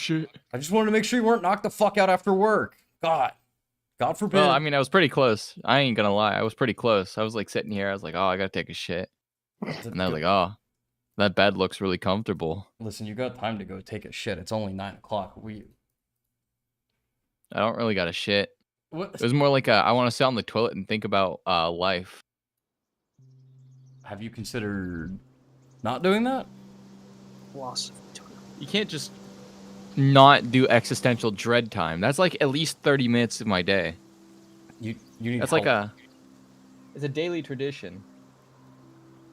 shit. I just wanted to make sure you weren't knocked the fuck out after work. God forbid. Well, I mean, I was pretty close. I ain't gonna lie. I was pretty close. I was like sitting here. I was like, oh, I gotta take a shit. And I was like, oh, that bed looks really comfortable. Listen, you got time to go take a shit. It's only 9 o'clock. I don't really got a shit. What? It was more like I want to sit on the toilet and think about life. Have you considered not doing that? Philosophy. You can't just not do existential dread time. That's like at least 30 minutes of my day. You need That's help. like it's a daily tradition.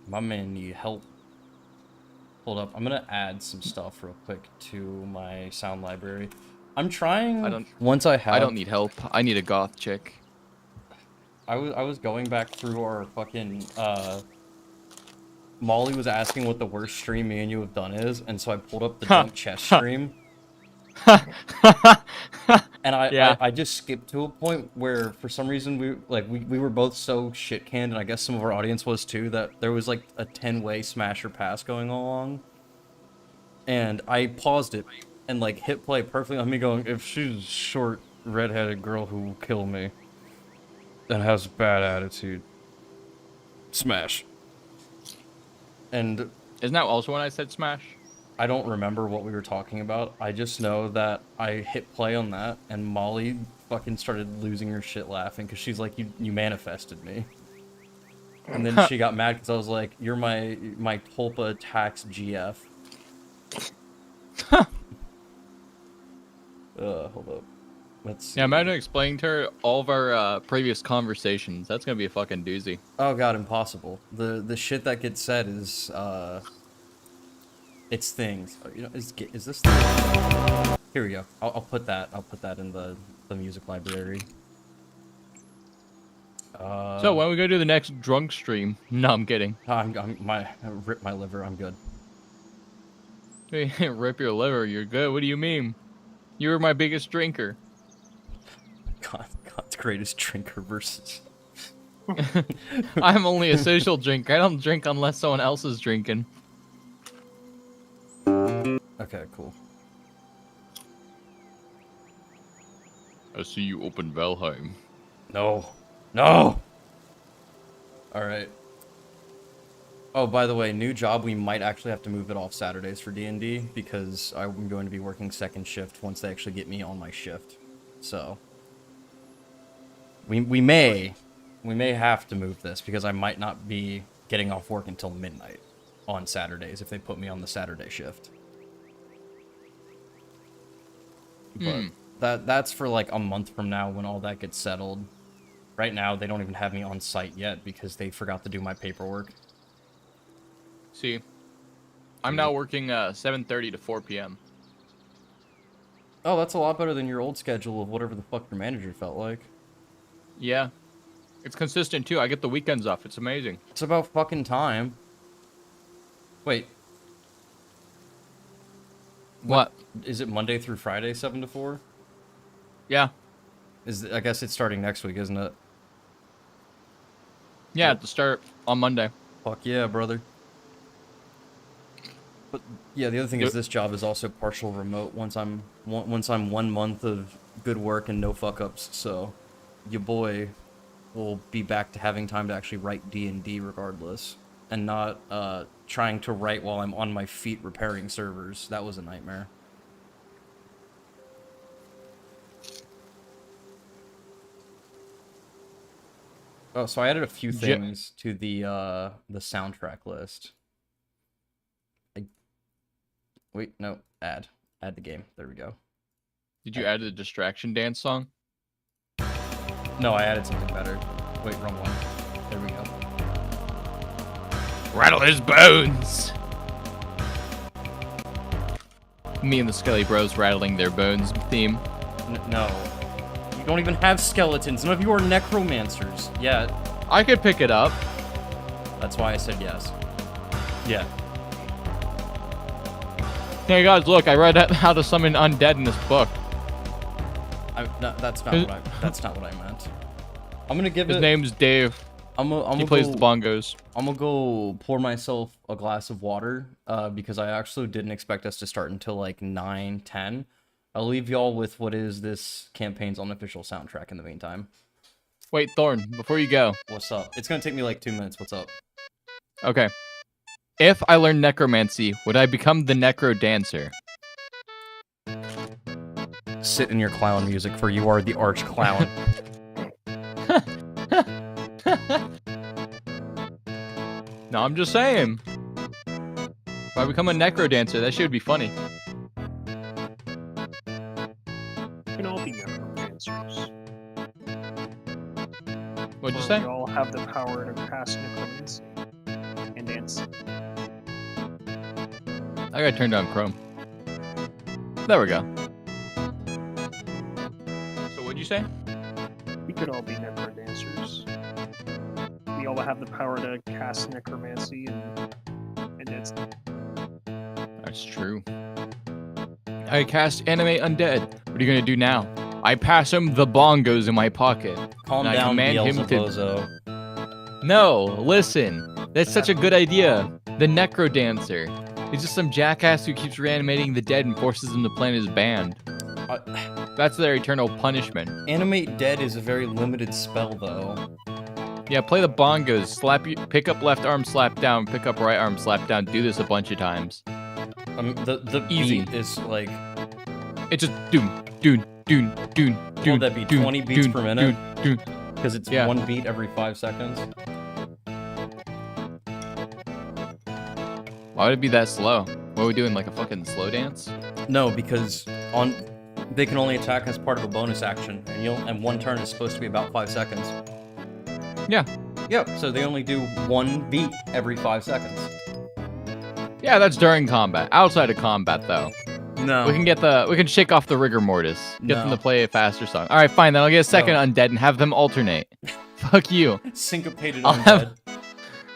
My man need help. Hold up, I'm gonna add some stuff real quick to my sound library. I'm trying. I don't need help. I need a goth chick. I was going back through our fucking Molly was asking what the worst stream me and you have done is, and so I pulled up the jump chest stream. And I just skipped to a point where for some reason we were both so shit canned, and I guess some of our audience was too, that there was like a 10-way smasher pass going along. And I paused it and like hit play perfectly on me going, if she's a short redheaded girl who will kill me and has a bad attitude, smash. And isn't that also when I said smash? I don't remember what we were talking about. I just know that I hit play on that, and Molly fucking started losing her shit laughing, because she's like, you manifested me. And then she got mad because I was like, you're my Tulpa tax GF. Hold up. Let's see. Yeah, imagine explaining to her all of our previous conversations. That's gonna be a fucking doozy. Oh god, impossible. The shit that gets said is it's things. You know, is this thing? Here we go. I'll put that in the music library. So when we go do the next drunk stream? No, I'm kidding. I rip my liver. I'm good. Rip your liver. You're good. What do you mean? You were my biggest drinker. God's greatest drinker versus. I'm only a social drinker. I don't drink unless someone else is drinking. Okay, cool. I see you open Valheim. No. No! Alright. Oh, by the way, new job, we might actually have to move it off Saturdays for D&D, because I'm going to be working second shift once they actually get me on my shift. So, we may have to move this, because I might not be getting off work until midnight on Saturdays if they put me on the Saturday shift. But that's for like a month from now when all that gets settled. Right now, they don't even have me on site yet because they forgot to do my paperwork. See, I'm now working 7:30 to 4 p.m. Oh, that's a lot better than your old schedule of whatever the fuck your manager felt like. Yeah, it's consistent too. I get the weekends off. It's amazing. It's about fucking time. Wait. What? Is it Monday through Friday, 7 to 4? Yeah. I guess it's starting next week, isn't it? Yeah, at the start on Monday. Fuck yeah, brother. But yeah, the other thing is this job is also partial remote once I'm 1 month of good work and no fuck ups. So your boy will be back to having time to actually write D&D regardless, and not trying to write while I'm on my feet repairing servers. That was a nightmare. Oh, so I added a few things to the soundtrack list. Wait, no, add the game. There we go. Did you add the distraction dance song? No, I added something better. Wait, wrong one. There we go. Rattle his bones! Me and the Skelly Bros rattling their bones theme. No. You don't even have skeletons. None of you are necromancers yet. I could pick it up. That's why I said yes. Yeah. Hey guys, look, I read how to summon undead in this book. That's not what I meant. I'm gonna give His name's Dave. He plays the bongos. I'm gonna go pour myself a glass of water, because I actually didn't expect us to start until like 9, 10. I'll leave y'all with what is this campaign's unofficial soundtrack in the meantime. Wait, Thorn, before you go. What's up? It's gonna take me like 2 minutes. What's up? Okay. If I learn necromancy, would I become the necro dancer? Sit in your clown music, for you are the arch clown. No, I'm just saying. If I become a necro dancer, that shit would be funny. We can all be necromancers. What'd you Or say? We all have the power to cast necromancy and dance. I gotta turn down Chrome. There we go. So what'd you say? We could all be necrodancers. We all have the power to cast necromancy and dance. That's true. I cast animate undead. What are you gonna do now? I pass him the bongos in my pocket. Calm And I down, command him to- Beelzebozo. No, listen. That's such a good idea. The necro dancer. He's just some jackass who keeps reanimating the dead and forces them to play in his band. That's their eternal punishment. Animate dead is a very limited spell, though. Yeah, play the bongos. Slap you. Pick up left arm, slap down. Pick up right arm, slap down. Do this a bunch of times. The Easy. beat is like... It's just doom, doom, doom, doom, What doom. would that be, doom, 20 beats doom, per minute? doom, doom. Because it's Yeah. 1 beat every 5 seconds. Why would it be that slow? What are we doing, like a fucking slow dance? No, because they can only attack as part of a bonus action, and 1 turn is supposed to be about 5 seconds. Yeah. Yep, so they only do 1 beat every 5 seconds. Yeah, that's during combat. Outside of combat, though. No. We can shake off the rigor mortis. Get them No. to play a faster song. All right, fine. Then I'll get a second undead and have them alternate. Fuck you. Syncopated I'll undead.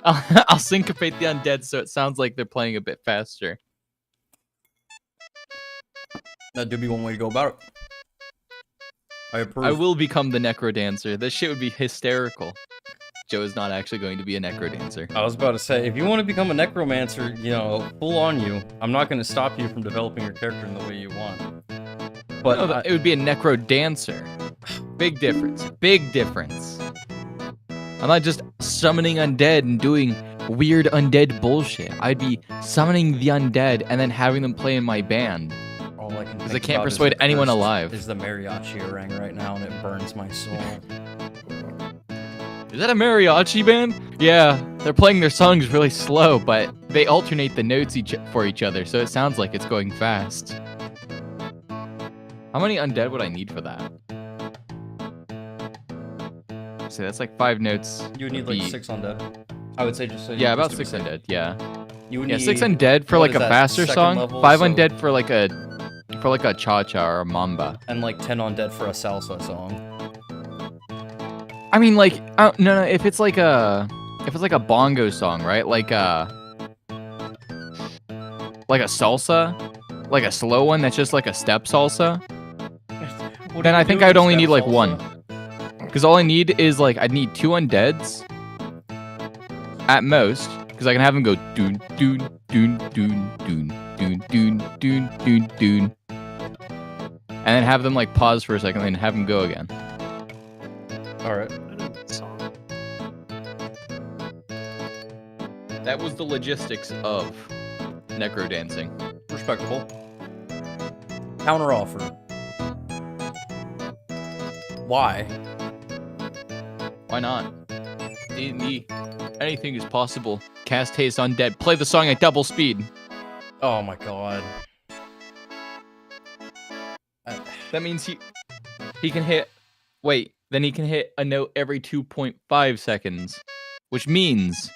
I'll syncopate the undead so it sounds like they're playing a bit faster. That would be one way to go about it. I approve. I will become the necro dancer. This shit would be hysterical. Joe is not actually going to be a necro dancer. I was about to say, if you want to become a necromancer, full on you. I'm not going to stop you from developing your character in the way you want. But No, it would be a necro dancer. Big difference. Big difference. I'm not just summoning undead and doing weird undead bullshit. I'd be summoning the undead and then having them play in my band. all I can Because I think can't about is persuade the anyone cursed alive. Is the mariachi orang right now, and it burns my soul. Is that a mariachi band? Yeah, they're playing their songs really slow, but they alternate the notes for each other, so it sounds like it's going fast. How many undead would I need for that? So that's like 5 notes. You would need a like beat. 6 undead. I would say just so Yeah, about just to be 6 safe. undead. Yeah. You would Yeah, need 6 undead for what like is a that, faster second song. level, 5 so- undead for like a cha-cha or a mamba. and like 10 undead for a salsa song. I mean, like, no, if it's like a bongo song, right? Like a salsa, like a slow one that's just like a step salsa. Then I think I'd only need like 1. Because all I need is like, I'd need 2 undeads at most. Because I can have them go doon, doon, doon, doon, doon, doon, doon, doon, doon, doon. And then have them like pause for a second and then have them go again. Alright. I know that song. That was the logistics of necro dancing. Respectable. Counter offer. Why? Why not? D&D. Anything is possible. Cast haste undead. Play the song at double speed. Oh my god. That means he can hit. Wait, then he can hit a note every 2.5 seconds, which means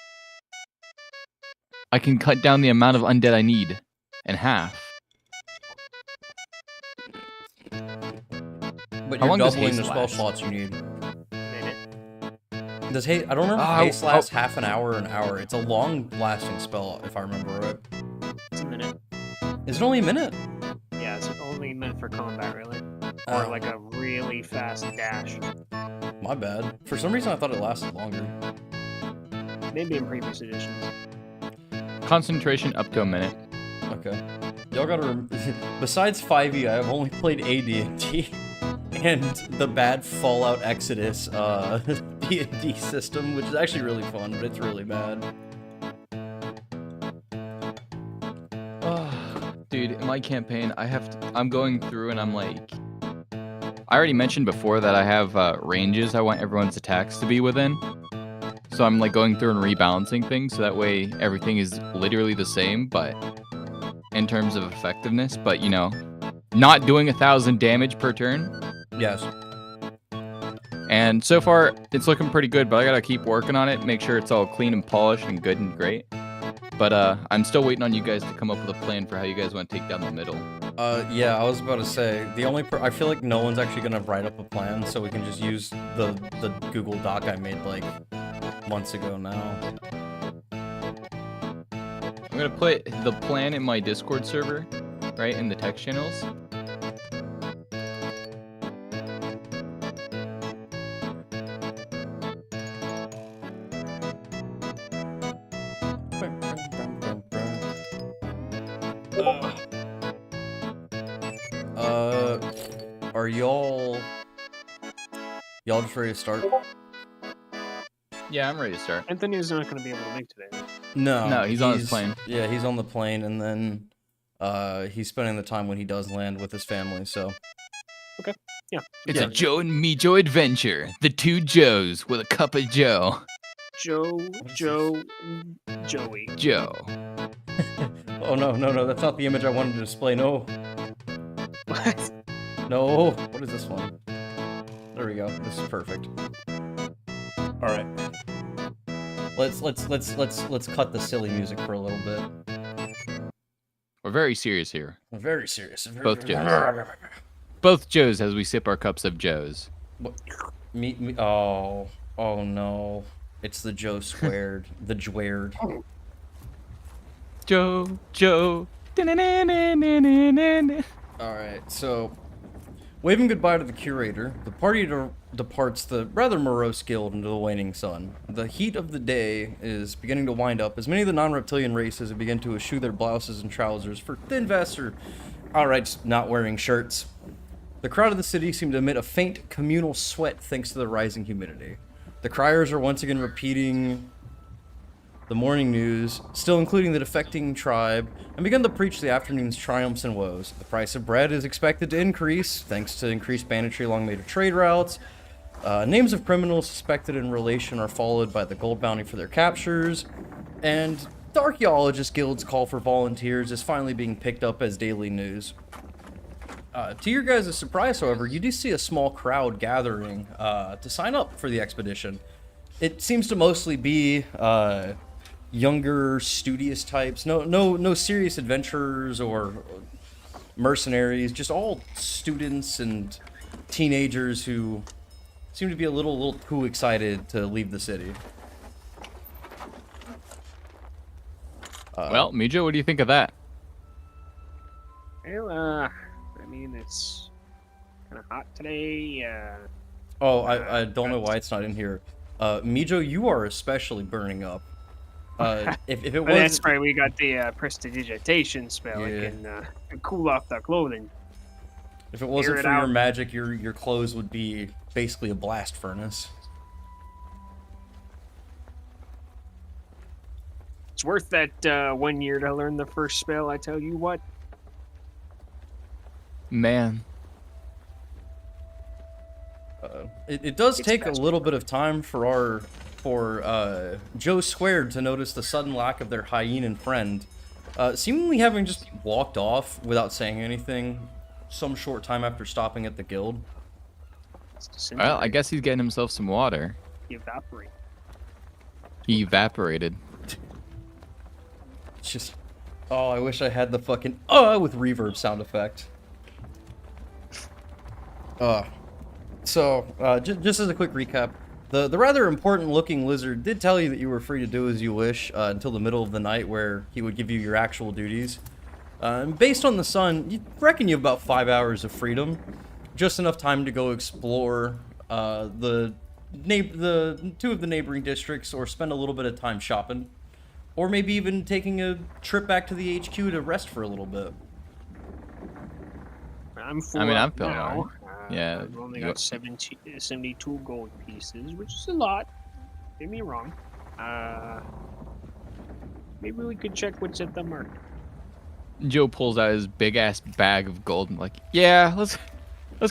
I can cut down the amount of undead I need in half. But How you're long does doubling the haste spell last? slots you need. Minute. Does haste? I don't remember if Oh, haste lasts half an hour or an hour. It's a long-lasting spell, if I remember right. It's a minute. Is it only a minute? Yeah, it's only meant for combat, really. Or like a really fast dash. My bad. For some reason, I thought it lasted longer. Maybe in previous editions. Concentration up to a minute. Okay. Y'all gotta besides 5e, I've only played AD&D and the bad Fallout Exodus D&D system, which is actually really fun, but it's really bad. Dude, in my campaign, I'm going through and I'm like, I already mentioned before that I have ranges I want everyone's attacks to be within. So I'm like going through and rebalancing things so that way everything is literally the same, but in terms of effectiveness, but you know, not doing 1,000 damage per turn. Yes. And so far, it's looking pretty good, but I gotta keep working on it, make sure it's all clean and polished and good and great. But I'm still waiting on you guys to come up with a plan for how you guys want to take down the middle. Yeah, I was about to say, I feel like no one's actually gonna write up a plan, so we can just use the Google Doc I made, like, months ago now. I'm gonna put the plan in my Discord server, right, in the text channels. Are y'all just ready to start? Yeah, I'm ready to start. Anthony's not going to be able to make today. No, he's on his plane. Yeah, he's on the plane, and then he's spending the time when he does land with his family. So. Okay. Yeah. It's a Joe and Meejo adventure. The two Joes with a cup of Joe. Joey. Joe. Oh no! That's not the image I wanted to display. No. What? No. What is this one? There we go. This is perfect. All right. Let's cut the silly music for a little bit. We're very serious here. We're very serious. Both Joes. Both Joes as we sip our cups of Joes. Me. Oh no. It's the Joe squared. The Jwared. Joe. Alright, so waving goodbye to the curator, the party departs the rather morose guild into the waning sun. The heat of the day is beginning to wind up as many of the non-reptilian races have begun to eschew their blouses and trousers for thin vests or outright not wearing shirts. The crowd of the city seem to emit a faint communal sweat thanks to the rising humidity. The criers are once again repeating the morning news, still including the defecting tribe, and begun to preach the afternoon's triumphs and woes. The price of bread is expected to increase, thanks to increased banditry along major trade routes. Names of criminals suspected in relation are followed by the gold bounty for their captures, and the Archaeologist Guild's call for volunteers is finally being picked up as daily news. To your guys' surprise, however, you do see a small crowd gathering to sign up for the expedition. It seems to mostly be younger, studious types. No serious adventurers or mercenaries. Just all students and teenagers who seem to be a little too excited to leave the city. Well, Meejo, what do you think of that? Well, I mean, it's kind of hot today. Oh, I don't know why it's not in here. Meejo, you are especially burning up. If it was, that's right. We got the prestidigitation spell. Yeah. It can cool off the clothing. if it wasn't Air it for your out. magic, your clothes would be basically a blast furnace. It's worth that 1 year to learn the first spell. I tell you what. Man. It does It's take a fast. little bit of time for Joe Squared to notice the sudden lack of their hyenan friend, seemingly having just walked off without saying anything some short time after stopping at the guild. Well, I guess he's getting himself some water. Evaporate. He evaporated. It's just, oh, I wish I had the fucking with reverb sound effect. So, just as a quick recap, the rather important looking lizard did tell you that you were free to do as you wish until the middle of the night, where he would give you your actual duties. And based on the sun, you reckon you have about 5 hours of freedom, just enough time to go explore the two of the neighboring districts, or spend a little bit of time shopping, or maybe even taking a trip back to the HQ to rest for a little bit. I'm full mean, I'm up feeling now. alright. Yeah, I've only you- got 72 gold pieces, which is a lot. Don't get me wrong. Maybe we could check what's at the market. Joe pulls out his big ass bag of gold and like, yeah, let's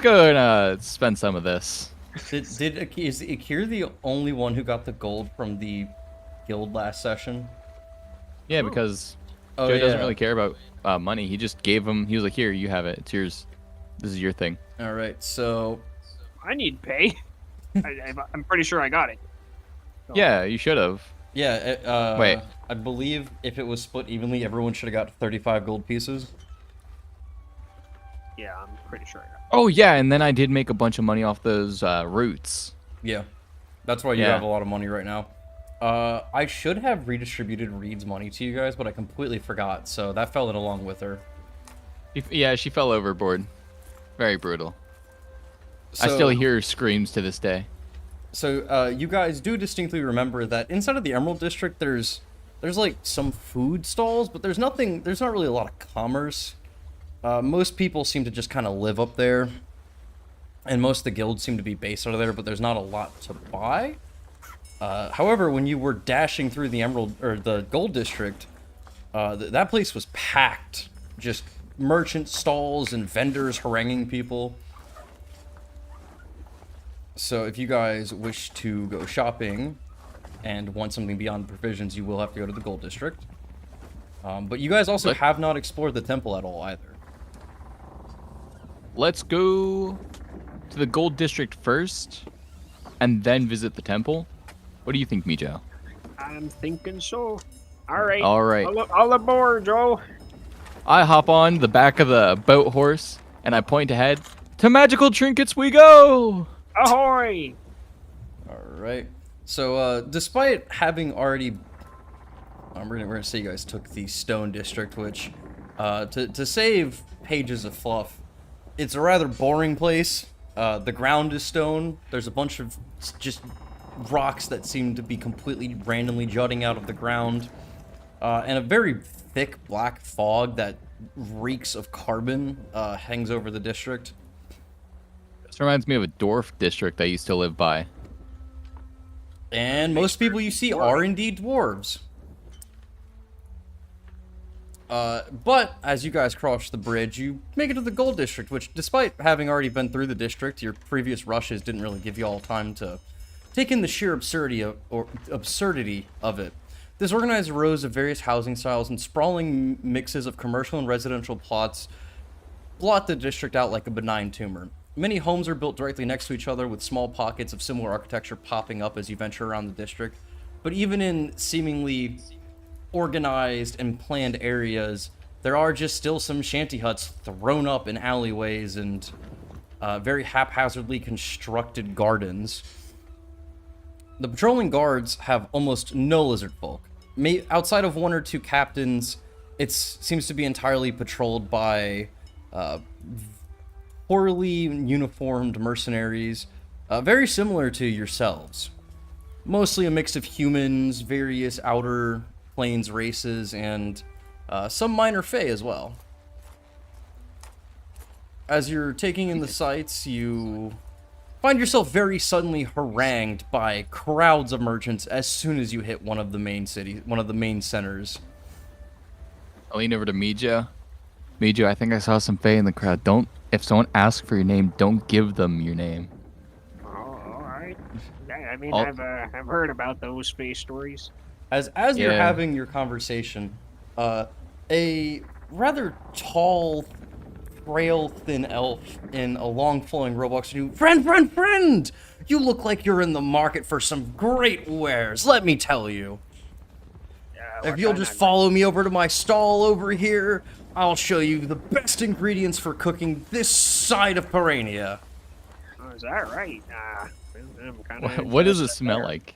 go and spend some of this. Is Akir the only one who got the gold from the guild last session? Yeah, Oh. because Oh, Joe doesn't yeah. really care about money. He just gave him. He was like, here, you have it. It's yours. This is your thing. All right, so I need pay. I'm pretty sure I got it. So, Yeah, you should have. yeah, Wait. I believe if it was split evenly, everyone should have got 35 gold pieces. Yeah, I'm pretty sure I got it. Oh yeah, and then I did make a bunch of money off those roots. Yeah, that's why you Yeah. have a lot of money right now. I should have redistributed Reed's money to you guys, but I completely forgot, so that fell in along with her. Yeah, she fell overboard. Very brutal. So, I still hear screams to this day. So, you guys do distinctly remember that inside of the Emerald District, there's like some food stalls, but there's not really a lot of commerce. Most people seem to just kind of live up there, and most of the guilds seem to be based out of there, but there's not a lot to buy. However, when you were dashing through the Emerald or the Gold District, that place was packed. Just merchant stalls and vendors haranguing people. So if you guys wish to go shopping and want something beyond provisions, you will have to go to the Gold District. But you guys also have not explored the temple at all either. Let's go to the Gold District first, and then visit the temple. What do you think, Meejo? I'm thinking so. All right. All right. All aboard, Joe. I hop on the back of the boat horse, and I point ahead. To magical trinkets we go! Ahoy! Alright. So, despite having already... we're gonna say you guys took the Stone District, which, to save pages of fluff, it's a rather boring place. The ground is stone. There's a bunch of just rocks that seem to be completely randomly jutting out of the ground. And a very thick black fog that reeks of carbon hangs over the district. This reminds me of a dwarf district I used to live by. And most people you see are indeed dwarves. But as you guys cross the bridge, you make it to the Gold District, which, despite having already been through the district, your previous rushes didn't really give you all time to take in the sheer absurdity of it. This organized rows of various housing styles and sprawling mixes of commercial and residential plots blot the district out like a benign tumor. Many homes are built directly next to each other, with small pockets of similar architecture popping up as you venture around the district. But even in seemingly organized and planned areas, there are just still some shanty huts thrown up in alleyways and very haphazardly constructed gardens. The patrolling guards have almost no lizard folk. Outside of one or two captains, it seems to be entirely patrolled by poorly uniformed mercenaries, very similar to yourselves. Mostly a mix of humans, various outer planes races, and some minor fae as well. As you're taking in the sights, you find yourself very suddenly harangued by crowds of merchants as soon as you hit one of the main centers. I lean over to Meejo. Meejo, I think I saw some fae in the crowd. If someone asks for your name, don't give them your name. Oh, all right. I mean, I'll- I've heard about those space stories. As you're Yeah. having your conversation, a rather tall, frail, thin elf in a long flowing robe walks to you. Friend! You look like you're in the market for some great wares, let me tell you. If you'll just follow me over to my stall over here, I'll show you the best ingredients for cooking this side of Perania. Oh, is that right? I'm kind What does it smell like?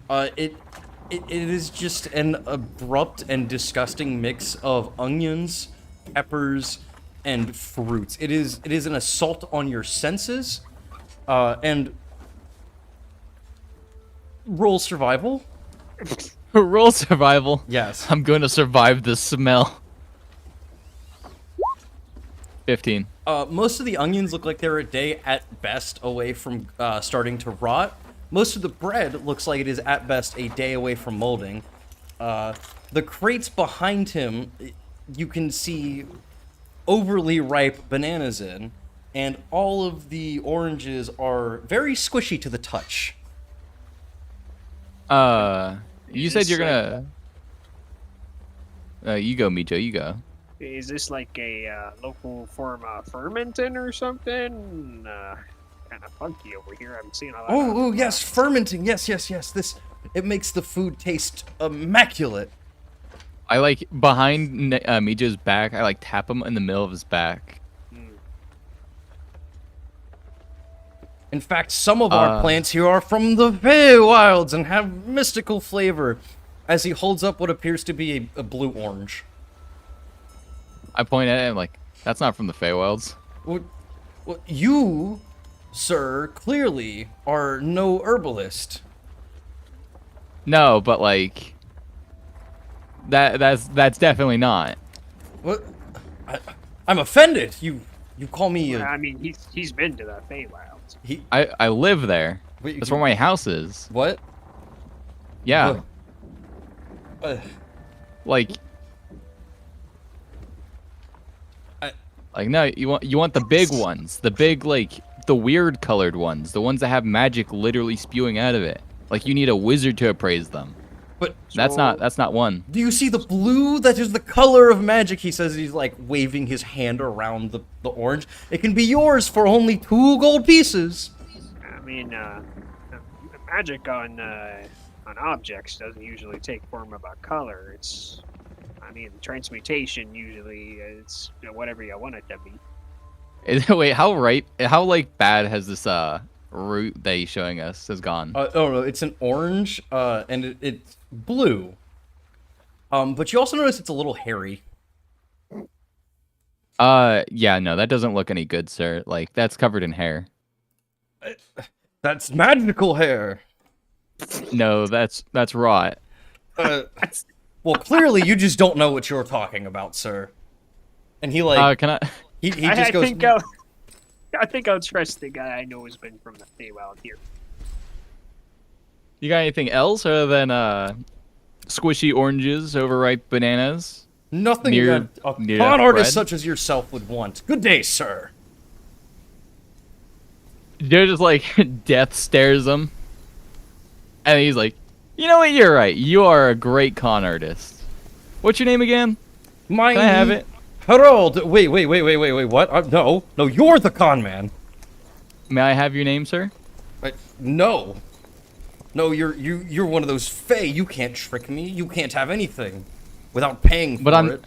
It is just an abrupt and disgusting mix of onions, peppers, and fruits. It is an assault on your senses, and roll survival. Roll survival. Yes. I'm going to survive this smell. 15. Most of the onions look like they're a day at best away from starting to rot. Most of the bread looks like it is at best a day away from molding. The crates behind him, you can see overly ripe bananas in, and all of the oranges are very squishy to the touch. You said you're gonna. You go, Meejo. You go. Is this like a local form of fermenting or something? Kind of funky over here. I'm seeing a lot. Oh, yes, fermenting. Yes. This it makes the food taste immaculate. I like behind Meejo's back. I like tap him in the middle of his back. In fact, some of our plants here are from the Feywilds and have mystical flavor. As he holds up what appears to be a blue orange. I point at him like, that's not from the Feywilds. Well, you, sir, clearly are no herbalist. No, but like, that's definitely not. What? I'm offended. You call me I mean, he's been to the Feywilds. I live there. Wait, That's where my house is. What? Yeah. Like. Like no, you want the big ones, the big like the weird colored ones, the ones that have magic literally spewing out of it. Like you need a wizard to appraise them. But that's not one. Do you see the blue? That is the color of magic. He says he's like waving his hand around the orange. It can be yours for only 2 gold pieces. I mean, magic on objects doesn't usually take form of a color. I mean, transmutation usually is whatever you want it to be. Wait, how like bad has this root that he's showing us has gone? Oh no, it's an orange, and it's blue. But you also notice it's a little hairy. Yeah, no, that doesn't look any good, sir. Like that's covered in hair. That's magical hair. No, that's rot. Well, clearly you just don't know what you're talking about, sir. And he like, can I? He just goes. I think I'll trust the guy I know has been from the Feywild here. You got anything else other than squishy oranges, overripe bananas? Nothing that a con artist such as yourself would want. Good day, sir. They're just like death stares him, and he's like, "You know what? You're right. You are a great con artist. What's your name again? Can I have it?" Harold. Wait. What? No, you're the con man. May I have your name, sir? No, you're one of those Fey. You can't trick me. You can't have anything without paying for it.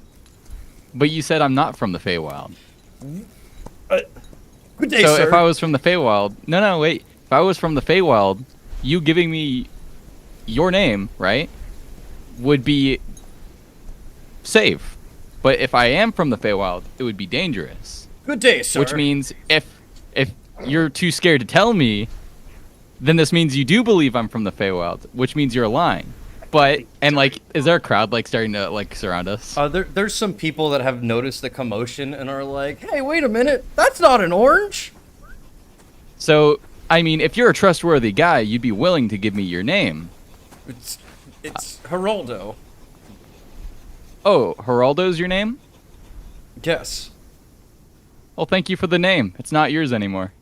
But you said I'm not from the Feywild. Good day, sir. So if I was from the Feywild, no, wait. If I was from the Feywild, you giving me your name, right, would be safe. But if I am from the Feywild, it would be dangerous. Good day, sir. Which means if you're too scared to tell me, then this means you do believe I'm from the Feywild, which means you're lying. But like, is there a crowd like starting to like surround us? There's some people that have noticed the commotion and are like, "Hey, wait a minute, that's not an orange." So, I mean, if you're a trustworthy guy, you'd be willing to give me your name. It's Geraldo. Oh, Geraldo's your name? Yes. Well, thank you for the name. It's not yours anymore.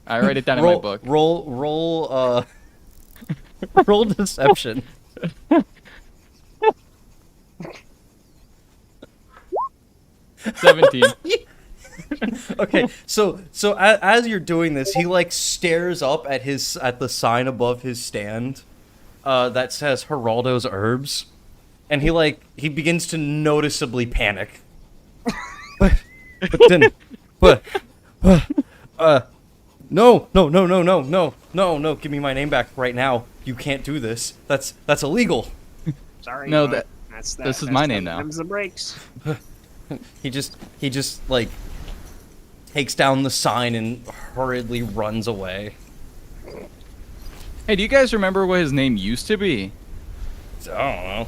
I write it down in my book. Roll deception. 17. Okay, so as you're doing this, he like stares up at the sign above his stand, that says Geraldo's Herbs, and he begins to noticeably panic. No, give me my name back right now. You can't do this. That's illegal. Sorry. No, this is my name now. Them's the breaks. He just like takes down the sign and hurriedly runs away. Hey, do you guys remember what his name used to be? I don't know.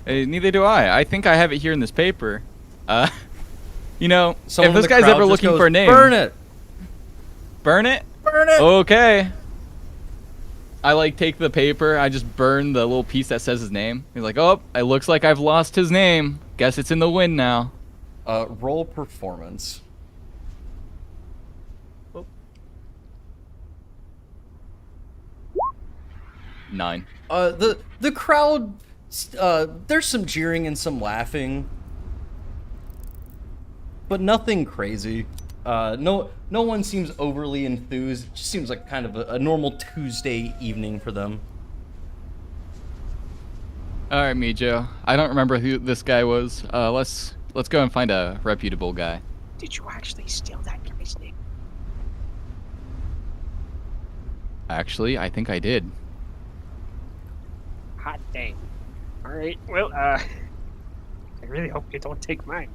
Hey, neither do I. I think I have it here in this paper. You know, Someone if in this the guy's crowd ever just looking goes, for a name, burn it, burn it. burn it. Okay. I like take the paper. I just burn the little piece that says his name. He's like, oh, it looks like I've lost his name. Guess it's in the wind now. Roll performance. 9. The crowd, there's some jeering and some laughing, but nothing crazy. No one seems overly enthused. It just seems like kind of a normal Tuesday evening for them. All right, Meejo. I don't remember who this guy was. Let's go and find a reputable guy. Did you actually steal that guy's name? Actually, I think I did. Hot dang. Alright, well, I really hope you don't take mine.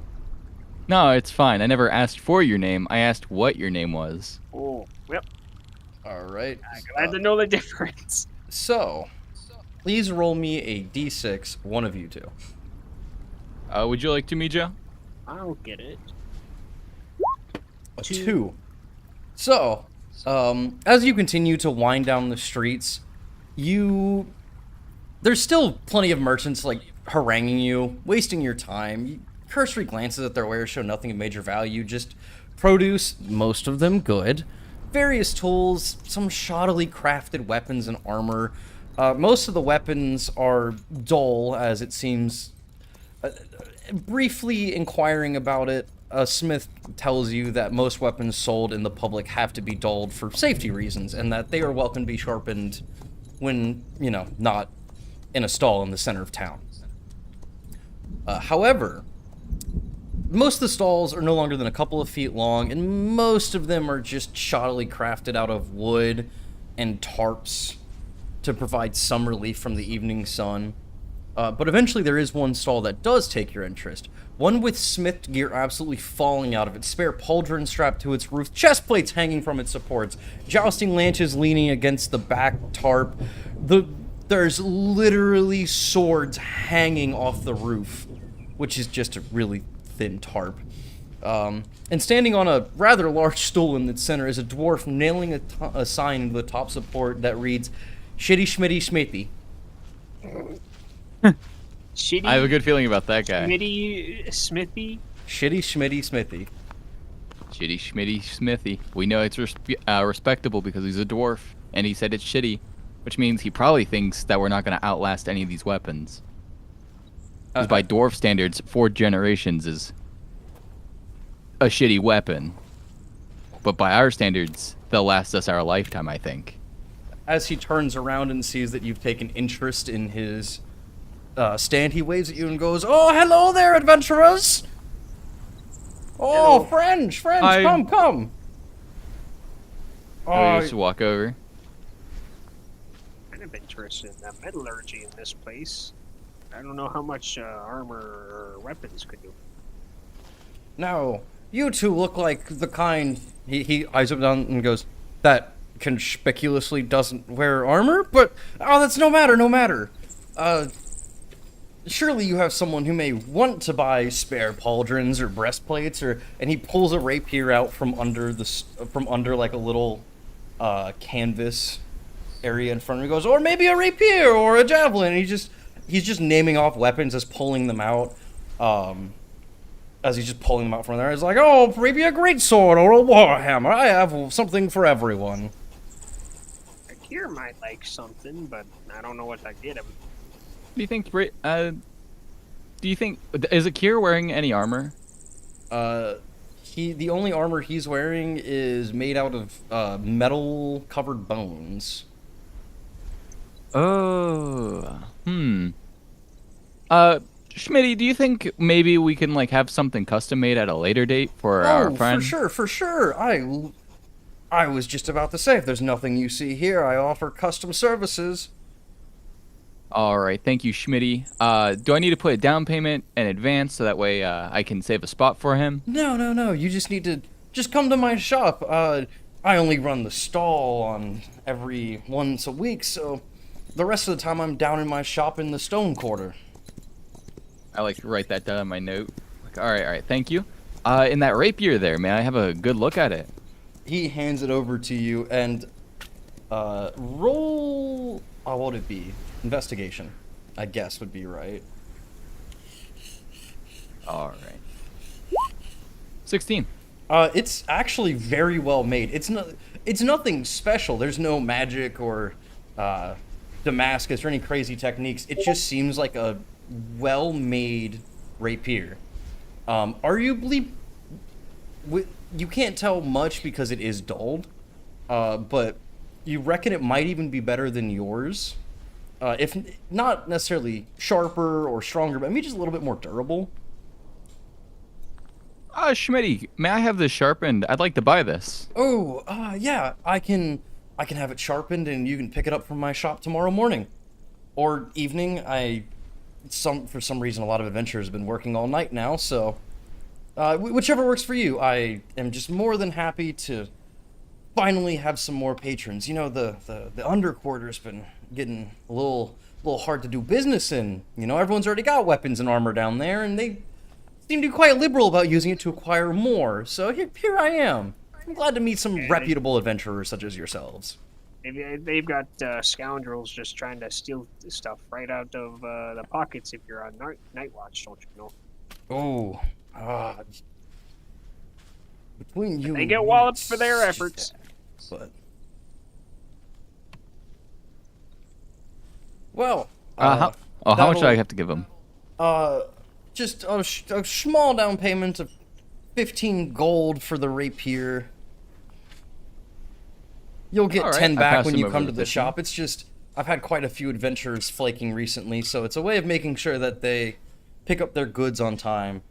No, it's fine. I never asked for your name. I asked what your name was. Oh, well, All right. I'm glad to know the difference. So, please roll me a d6, one of you two. Would you like to, Meejo? I'll get it. A 2. So, as you continue to wind down the streets, there's still plenty of merchants, like, haranguing you, wasting your time. Cursory glances at their wares show nothing of major value, just produce, most of them good, various tools, some shoddily crafted weapons and armor. Most of the weapons are dull, as it seems. Briefly inquiring about it, a smith tells you that most weapons sold in the public have to be dulled for safety reasons, and that they are welcome to be sharpened when, not in a stall in the center of town. However, most of the stalls are no longer than a couple of feet long, and most of them are just shoddily crafted out of wood and tarps to provide some relief from the evening sun. But eventually there is one stall that does take your interest. One with smith gear absolutely falling out of it, spare pauldron strapped to its roof, chest plates hanging from its supports, jousting lances leaning against the back tarp. There's literally swords hanging off the roof, which is just a really thin tarp. And standing on a rather large stool in the center is a dwarf nailing a sign into the top support that reads, "Shitty Schmitty Schmithy." Shitty. I have a good feeling about that guy. Smithy? Shitty Schmitty Smithy. Shitty Schmitty Smithy. We know it's respectable because he's a dwarf, and he said it's shitty, which means he probably thinks that we're not going to outlast any of these weapons. Because by dwarf standards, 4 generations is a shitty weapon. But by our standards, they'll last us our lifetime, I think. As he turns around and sees that you've taken interest in his stand, he waves at you and goes, "Oh, hello there, adventurers! Oh, Hello. friends, Hi. come! We Oh, just walk over. Kind of interested in that metallurgy in this place. I don't know how much armor or weapons could do. now, you two look like the kind," he eyes up down and goes, "that conspicuously doesn't wear armor, but, that's no matter. Surely you have someone who may want to buy spare pauldrons or breastplates, and he pulls a rapier out from under like a little canvas area in front of him. He goes, or maybe a rapier or a javelin. And he's just naming off weapons as pulling them out. As he's just pulling them out from there, he's like, "Oh, maybe a greatsword or a warhammer. I have something for everyone." Akir might like something, but I don't know what I get him. Do you think, is Akir wearing any armor? The only armor he's wearing is made out of metal covered bones. Oh. Schmitty, do you think maybe we can have something custom made at a later date for our friend? For sure. I was just about to say, if there's nothing you see here, I offer custom services. All right, thank you, Schmitty. Do I need to put a down payment in advance so that way I can save a spot for him? No. You just need to come to my shop. I only run the stall on every once a week, so the rest of the time I'm down in my shop in the stone quarter. I like to write that down on my note. All right, thank you. In that rapier there, may I have a good look at it? He hands it over to you and roll. What would it be? Investigation, I guess would be right. All right. 16. It's actually very well made. It's nothing special. There's no magic or Damascus or any crazy techniques. It just seems like a well-made rapier. Arguably, you can't tell much because it is dulled, but you reckon it might even be better than yours. If not necessarily sharper or stronger, but maybe just a little bit more durable. Schmitty, may I have this sharpened? I'd like to buy this. Oh, yeah, I can have it sharpened and you can pick it up from my shop tomorrow morning. Or evening. For some reason, a lot of adventurers have been working all night now, so whichever works for you. I am just more than happy to finally have some more patrons. You know, the underquarter's been getting a little hard to do business in. You know, everyone's already got weapons and armor down there, and they seem to be quite liberal about using it to acquire more. So here I am. I'm glad to meet some reputable adventurers such as yourselves. They've got scoundrels just trying to steal stuff right out of the pockets if you're on night watch, don't you know? Oh, between you, they get walloped for their efforts. But well, how much do I have to give them? Just a small down payment of 15 gold for the rapier. You'll get 10 back when you come to the shop. It's just, I've had quite a few adventurers flaking recently, so it's a way of making sure that they pick up their goods on time.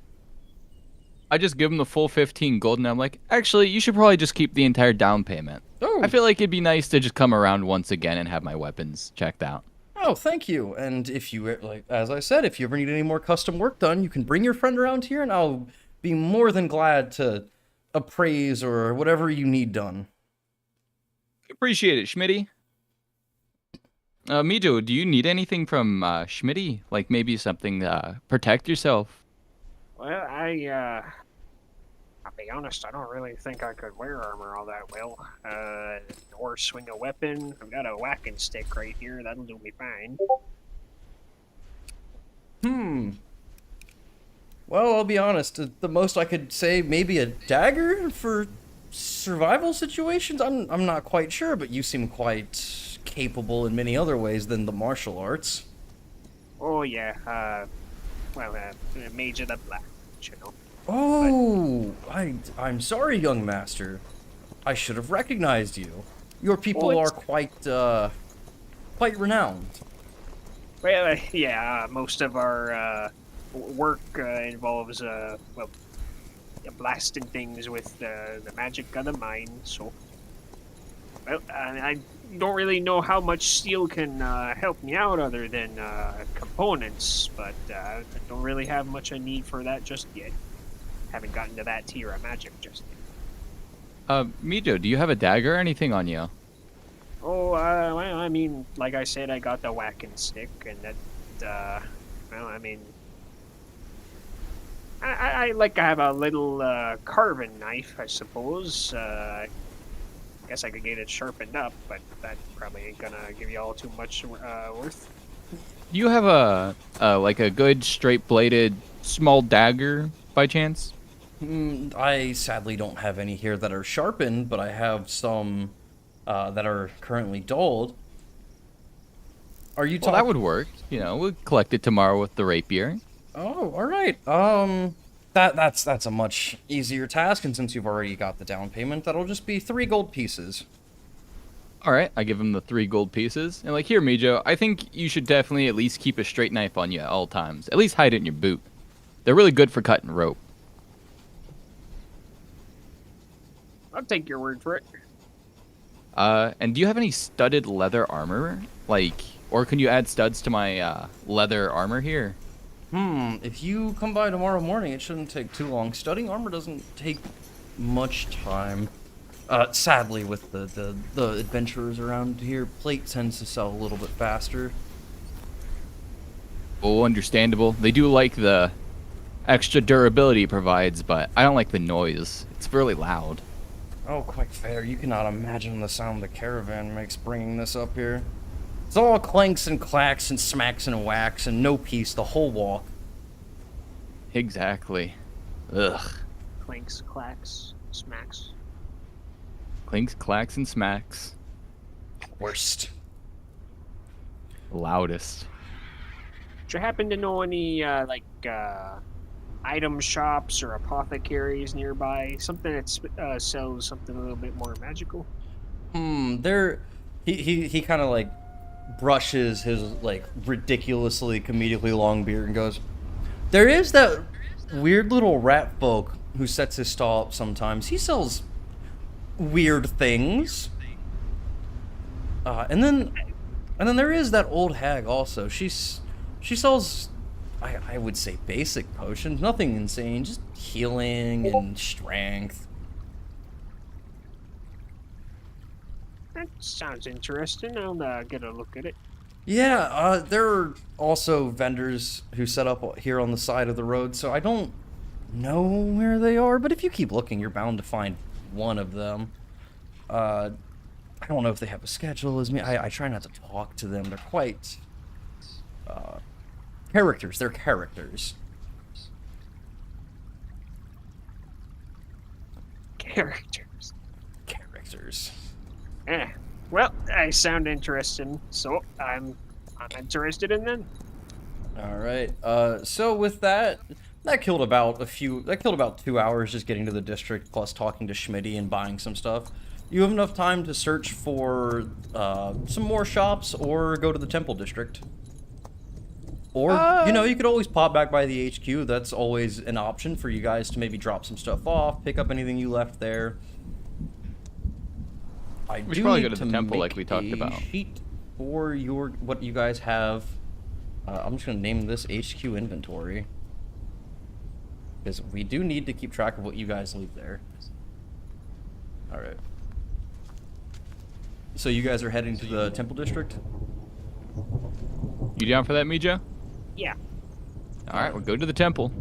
I just give them the full 15 gold, and I'm like, actually, you should probably just keep the entire down payment. Oh. I feel like it'd be nice to just come around once again and have my weapons checked out. Oh, thank you. And if you, like, as I said, if you ever need any more custom work done, you can bring your friend around here, and I'll be more than glad to appraise or whatever you need done. Appreciate it, Schmitty. Meejo, do you need anything from Schmitty? Like maybe something to protect yourself? Well, I'll be honest, I don't really think I could wear armor all that well. Or swing a weapon. I've got a whacking stick right here, that'll do me fine. Well, I'll be honest, the most I could say, maybe a dagger for survival situations? I'm not quite sure, but you seem quite capable in many other ways than the martial arts. Oh, yeah, Mage of the Black, you know. Oh, I'm sorry, young master. I should have recognized you. Your people are quite renowned. Well, yeah, most of our work involves, blasting things with the magic of the mind, so... Well, I don't really know how much steel can help me out other than components, but I don't really have much a need for that just yet. Haven't gotten to that tier of magic just yet. Meejo, do you have a dagger or anything on you? Oh, well, I mean, like I said, I got the whacking stick, and that, I like to have a little carving knife, I suppose. I guess I could get it sharpened up, but that probably ain't gonna give you all too much worth. Do you have a good straight-bladed small dagger by chance? I sadly don't have any here that are sharpened, but I have some that are currently dulled. Are you talking? Well, that would work. You know, we'll collect it tomorrow with the rapier. Oh, all right. That's a much easier task, and since you've already got the down payment, that'll just be 3 gold pieces. All right, I give him the 3 gold pieces. And like, here, Meejo, I think you should definitely at least keep a straight knife on you at all times. At least hide it in your boot. They're really good for cutting rope. I'll take your word for it. And do you have any studded leather armor? Or can you add studs to my leather armor here? If you come by tomorrow morning, it shouldn't take too long. Studying armor doesn't take much time. Sadly, with the adventurers around here, plate tends to sell a little bit faster. Oh, understandable. They do like the extra durability provides, but I don't like the noise. It's really loud. Oh, quite fair. You cannot imagine the sound the caravan makes bringing this up here. It's all clanks and clacks and smacks and whacks and no peace the whole walk. Exactly. Ugh. Clanks, clacks, smacks. Clinks, clacks, and smacks. Worst. Loudest. Do you happen to know any item shops or apothecaries nearby? Something that sells something a little bit more magical? He kind of like brushes his like ridiculously comedically long beard and goes, there is that weird little rat folk who sets his stall up sometimes. He sells weird things. And then there is that old hag also. She sells, I would say, basic potions, nothing insane, just healing and strength. That sounds interesting. I'll get a look at it. Yeah, there are also vendors who set up here on the side of the road, so I don't know where they are, but if you keep looking, you're bound to find one of them. I don't know if they have a schedule as me. I try not to talk to them. They're quite characters. They're characters. Characters. Well, I sound interesting, so I'm interested in them. All right. So with that killed about 2 hours just getting to the district, plus talking to Schmitty and buying some stuff. You have enough time to search for some more shops or go to the temple district. Or, you could always pop back by the HQ. That's always an option for you guys to maybe drop some stuff off, pick up anything you left there. We should probably go to the temple like we talked about. Sheet for what you guys have. I'm just going to name this HQ inventory. Because we do need to keep track of what you guys leave there. Alright. So you guys are heading to the temple district? You down for that, Meejo? Yeah. Alright, we'll go to the temple.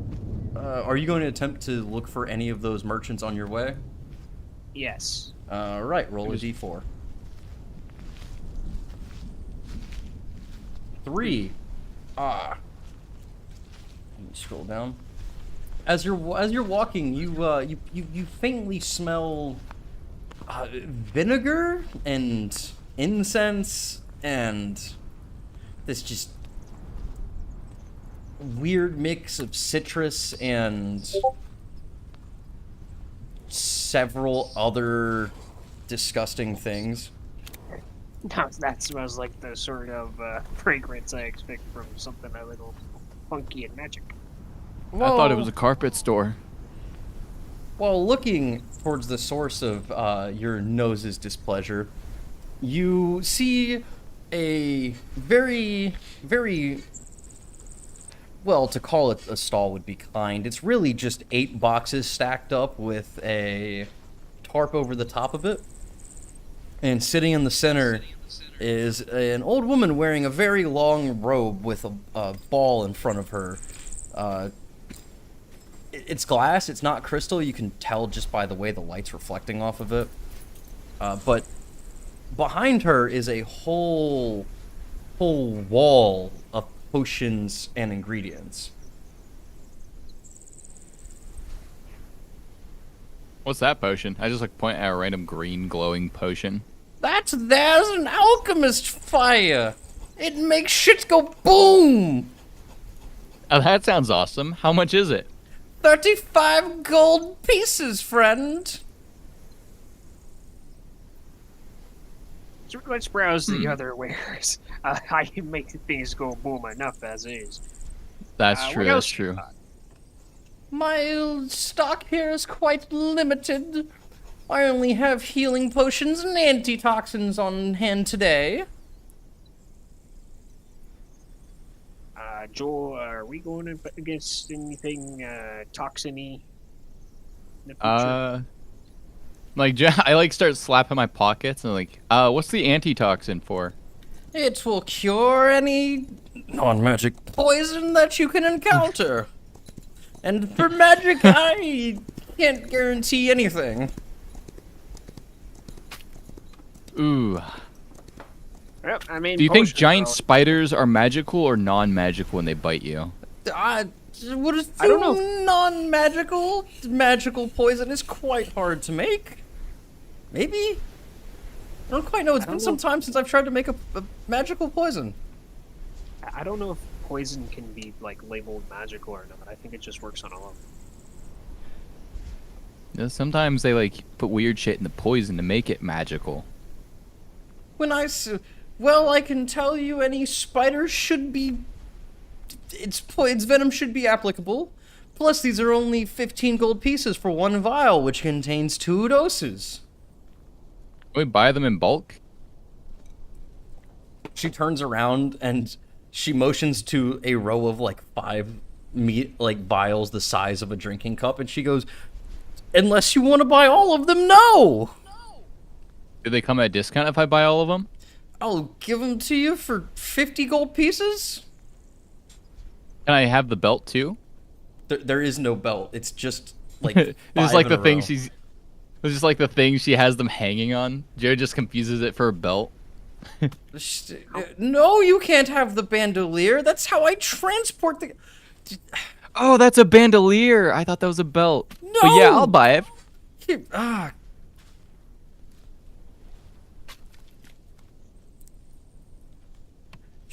Are you going to attempt to look for any of those merchants on your way? Yes. Alright, roll a d4. 3. Let me scroll down. As you're walking, you faintly smell vinegar and incense and this just weird mix of citrus and several other disgusting things. Now that smells like the sort of fragrance I expect from something a little funky and magic. Whoa. I thought it was a carpet store. While looking towards the source of your nose's displeasure, you see a very, very, well, to call it a stall would be kind. It's really just 8 boxes stacked up with a tarp over the top of it. And sitting in the center is an old woman wearing a very long robe with a ball in front of her. It's glass, it's not crystal, you can tell just by the way the light's reflecting off of it. But behind her is a whole wall of potions and ingredients. What's that potion? I just point at a random green glowing potion. There's an alchemist fire! It makes shit go boom! Oh, that sounds awesome. How much is it? 35 gold pieces, friend! Let's browse the other wares. I can make things go boom enough as is. That's true, that's true. My stock here is quite limited. I only have healing potions and antitoxins on hand today. Joel, are we going up against anything toxin-y in the future? I start slapping my pockets and what's the antitoxin for? It will cure any non-magic poison that you can encounter. And for magic, I can't guarantee anything. Ooh. Well, I mean, Do you think potions giant are- spiders are magical or non-magical when they bite you? What is I don't know. non-magical? Magical poison is quite hard to make. Maybe? I don't quite know. It's been some time since I've tried to make a magical poison. I don't know if poison can be like labeled magical or not. I think it just works on all of them. You know, sometimes they like put weird shit in the poison to make it magical. Well, I can tell you any spider should be... Its venom should be applicable. Plus, these are only 15 gold pieces for one vial, which contains 2 doses. Can we buy them in bulk? She turns around and she motions to a row of like 5 vials the size of a drinking cup, and she goes, "Unless you want to buy all of them, no! Do they come at a discount if I buy all of them? I'll give them to you for 50 gold pieces." Can I have the belt too? There is no belt. It's just like It's just 5 like in the a thing row. she's. It's just like the thing she has them hanging on. Joe just confuses it for a belt. No, you can't have the bandolier. That's how I transport the... Oh, that's a bandolier. I thought that was a belt. No! But yeah, I'll buy it. Here, ah.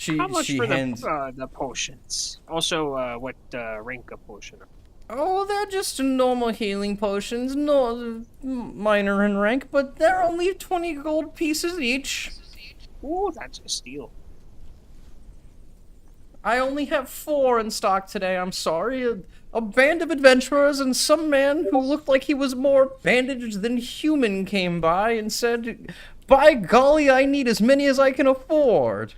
How much She for hands... the potions? Also, what rank of potion? Oh, they're just normal healing potions, no minor in rank, but they're only 20 gold pieces each. Ooh, that's a steal. I only have 4 in stock today, I'm sorry. A band of adventurers and some man who looked like he was more bandaged than human came by and said, "By golly, I need as many as I can afford."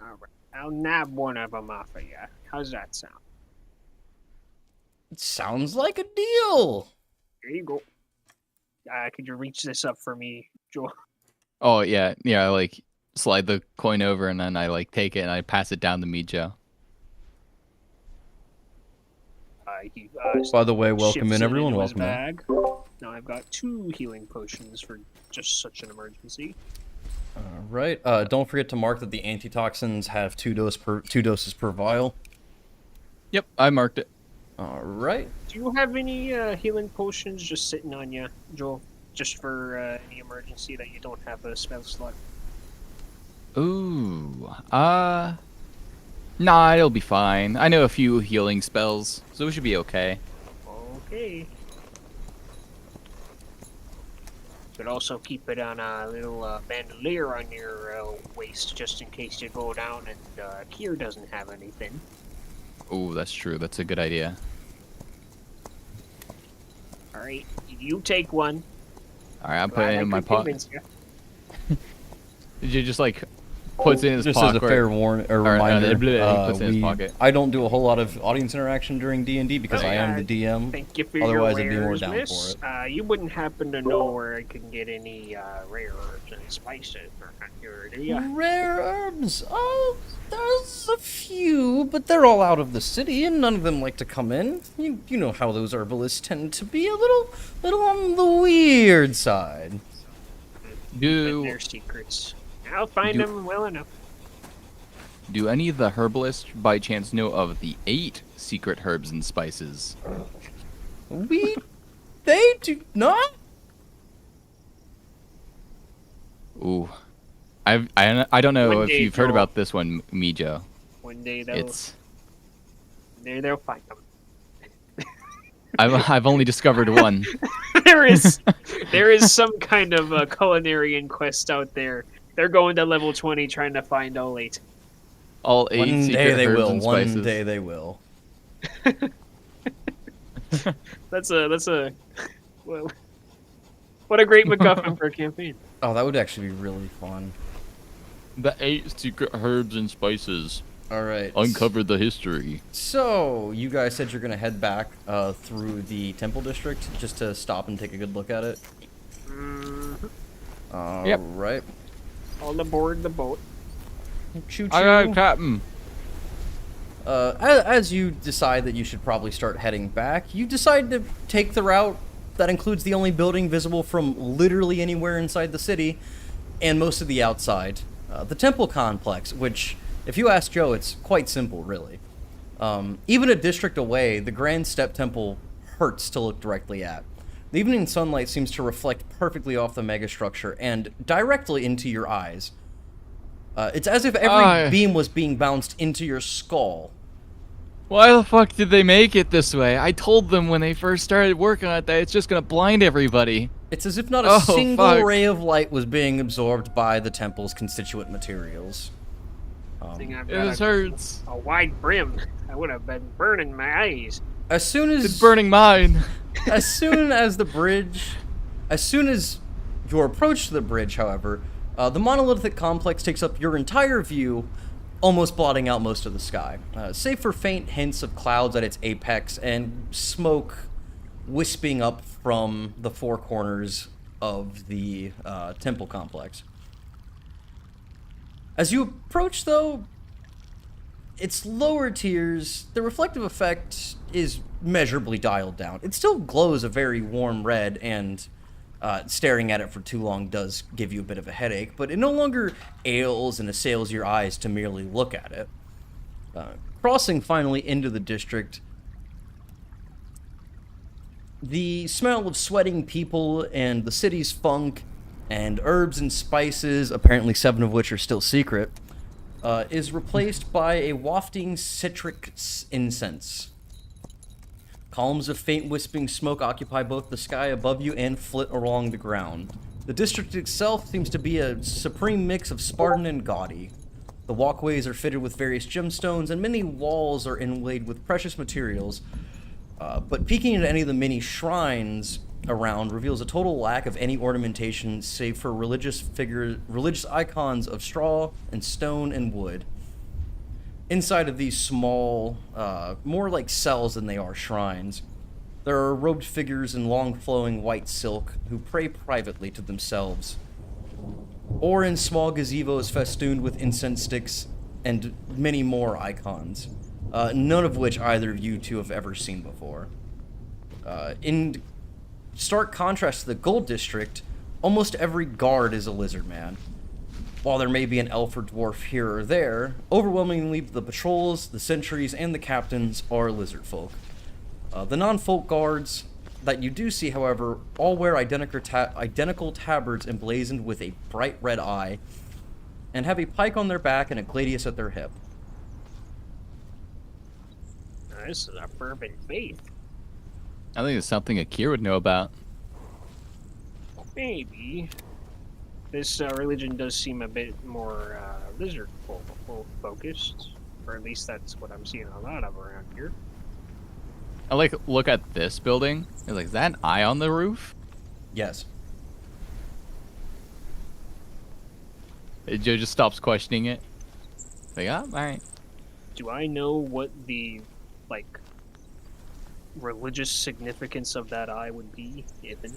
All right, I'll nab one of them off of you. How's that sound? It sounds like a deal. Here you go. Could you reach this up for me, Joel? Oh yeah, yeah. I like slide the coin over and then I like take it and I pass it down to Meejo. By the way, welcome shifts in, it everyone. into his Welcome in. bag. Now I've got 2 healing potions for just such an emergency. All right. Don't forget to mark that the antitoxins have 2 doses per vial. Yep, I marked it. All right. Do you have any healing potions just sitting on you, Joel? Just for any emergency that you don't have a spell slot? Ooh, nah, it'll be fine. I know a few healing spells, so it should be okay. Okay. Could also keep it on a little bandolier on your waist, just in case you go down and Kier doesn't have anything. Ooh, that's true. That's a good idea. Alright, you take one. Alright, I'll put it in my pocket. You. Did you just like puts it in his Just pocket? as a fair reminder, he puts it in his pocket. I don't do a whole lot of audience interaction during D&D because I am the DM. Thank you for Otherwise, your I'd be more wares, down miss. for it. You wouldn't happen to know where I can get any rare herbs and spices around here, do ya? Rare herbs? Oh, there's a few, but they're all out of the city, and none of them like to come in. You know how those herbalists tend to be a little on the weird side. But Do they're secrets. I'll find them well enough. any of the herbalists by chance know of the 8 secret herbs and spices? They do not? Ooh, I don't know One if day, you've heard Joel. about this one, Meejo. One day They'll find them. I've only discovered one. there is some kind of a culinary inquest out there. They're going to level 20 trying to find all 8. All 8 One secret day they herbs will. and One spices. day they will. That's a well, what a great MacGuffin for a campaign. Oh, that would actually be really fun. The 8 secret herbs and spices. All right. Uncover the history. So, you guys said you're going to head back through the temple district just to stop and take a good look at it? Yep. Right. All aboard the boat. Choo-choo. Aye, aye, Captain. As you decide that you should probably start heading back, you decide to take the route that includes the only building visible from literally anywhere inside the city, and most of the outside. The temple complex, which, if you ask Joe, it's quite simple, really. Even a district away, the Grand Step Temple hurts to look directly at. The evening sunlight seems to reflect perfectly off the megastructure and directly into your eyes. It's as if every beam was being bounced into your skull. Why the fuck did they make it this way? I told them when they first started working on it that it's just gonna blind everybody. It's as if not a single ray of light was being absorbed by the temple's constituent materials. It hurts. A wide brim. I would have been burning my eyes. As soon as It's burning mine. as soon as your approach to the bridge, however, the monolithic complex takes up your entire view, almost blotting out most of the sky, save for faint hints of clouds at its apex and smoke wisping up from the four corners of the temple complex. As you approach, though, its lower tiers, the reflective effect is measurably dialed down. It still glows a very warm red, and staring at it for too long does give you a bit of a headache, but it no longer ails and assails your eyes to merely look at it. Crossing finally into the district, the smell of sweating people and the city's funk and herbs and spices, apparently 7 of which are still secret, is replaced by a wafting citric incense. Columns of faint wisping smoke occupy both the sky above you and flit along the ground. The district itself seems to be a supreme mix of Spartan and gaudy. The walkways are fitted with various gemstones, and many walls are inlaid with precious materials. But peeking into any of the many shrines around reveals a total lack of any ornamentation save for religious icons of straw and stone and wood. Inside of these small, more like cells than they are shrines, there are robed figures in long flowing white silk who pray privately to themselves, or in small gazebos festooned with incense sticks and many more icons, none of which either of you two have ever seen before. In stark contrast to the Gold District, almost every guard is a lizard man. While there may be an elf or dwarf here or there, overwhelmingly the patrols, the sentries, and the captains are lizard folk. The non-folk guards that you do see, however, all wear identical tabards emblazoned with a bright red eye, and have a pike on their back and a gladius at their hip. This is a fervent faith. I think it's something Akir would know about. Maybe. This religion does seem a bit more lizard focused, or at least that's what I'm seeing a lot of around here. I look at this building. It's like, is that an eye on the roof? Yes. Joe just stops questioning it. Like, all right. Do I know what the religious significance of that eye would be, if any?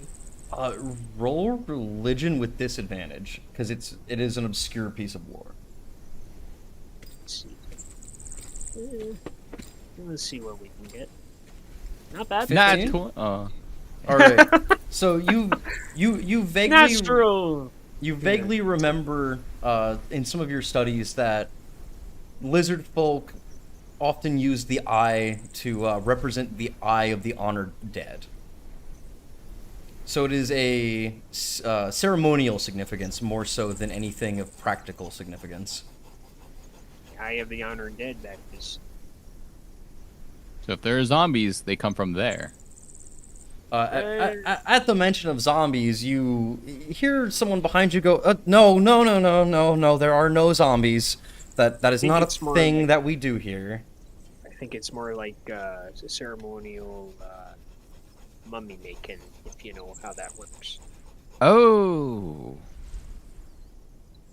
Roll religion with disadvantage, because it is an obscure piece of lore. Let's see. Let's see what we can get. Not bad. All right. So you vaguely Natural. You vaguely remember in some of your studies that lizard folk often use the eye to represent the eye of the honored dead. So it is a ceremonial significance more so than anything of practical significance. The eye of the honored dead, that is. So if there are zombies, they come from there. At the mention of zombies, you hear someone behind you go, no, there are no zombies. That is not a thing that we do here. I think it's more like ceremonial mummy making, if you know how that works. Oh.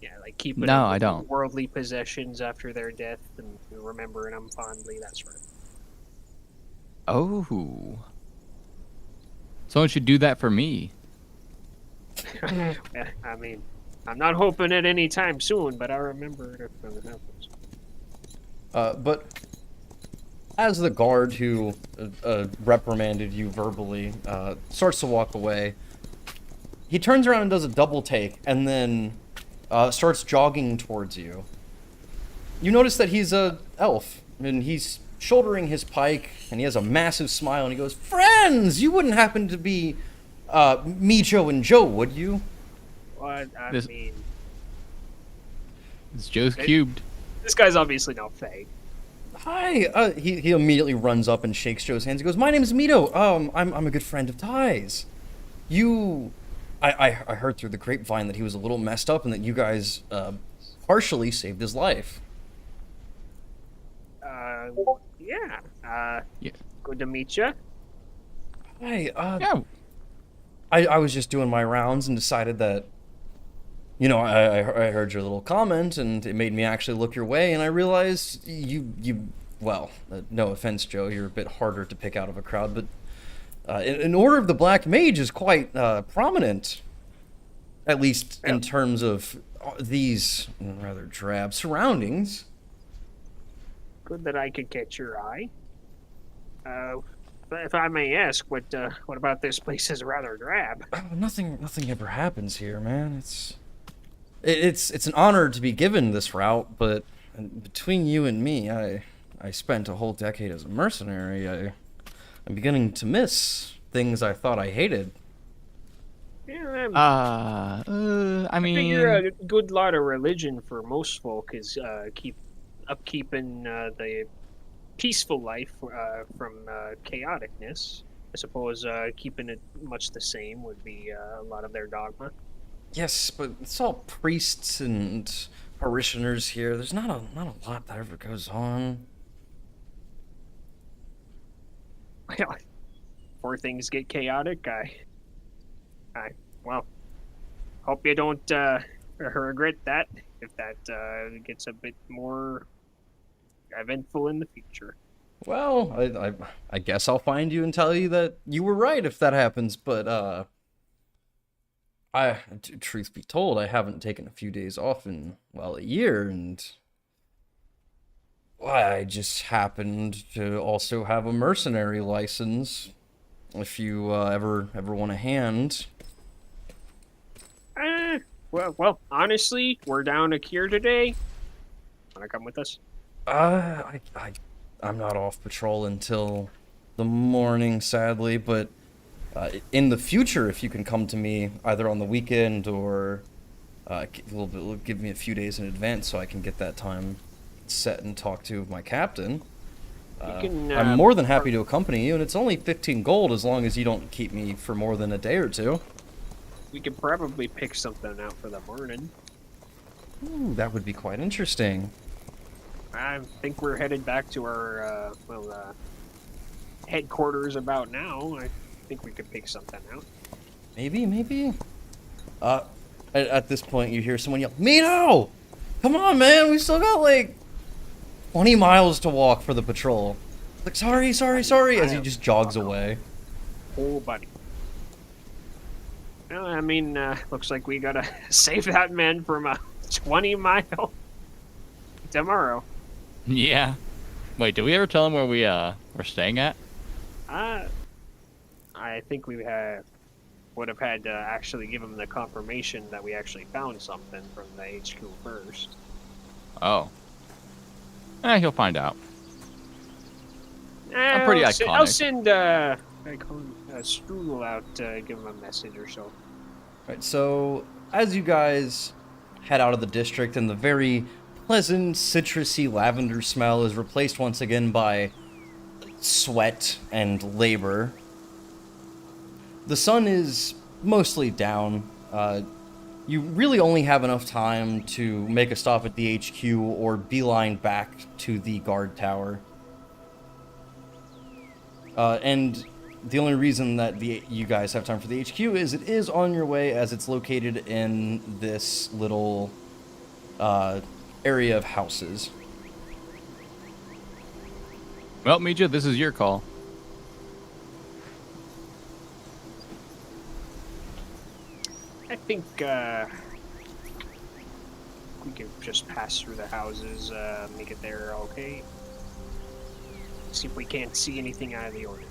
Yeah, like keeping I don't. worldly possessions after their death and remembering them fondly, that sort of thing. Oh. Someone should do that for me. I mean, I'm not hoping it any time soon, but I'll remember it if it happens. But as the guard who reprimanded you verbally starts to walk away, he turns around and does a double take, and then starts jogging towards you. You notice that he's a elf, and he's shouldering his pike, and he has a massive smile, and he goes, "Friends, you wouldn't happen to be Meejo and Joe, would you?" What? I This- mean, It's Joe's cubed. this guy's obviously no Fae. Hi. He immediately runs up and shakes Joe's hands. He goes, "My name is Meejo. I'm a good friend of Ty's. I heard through the grapevine that he was a little messed up and that you guys partially saved his life." Yeah. Yeah. Good to meet you. Hi. Yeah. I was just doing my rounds and decided that, you know, I heard your little comment and it made me actually look your way, and I realized well, no offense, Joe, you're a bit harder to pick out of a crowd, but an Order of the Black Mage is quite prominent, at least in terms of these rather drab surroundings. Good that I could catch your eye. If I may ask, what about this place is rather drab? Oh, nothing ever happens here, man. It's an honor to be given this route, but between you and me, I spent a whole decade as a mercenary. I'm beginning to miss things I thought I hated. Yeah, I mean, figure a good lot of religion for most folk is keeping the peaceful life from chaoticness. I suppose keeping it much the same would be a lot of their dogma. Yes, but it's all priests and parishioners here. There's not a lot that ever goes on. Well, before things get chaotic, well, hope you don't regret that if that gets a bit more eventful in the future. Well, I guess I'll find you and tell you that you were right if that happens, but truth be told, I haven't taken a few days off in, well, a year, and I just happened to also have a mercenary license. If you ever want a hand. Well, honestly, we're down a cure today. Wanna come with us? I'm not off patrol until the morning, sadly, but in the future, if you can come to me either on the weekend or give me a few days in advance so I can get that time set and talk to my captain. I'm more than happy to accompany you, and it's only 15 gold as long as you don't keep me for more than a day or two. We could probably pick something out for the morning. Ooh, that would be quite interesting. I think we're headed back to our headquarters about now. I think we could pick something out. Maybe. At this point, you hear someone yell, "Meejo! Come on, man! We still got like 20 miles to walk for the patrol." Like, sorry, as he just jogs away. Oh, buddy. Well, I mean, looks like we gotta save that man from a 20-mile tomorrow. yeah. Wait, did we ever tell him where we're staying at? I think we would have had to actually give him the confirmation that we actually found something from the HQ first. Oh. He'll find out. I'm pretty iconic. I'll send Strudel out to give him a message or so. Right, so as you guys head out of the district, and the very pleasant citrusy lavender smell is replaced once again by sweat and labor. The sun is mostly down. You really only have enough time to make a stop at the HQ or beeline back to the guard tower. And the only reason that you guys have time for the HQ is it is on your way, as it's located in this little area of houses. Well, Meejo, this is your call. I think we could just pass through the houses, make it there okay. See if we can't see anything out of the order.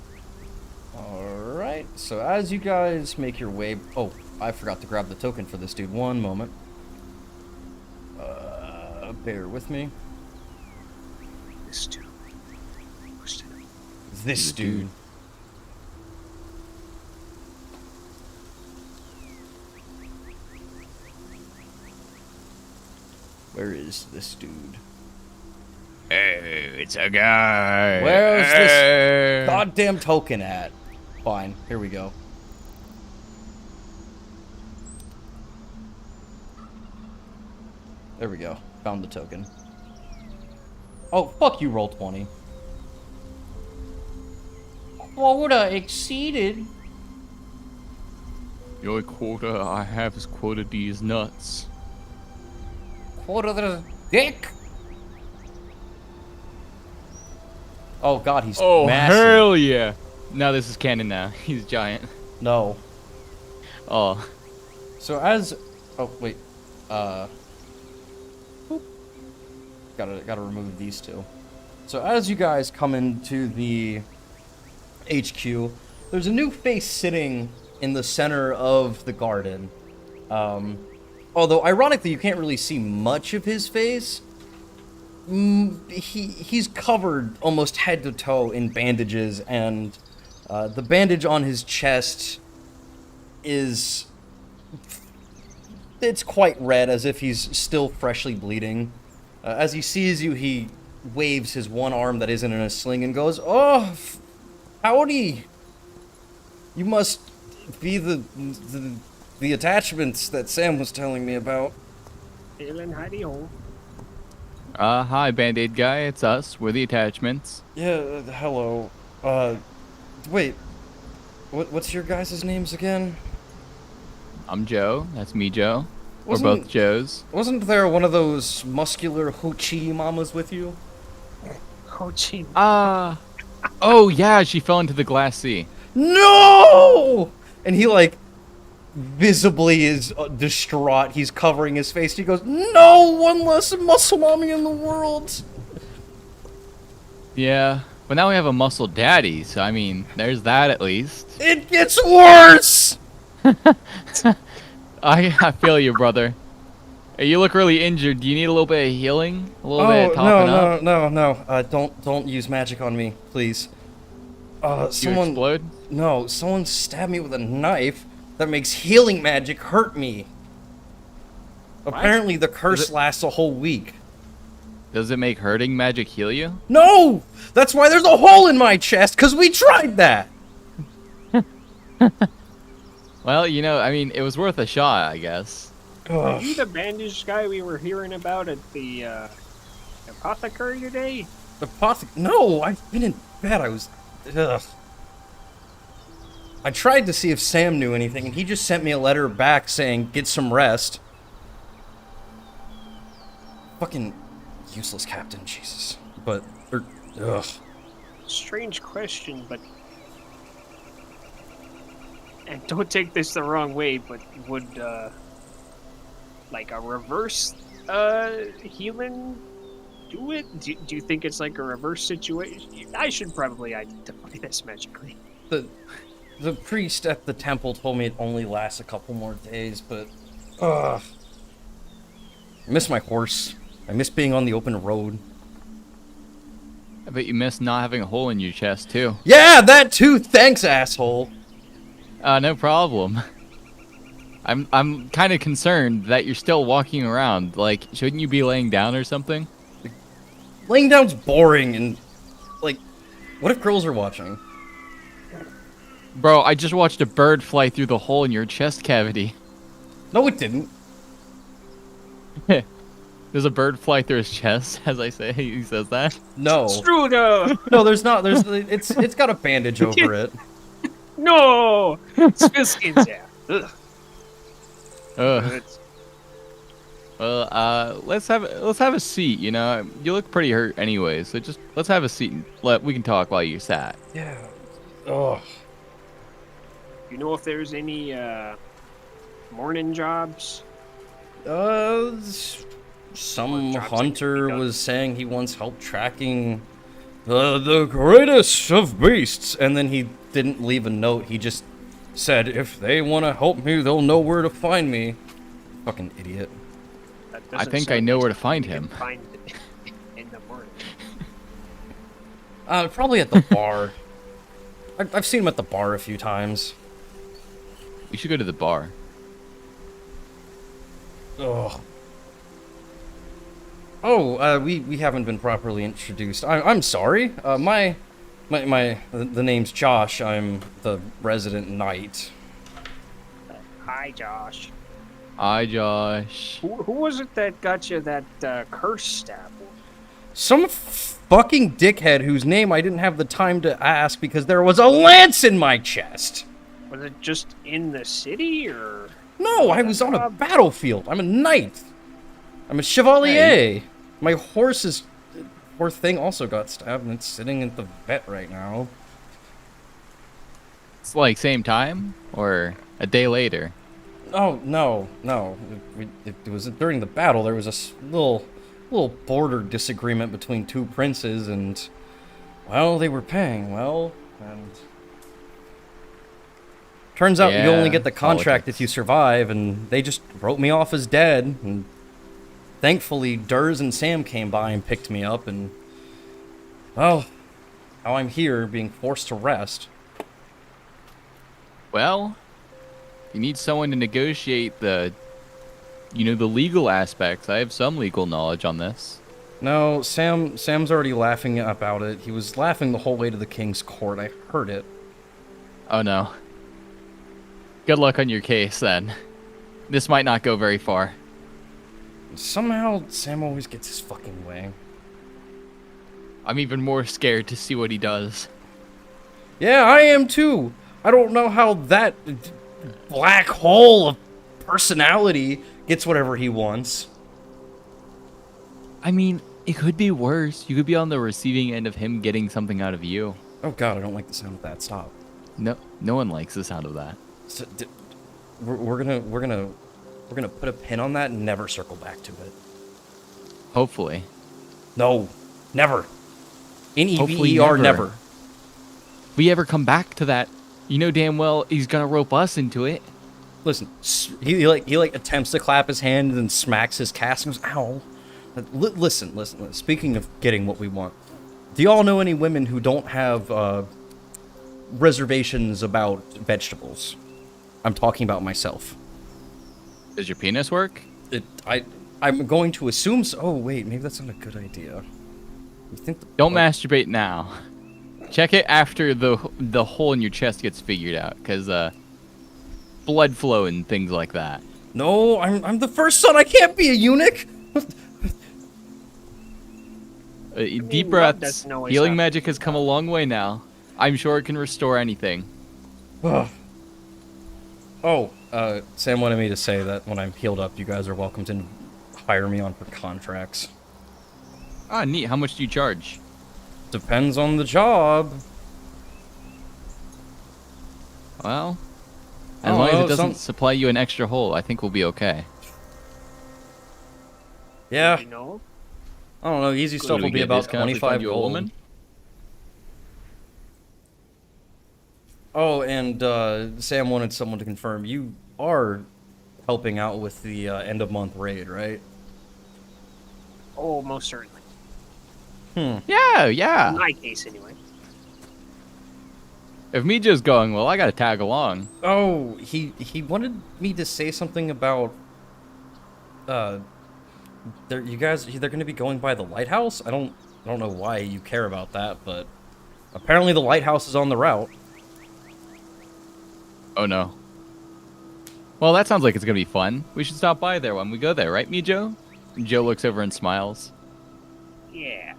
Alright, so as you guys make your way... Oh, I forgot to grab the token for this dude. One moment. Bear with me. This dude. Who's that? This dude. Where is this dude? Hey, it's a guy. Where's this goddamn token at? Fine, here we go. There we go. Found the token. Oh, fuck you, roll 20. Quota exceeded. The only quota I have is quota D's nuts. Quota the dick. Oh god, he's massive. Hell yeah! Now this is canon now. He's giant. No. Oh. So as... Oh, wait. Boop. Gotta remove these two. So as you guys come into the HQ, there's a new face sitting in the center of the garden. Although, ironically, you can't really see much of his face. He's covered almost head to toe in bandages, and the bandage on his chest is... It's quite red, as if he's still freshly bleeding. As he sees you, he waves his one arm that isn't in a sling and goes, "Oh, howdy! You must be the attachments that Sam was telling me about." Feeling hidey-ho. Hi, Band-Aid guy. It's us. We're the attachments. Yeah, hello. Wait. What's your guys' names again? I'm Joe. That's Meejo. We're Wasn't- both Joes. Wasn't there one of those muscular hoochie mamas with you? Oh, gee. Oh yeah, she fell into the glass sea. No! And he, like, visibly is distraught. He's covering his face. He goes, "No! One less muscle mommy in the world!" Yeah, but now we have a muscle daddy, so I mean, there's that at least. It gets worse! I feel you, brother. Hey, you look really injured. Do you need a little bit of healing? A little bit of topping up? No. Don't use magic on me, please. You Someone... explode? No, someone stabbed me with a knife that makes healing magic hurt me. Apparently the curse lasts a whole week. Does it make hurting magic heal you? No! That's why there's a hole in my chest, because we tried that! Well, you know, I mean, it was worth a shot, I guess. Are you the bandage guy we were hearing about at the apothecary today? No, I've been in bed. I was... Ugh. I tried to see if Sam knew anything, and he just sent me a letter back saying, "Get some rest." Fucking useless captain, Jesus. But, ugh. Strange question, but... And don't take this the wrong way, but would, like a reverse, healing do it? Do you think it's like a reverse situation? I should probably identify this magically. The priest at the temple told me it only lasts a couple more days, but... Ugh. I miss my horse. I miss being on the open road. I bet you miss not having a hole in your chest, too. Yeah, that too! Thanks, asshole! No problem. I'm kind of concerned that you're still walking around. Like, shouldn't you be laying down or something? Laying down's boring, and... Like, what if girls are watching? Bro, I just watched a bird fly through the hole in your chest cavity. No, it didn't. There's a bird fly through his chest, as I say. He says that. No. Struga! No, there's not. It's got a bandage over it. No! Spiskins, yeah. Ugh. Ugh. Well, let's have a seat. You know, you look pretty hurt anyway, so just let's have a seat and we can talk while you sat. Yeah. Ugh. You know if there's any morning jobs? Some hunter was saying he wants help tracking The greatest of beasts. And then he didn't leave a note. He just said, if they want to help me, they'll know where to find me. Fucking idiot. I think I know where to find him. Find in the morning. Probably at the bar. I've seen him at the bar a few times. We should go to the bar. Ugh. Oh, we haven't been properly introduced. I'm sorry. The name's Josh. I'm the resident knight. Hi, Josh. Hi, Josh. Who was it that got you that curse staff? Some fucking dickhead whose name I didn't have the time to ask because there was a lance in my chest. Was it just in the city, or? No, I was on a battlefield. I'm a knight. I'm a chevalier. Hey. My horse's poor thing also got stabbed, and it's sitting at the vet right now. It's like same time or a day later. Oh no. It was during the battle. There was a little border disagreement between two princes, and well, they were paying well, and turns out you only get the contract if you survive, and they just wrote me off as dead. And thankfully, Durs and Sam came by and picked me up, and well, now I'm here being forced to rest. Well, you need someone to negotiate the legal aspects. I have some legal knowledge on this. No, Sam's already laughing about it. He was laughing the whole way to the king's court. I heard it. Oh no. Good luck on your case then. This might not go very far. Somehow, Sam always gets his fucking way. I'm even more scared to see what he does. Yeah, I am too. I don't know how that black hole of personality gets whatever he wants. I mean, it could be worse. You could be on the receiving end of him getting something out of you. Oh god, I don't like the sound of that. Stop. No one likes the sound of that. So, we're gonna put a pin on that and never circle back to it. Hopefully. No, never. In Hopefully EVER, never. If we ever come back to that, you know damn well he's gonna rope us into it. Listen, he attempts to clap his hand and then smacks his cast and goes, ow. Listen. Speaking of getting what we want, do y'all know any women who don't have reservations about vegetables? I'm talking about myself. Does your penis work? I'm going to assume so. Oh wait, maybe that's not a good idea. You think? Don't masturbate now. Check it after the hole in your chest gets figured out, because blood flow and things like that. No, I'm the first son. I can't be a eunuch. Deep breaths. Healing magic has come a long way now. I'm sure it can restore anything. Sam wanted me to say that when I'm healed up, you guys are welcome to hire me on for contracts. Ah, neat. How much do you charge? Depends on the job. Well, as long as it doesn't supply you an extra hole, I think we'll be okay. Yeah. You know? I don't know. Easy stuff will be about 25 gold. Oh, and Sam wanted someone to confirm you are helping out with the end of month raid, right? Oh, most certainly. Yeah. In my case, anyway. If Meejo's going, well, I gotta tag along. Oh, he wanted me to say something about they're gonna be going by the lighthouse. I don't know why you care about that, but apparently the lighthouse is on the route. Oh no. Well, that sounds like it's gonna be fun. We should stop by there when we go there, right, Meejo? Joe looks over and smiles. Yeah.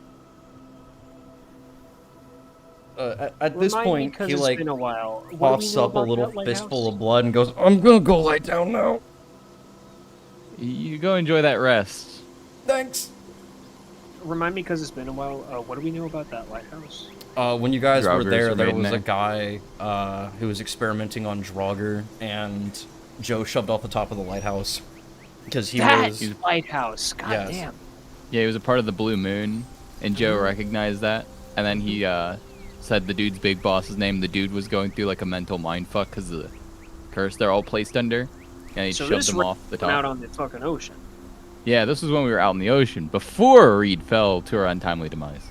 At this point, he like been a while. coughs up a little fistful of blood and goes, "I'm gonna go lie down now." You go enjoy that rest. Thanks. Remind me, because it's been a while. What do we know about that lighthouse? When you guys were there, there made was there. a guy who was experimenting on Draugr, and Joe shoved off the top of the lighthouse because he was lighthouse. God Yes. damn. Yeah, he was a part of the Blue Moon, and Joe recognized that. and then he said the dude's big boss's name. The dude was going through like a mental mind fuck because of the curse they're all placed under, and he shoved them off the top. Out on the fucking ocean. Yeah, this was when we were out in the ocean before Reed fell to our untimely demise.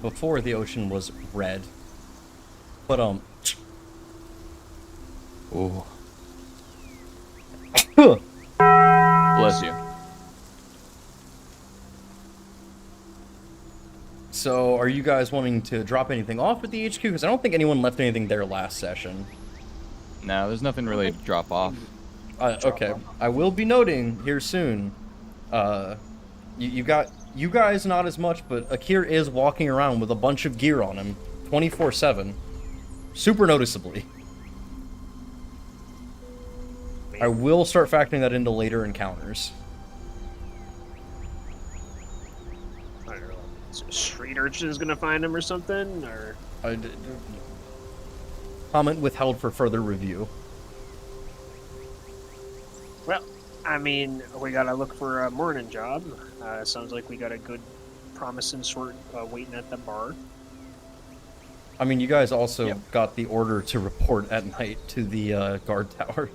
Before the ocean was red. But oh. Bless you. So, are you guys wanting to drop anything off at the HQ? Because I don't think anyone left anything there last session. No, there's nothing really to drop off. Okay, I will be noting here soon. You guys not as much, but Akir is walking around with a bunch of gear on him, 24/7, super noticeably. I will start factoring that into later encounters. I don't know. So street urchin is gonna find him or something, or Comment withheld for further review. well, I mean, we gotta look for a morning job. Sounds like we got a good, promising sort waiting at the bar. I mean, you guys also got the order to report at night to the guard tower.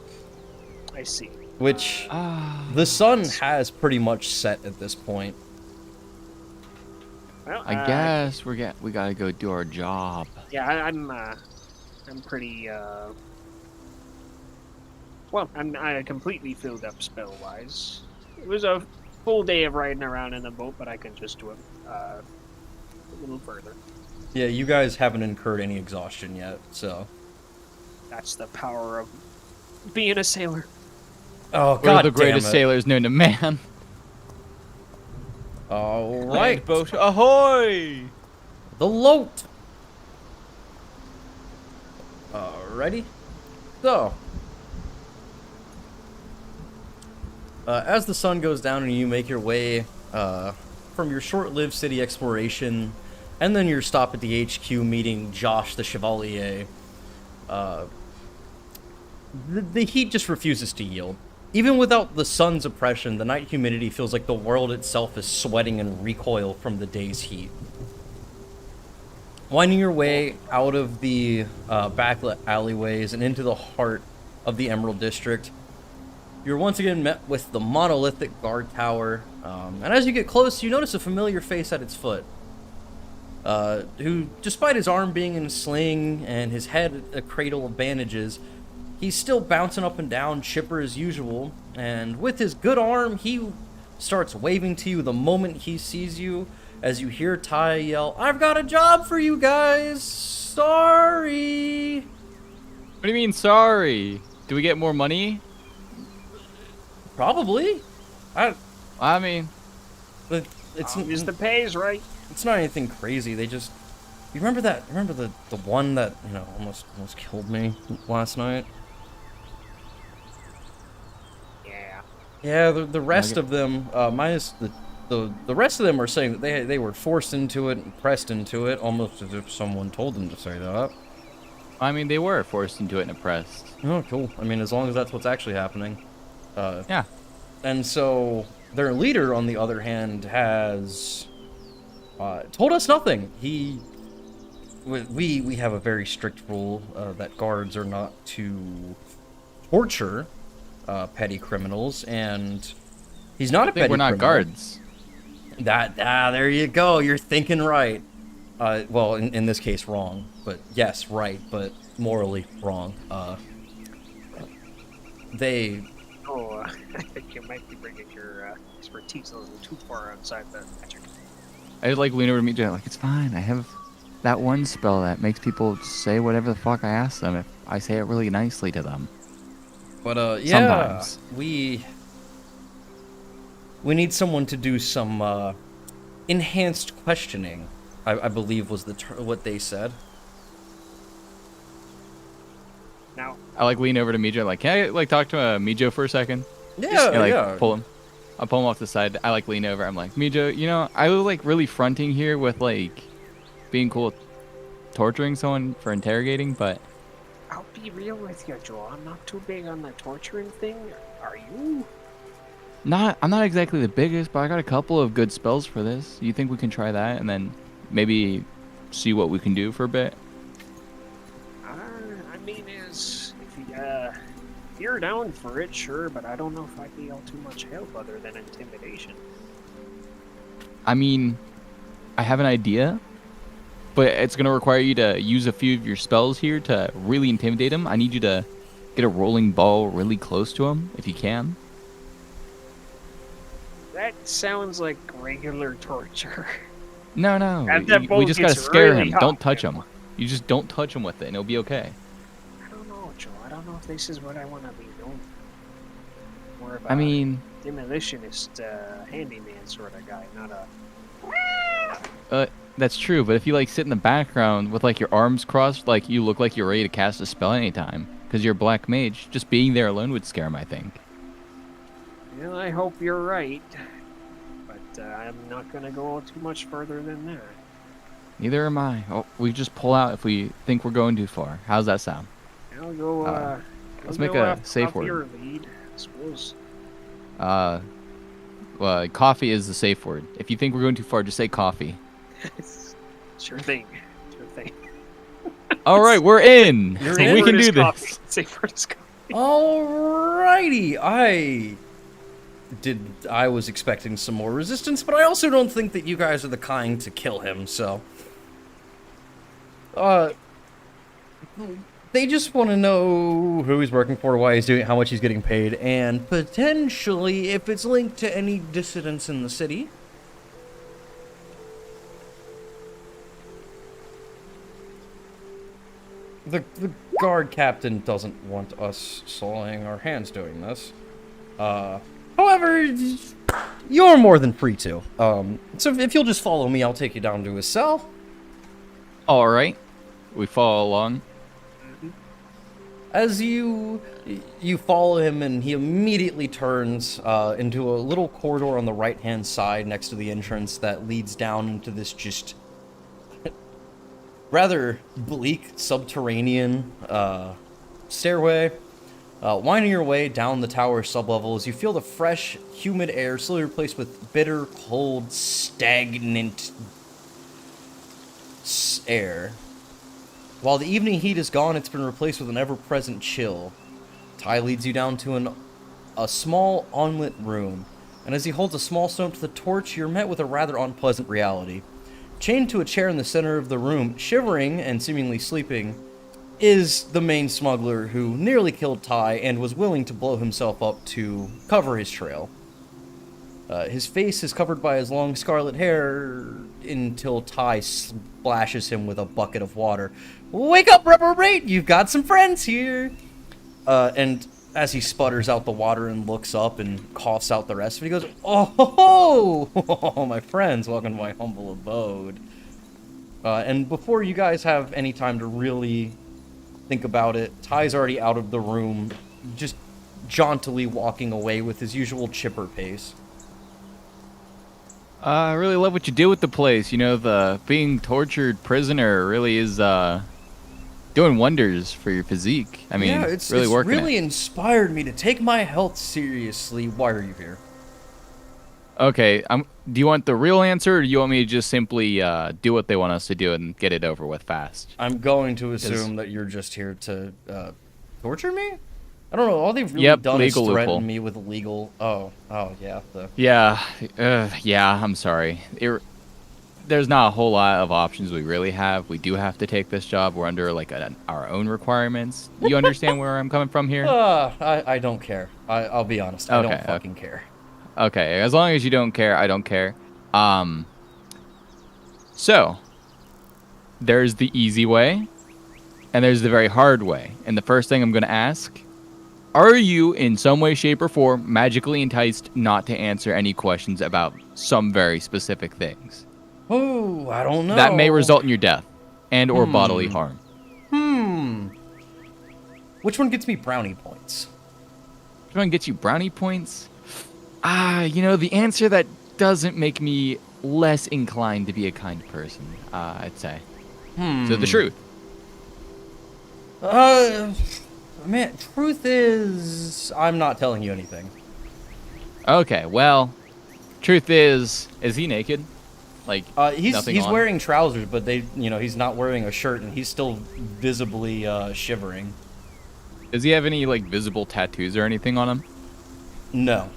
I see. Which the sun has pretty much set at this point. Well, I guess we gotta go do our job. Yeah, I'm pretty. Well, I completely filled up spell wise. It was a full day of riding around in the boat, but I can just do it a little further. Yeah, you guys haven't incurred any exhaustion yet, so. That's the power of being a sailor. Oh, We're God the greatest sailors known to man. All right. Boat ahoy! The loat. Ready? So. As the sun goes down and you make your way from your short-lived city exploration, and then your stop at the HQ meeting Josh the Chevalier, the heat just refuses to yield. Even without the sun's oppression, the night humidity feels like the world itself is sweating in recoil from the day's heat. Winding your way out of the backlit alleyways and into the heart of the Emerald District, you're once again met with the monolithic guard tower, and as you get close, you notice a familiar face at its foot, who, despite his arm being in a sling and his head a cradle of bandages, he's still bouncing up and down, chipper as usual, and with his good arm, he starts waving to you the moment he sees you, as you hear Ty yell, "I've got a job for you guys! Sorry!" What do you mean, sorry? Do we get more money? Probably. I mean, it's Is the pays right? It's not anything crazy. They just. You remember that? Remember the one that almost killed me last night? Yeah. Yeah. The rest of them, minus the rest of them are saying that they were forced into it and pressed into it, almost as if someone told them to say that. I mean, they were forced into it and oppressed. Oh, cool. I mean, as long as that's what's actually happening. Yeah. And so their leader, on the other hand, has told us nothing. We have a very strict rule that guards are not to torture petty criminals, and he's not a petty criminal. We're not guards. There you go. You're thinking right. Well, in this case, wrong. But yes, right, but morally wrong. Oh, I think you might be bringing your expertise a little too far outside the magic. I just like lean over to Meejo, like, it's fine. I have that one spell that makes people say whatever the fuck I ask them if I say it really nicely to them. But yeah, sometimes we need someone to do some enhanced questioning. I believe was what they said. Now, I like lean over to Meejo, like, can I like talk to Meejo for a second? Yeah, And, like, yeah. pull him. I'll pull him off the side. I like lean over. I'm like, Meejo, I was like really fronting here with like being cool with torturing someone for interrogating, but I'll be real with you, Joel. I'm not too big on the torturing thing. Are you? I'm not exactly the biggest, but I got a couple of good spells for this. You think we can try that and then maybe see what we can do for a bit? I mean, if you're down for it, sure, but I don't know if I'd be all too much help other than intimidation. I mean, I have an idea, but it's going to require you to use a few of your spells here to really intimidate him. I need you to get a rolling ball really close to him, if you can. That sounds like regular torture. No. We just got to scare him. Don't touch him. You just don't touch him with it, and it'll be okay. I don't know, Joe. I don't know if this is what I want to be known for. More of I mean... demolitionist, handyman sort of guy, not a... That's true, but if you, like, sit in the background with, like, your arms crossed, like, you look like you're ready to cast a spell anytime, because you're a black mage, just being there alone would scare him, I think. Well, I hope you're right, but I'm not going to go too much further than that. Neither am I. Oh, we just pull out if we think we're going too far. How's that sound? I'll go, let's make a safe word. Your lead, I suppose. Well, coffee is the safe word. If you think we're going too far, just say coffee. Sure thing. All right, we're in. We can do coffee. this. Safe word is coffee. Alrighty, I was expecting some more resistance, but I also don't think that you guys are the kind to kill him, so... They just want to know who he's working for, why he's doing it, how much he's getting paid, and potentially if it's linked to any dissidents in the city. The guard captain doesn't want us soiling our hands doing this. However, you're more than free to. So if you'll just follow me, I'll take you down to his cell. All right. We follow along. As you follow him, and he immediately turns into a little corridor on the right-hand side next to the entrance that leads down into this just rather bleak subterranean stairway. Winding your way down the tower sublevel as you feel the fresh, humid air slowly replaced with bitter, cold, stagnant air. While the evening heat is gone, it's been replaced with an ever-present chill. Ty leads you down to a small, unlit room, and as he holds a small stone to the torch, you're met with a rather unpleasant reality. Chained to a chair in the center of the room, shivering and seemingly sleeping, is the main smuggler who nearly killed Ty and was willing to blow himself up to cover his trail. His face is covered by his long scarlet hair until Ty splashes him with a bucket of water. "Wake up, reprobate! You've got some friends here!" And as he sputters out the water and looks up and coughs out the rest of it, he goes, "Oh, my friends, welcome to my humble abode." And before you guys have any time to really think about it, Ty's already out of the room, just jauntily walking away with his usual chipper pace. I really love what you do with the place. You know, the being tortured prisoner really is doing wonders for your physique. I mean, yeah, it's working. Really inspired me to take my health seriously. Why are you here? Okay, do you want the real answer, or do you want me to just simply do what they want us to do and get it over with fast? I'm going to assume that you're just here to torture me? I don't know. All they've really done is threaten me with legal... Oh, yeah. Yeah, I'm sorry. There's not a whole lot of options we really have. We do have to take this job. We're under, like, our own requirements. You understand where I'm coming from here? I don't care. I'll be honest. I don't fucking care. Okay, as long as you don't care, I don't care. So, there's the easy way, and there's the very hard way. And the first thing I'm going to ask, are you in some way, shape, or form magically enticed not to answer any questions about some very specific things? Oh, I don't know. That may result in your death and or bodily harm. Which one gets me brownie points? Which one gets you brownie points? You know, the answer that doesn't make me less inclined to be a kind person, I'd say. So the truth. Man, truth is, I'm not telling you anything. Okay, well, truth is he naked? Like he's nothing on? wearing trousers, but he's not wearing a shirt, and he's still visibly shivering. Does he have any like visible tattoos or anything on him? No.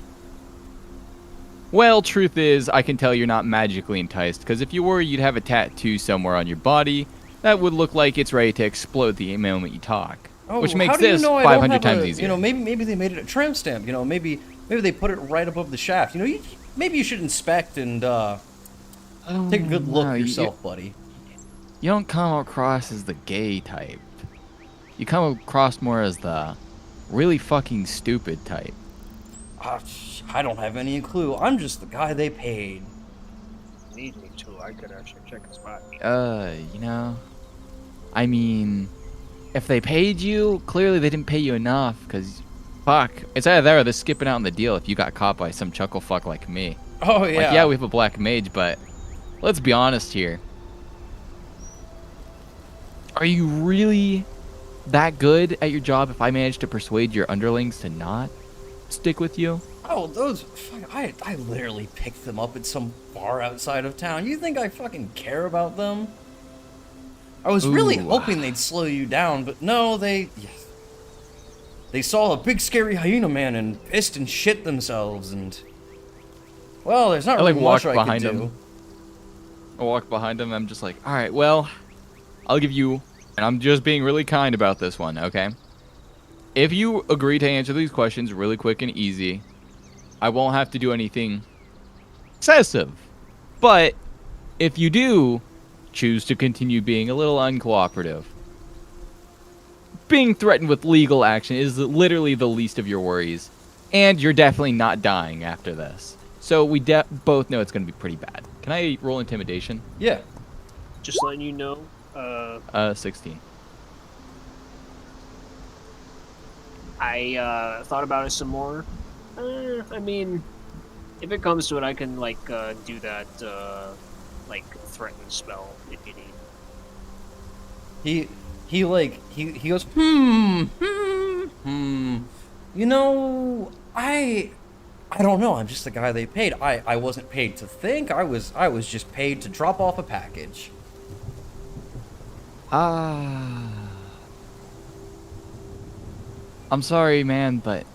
Well, truth is, I can tell you're not magically enticed, because if you were, you'd have a tattoo somewhere on your body that would look like it's ready to explode the moment you talk. Oh, which makes how do you this know I 500 don't have times a, easier. Maybe they made it a tramp stamp. Maybe they put it right above the shaft. Maybe you should inspect and take a good look no, yourself, buddy. You don't come across as the gay type. You come across more as the really fucking stupid type. I don't have any clue. I'm just the guy they paid. Need me to? I could actually check his body. I mean, if they paid you, clearly they didn't pay you enough, because, fuck, it's either there or they're skipping out on the deal if you got caught by some chuckle fuck like me. Oh, yeah. Like, yeah, we have a black mage, but let's be honest here. Are you really that good at your job if I manage to persuade your underlings to not stick with you? Oh, those... I literally picked them up at some bar outside of town. You think I fucking care about them? I was really hoping they'd slow you down, but no, they saw a big scary hyena man and pissed and shit themselves, and... Well, there's not really much I could do. I walk behind him, I'm just like, alright, well, I'll give you... And I'm just being really kind about this one, okay? If you agree to answer these questions really quick and easy, I won't have to do anything excessive. But if you do choose to continue being a little uncooperative, being threatened with legal action is literally the least of your worries. And you're definitely not dying after this. So we both know it's going to be pretty bad. Can I roll intimidation? Yeah. Just letting you know. 16. I thought about it some more. I mean, if it comes to it, I can do that threaten spell if you need. He goes, I don't know. I'm just the guy they paid. I wasn't paid to think. I was just paid to drop off a package. I'm sorry, man, but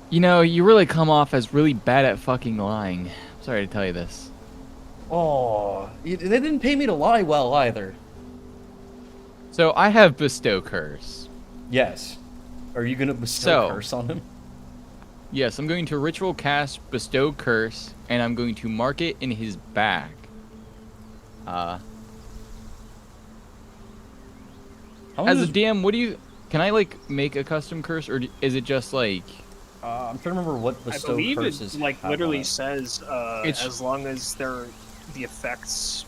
you really come off as really bad at fucking lying. I'm sorry to tell you this. Oh, they didn't pay me to lie well either. So I have bestow curse. Yes. Are you gonna bestow curse on him? Yes, I'm going to ritual cast bestow curse, and I'm going to mark it in his back. As a DM, can I make a custom curse, or is it just like? I'm trying to remember what bestow I believe curses. it literally says as long as the effects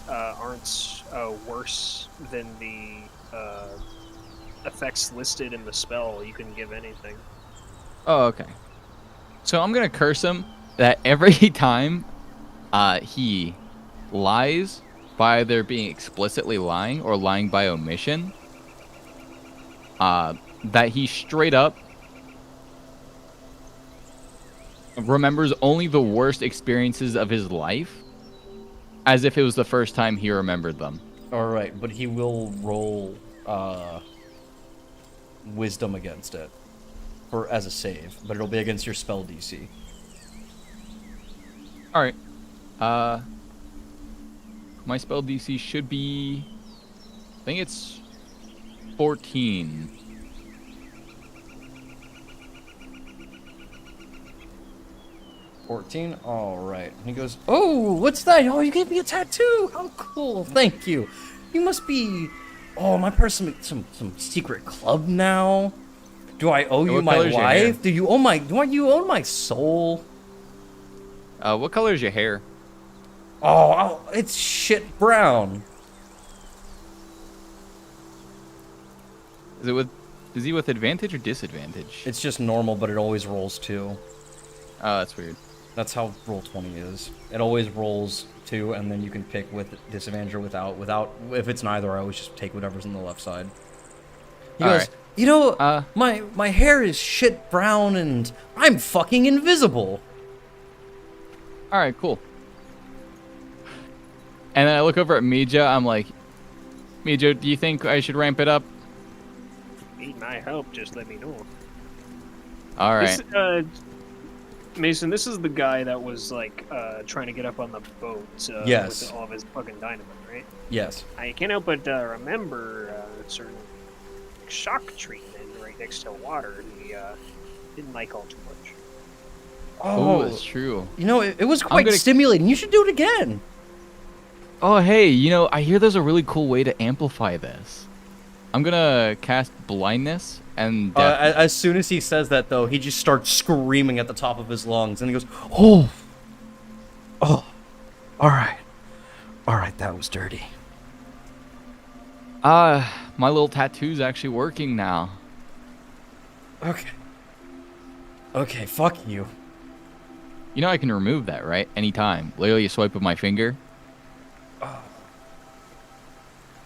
aren't worse than the effects listed in the spell, you can give anything. Oh, okay. So I'm gonna curse him that every time he lies by either being explicitly lying or lying by omission, that he straight up remembers only the worst experiences of his life as if it was the first time he remembered them. Alright, but he will roll wisdom against it as a save, but it'll be against your spell DC. Alright. My spell DC should be, I think it's 14. Alright. He goes, oh, what's that? Oh, you gave me a tattoo. How cool. Thank you. You must be, my person, some secret club now. Do I owe you my life? Do you owe my soul? What color is your hair? Oh, it's shit brown. Is he with advantage or disadvantage? It's just normal, but it always rolls 2. Oh, that's weird. That's how roll 20 is. It always rolls 2, and then you can pick with disadvantage or without. If it's neither, I always just take whatever's on the left side. He goes, my hair is shit brown, and I'm fucking invisible. All right, cool. And then I look over at Meejo. I'm like, Meejo, do you think I should ramp it up? Need my help, just let me know. All right. Mason, this is the guy that was like trying to get up on the boat Yes. with all of his fucking dynamite, right? Yes. I can't help but remember a certain shock treatment right next to water he didn't like all too much. Oh, that's true. You know, it was quite stimulating. You should do it again. Oh, hey, you know, I hear there's a really cool way to amplify this. I'm gonna cast blindness and As soon as he says that, though, he just starts screaming at the top of his lungs, and he goes, "Oh, all right, that was dirty." my little tattoo's actually working now. Okay, fuck you. You know I can remove that, right? Anytime. Literally a swipe of my finger. How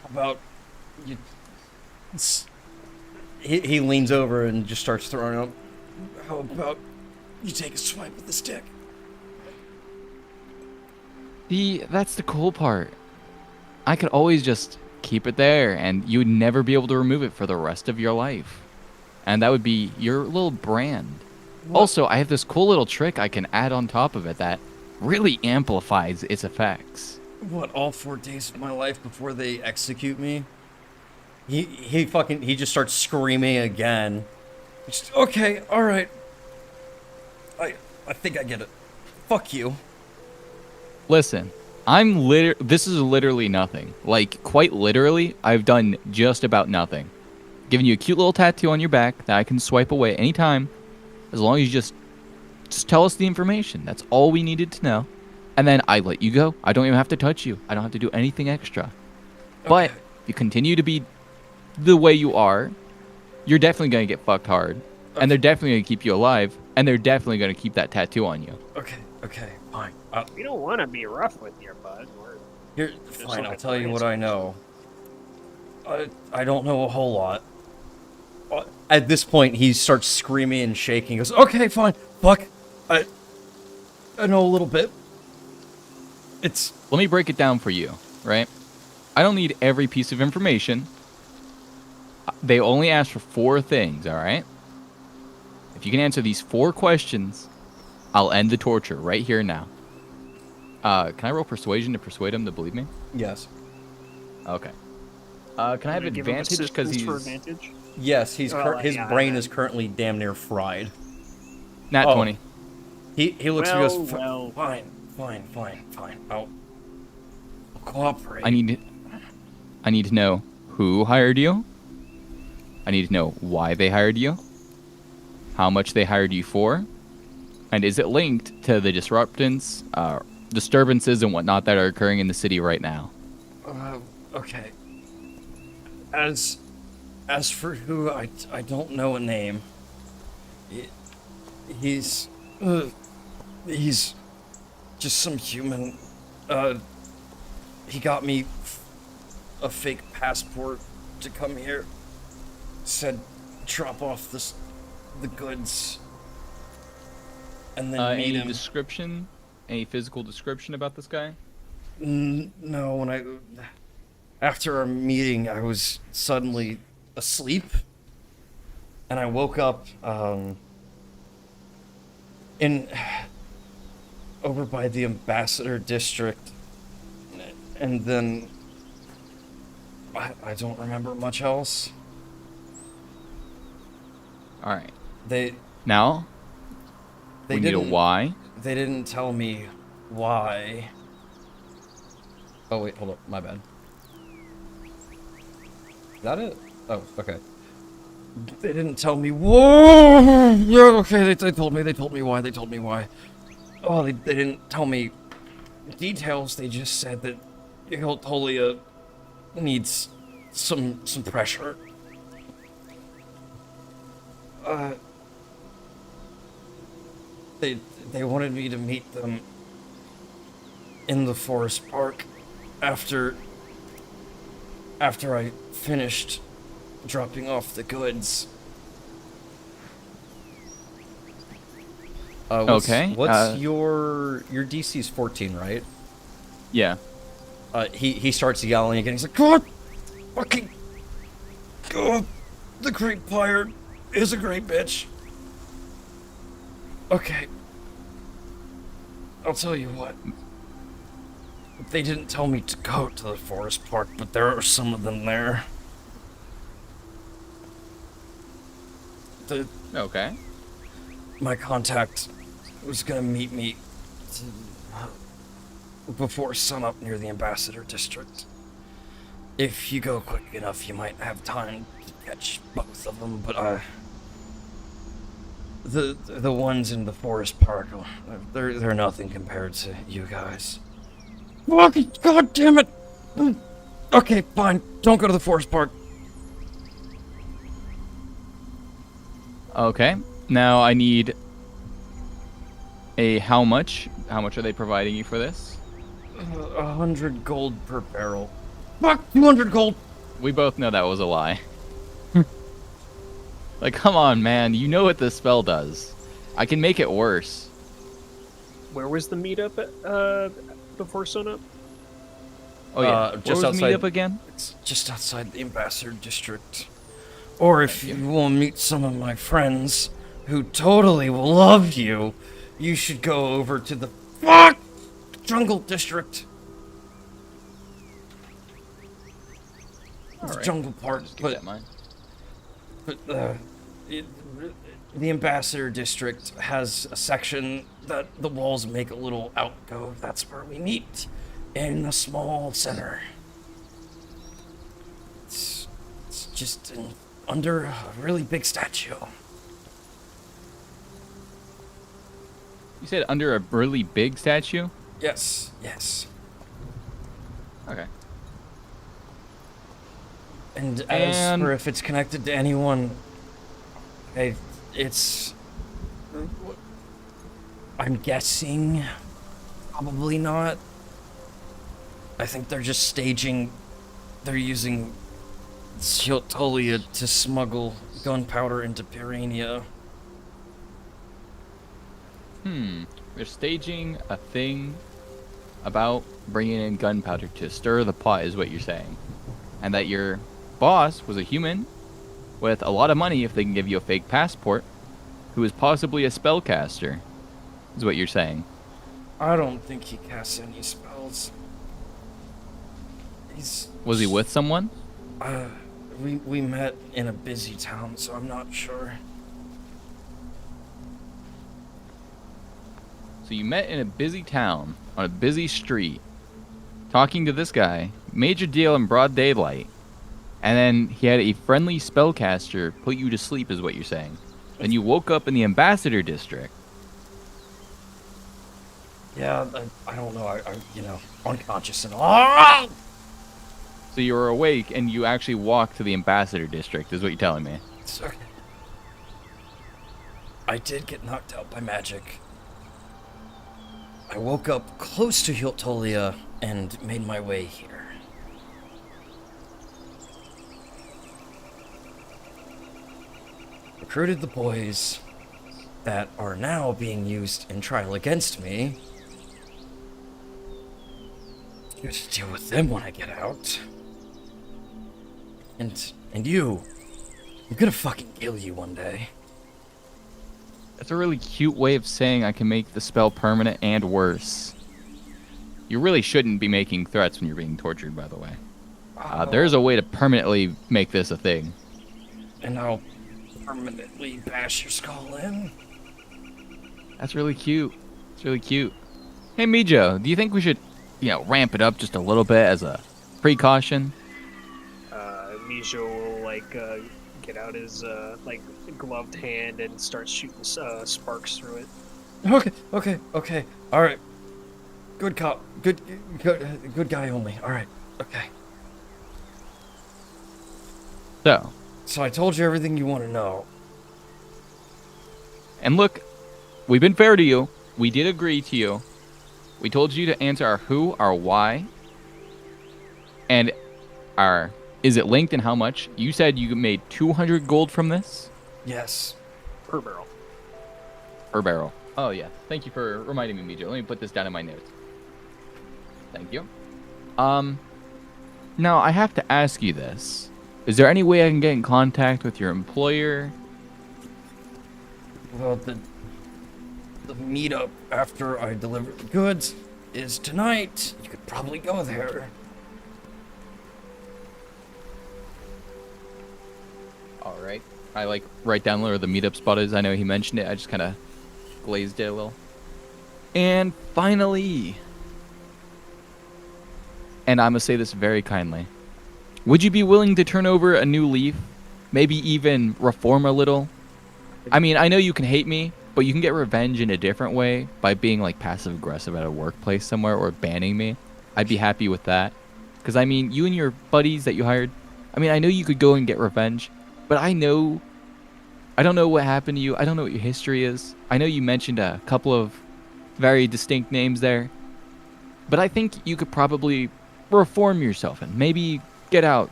about you? He leans over and just starts throwing up. How about you take a swipe with the stick? That's the cool part. I could always just keep it there, and you would never be able to remove it for the rest of your life. And that would be your little brand. What? Also, I have this cool little trick I can add on top of it that really amplifies its effects. What, all 4 days of my life before they execute me? He just starts screaming again. Just, okay, alright. I think I get it. Fuck you. Listen, this is literally nothing. Like, quite literally, I've done just about nothing. Giving you a cute little tattoo on your back that I can swipe away anytime, as long as you just tell us the information. That's all we needed to know. And then I let you go. I don't even have to touch you. I don't have to do anything extra. Okay. But if you continue to be the way you are, you're definitely going to get fucked hard. Okay. And they're definitely going to keep you alive. And they're definitely going to keep that tattoo on you. Okay, fine. You don't want to be rough with your bud. Fine, I'll tell you what I know. I don't know a whole lot. At this point, he starts screaming and shaking. He goes, okay, fine. Fuck. I know a little bit. Let me break it down for you, right? I don't need every piece of information. They only ask for 4 things, all right? If you can answer these 4 questions, I'll end the torture right here and now. Can I roll persuasion to persuade him to believe me? Yes. Okay. Can I have advantage because he's... for advantage? Yes, his brain is currently damn near fried. Nat 20. He looks at me and goes, well. Fine. I'll cooperate. I need to know who hired you. I need to know why they hired you. How much they hired you for. And is it linked to the disturbances and whatnot that are occurring in the city right now? Okay. As for who, I don't know a name. He's just some human. He got me a fake passport to come here. Said drop off the goods. And then meet him. Description? Any physical description about this guy? No, after our meeting, I was suddenly asleep, and I woke up over by the Ambassador District, and then I don't remember much else. All right. They need a why. They didn't tell me why. Oh wait, hold up, my bad. Is that it? Oh, okay. They didn't tell me. Whoa! Yeah, okay. They told me why. Oh, they didn't tell me details. They just said that Holia needs some pressure. They wanted me to meet them in the forest park after I finished dropping off the goods. Okay. What's your DC's 14, right? Yeah. He starts yelling again. He's like, God, fucking, God, the Great Pyre is a great bitch. Okay. I'll tell you what. They didn't tell me to go to the forest park, but there are some of them there. Okay. My contact was gonna meet me before sunup near the Ambassador District. If you go quick enough, you might have time to catch both of them, but the ones in the forest park, they're nothing compared to you guys. Fucking God damn it! Okay, fine. Don't go to the forest park. Okay. Now I need a how much? How much are they providing you for this? 100 gold per barrel. Fuck, 200 gold. We both know that was a lie. Like, come on, man. You know what this spell does. I can make it worse. Where was the meetup before sunup? Oh, yeah. Just what was outside. the meetup again? It's just outside the Ambassador District. Or if you want to meet some of my friends who totally will love you, you should go over to the Jungle District. It's Alright. Jungle Park, Just keep that in mind. but the Ambassador District has a section that the walls make a little alcove. That's where we meet, in a small center. It's just under a really big statue. You said under a really big statue? Yes, yes. Okay. And as And- for if it's connected to anyone, it's... I'm guessing probably not. I think they're just staging... They're using Shiotolia to smuggle gunpowder into Pirania. They're staging a thing about bringing in gunpowder to stir the pot, is what you're saying. And that your boss was a human with a lot of money if they can give you a fake passport, who is possibly a spellcaster, is what you're saying. I don't think he casts any spells. Was he with someone? We met in a busy town, so I'm not sure. So you met in a busy town, on a busy street, talking to this guy, made your deal in broad daylight, and then he had a friendly spellcaster put you to sleep, is what you're saying. Then you woke up in the Ambassador District. Yeah, I don't know. I unconscious and all. So you were awake and you actually walked to the Ambassador District, is what you're telling me. It's okay. I did get knocked out by magic. I woke up close to Hiltolia and made my way here. Recruited the boys that are now being used in trial against me. I'm going to deal with them when I get out. And you, I'm gonna fucking kill you one day. That's a really cute way of saying I can make the spell permanent and worse. You really shouldn't be making threats when you're being tortured, by the way. There's a way to permanently make this a thing. And I'll permanently bash your skull in. That's really cute. It's really cute. Hey, Meejo, do you think we should, ramp it up just a little bit as a precaution? Meejo will get out his gloved hand and start shooting sparks through it. Okay. All right. Good cop. Good guy only. All right. Okay. So I told you everything you want to know. And look, we've been fair to you. We did agree to you. We told you to answer our who, our why, and our is it linked and how much. You said you made 200 gold from this? Yes. Per barrel. Per barrel. Oh, yeah. Thank you for reminding me, Meejo. Let me put this down in my notes. Thank you. Now I have to ask you this. Is there any way I can get in contact with your employer? Well, the meetup after I deliver the goods is tonight. You could probably go there. All right. I like write down where the meetup spot is. I know he mentioned it. I just kind of glazed it a little. And finally, and I'm gonna say this very kindly, would you be willing to turn over a new leaf? Maybe even reform a little? I mean, I know you can hate me, but you can get revenge in a different way by being like passive aggressive at a workplace somewhere or banning me. I'd be happy with that. Because I mean, you and your buddies that you hired, I mean, I know you could go and get revenge, but I don't know what happened to you. I don't know what your history is. I know you mentioned a couple of very distinct names there, but I think you could probably reform yourself and maybe get out,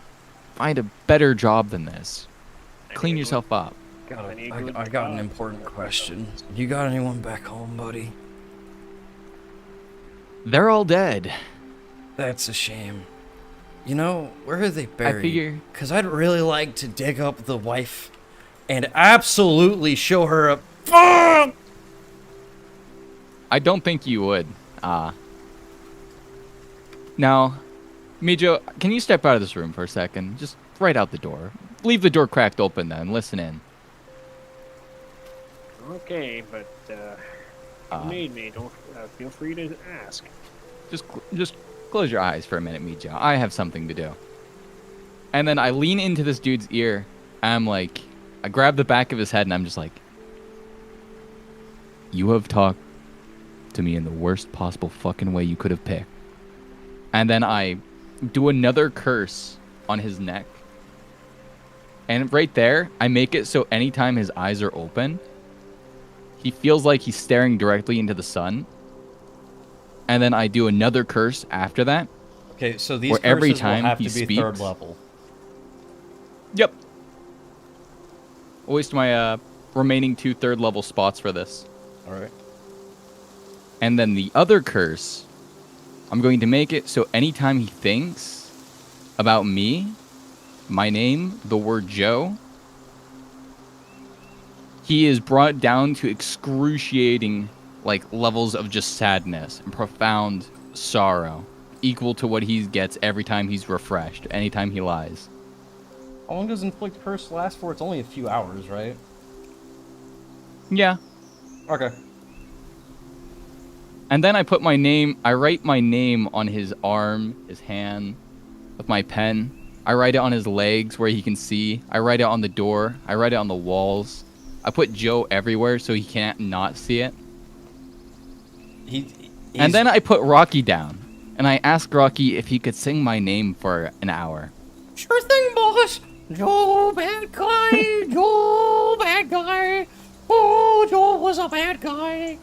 find a better job than this, clean yourself up. I got an important question. You got anyone back home, buddy? They're all dead. That's a shame. You know, where are they buried? I figure... Because I'd really like to dig up the wife and absolutely show her a... Fuck! I don't think you would. Now, Meejo, can you step out of this room for a second? Just right out the door. Leave the door cracked open then. Listen in. Okay, but you made me. Don't feel free to ask. Just close your eyes for a minute, Meejo. I have something to do. And then I lean into this dude's ear. And I'm like, I grab the back of his head and I'm just like, you have talked to me in the worst possible fucking way you could have picked. And then I do another curse on his neck. And right there, I make it so anytime his eyes are open, he feels like he's staring directly into the sun. And then I do another curse after that. Okay, so these where curses every time will have he to be speaks, third level. Yep. I'll waste my remaining 2 third level spots for this. Alright. And then the other curse, I'm going to make it so anytime he thinks about me, my name, the word Joe, he is brought down to excruciating like levels of just sadness and profound sorrow, equal to what he gets every time he's refreshed, anytime he lies. How long does inflict curse last for? It's only a few hours, right? Yeah. Okay. And then I put my name, I write my name on his arm, his hand, with my pen. I write it on his legs where he can see. I write it on the door. I write it on the walls. I put Joe everywhere so he can't not see it. And then I put Rocky down. And I asked Rocky if he could sing my name for an hour. Sure thing, boss. Joe, bad guy. Joe, bad guy. Oh, Joe was a bad guy.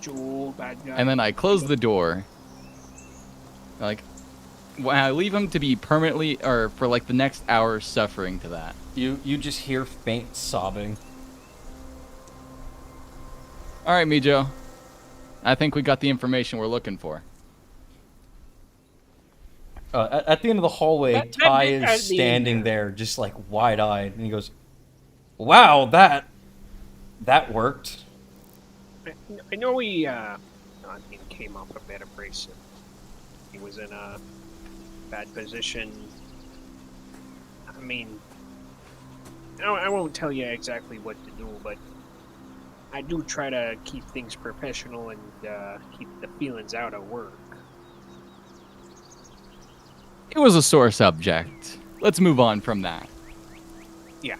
Joe, bad guy. And then I close the door. Like, when I leave him to be permanently, or for like the next hour, suffering to that. You just hear faint sobbing. All right, Meejo. I think we got the information we're looking for. At the end of the hallway, Ty is standing there, just like wide-eyed, and he goes, "Wow, that worked." I know he came off a bit abrasive. He was in a bad position. I mean, I won't tell you exactly what to do, but I do try to keep things professional and keep the feelings out of work. It was a sore subject. Let's move on from that. Yeah.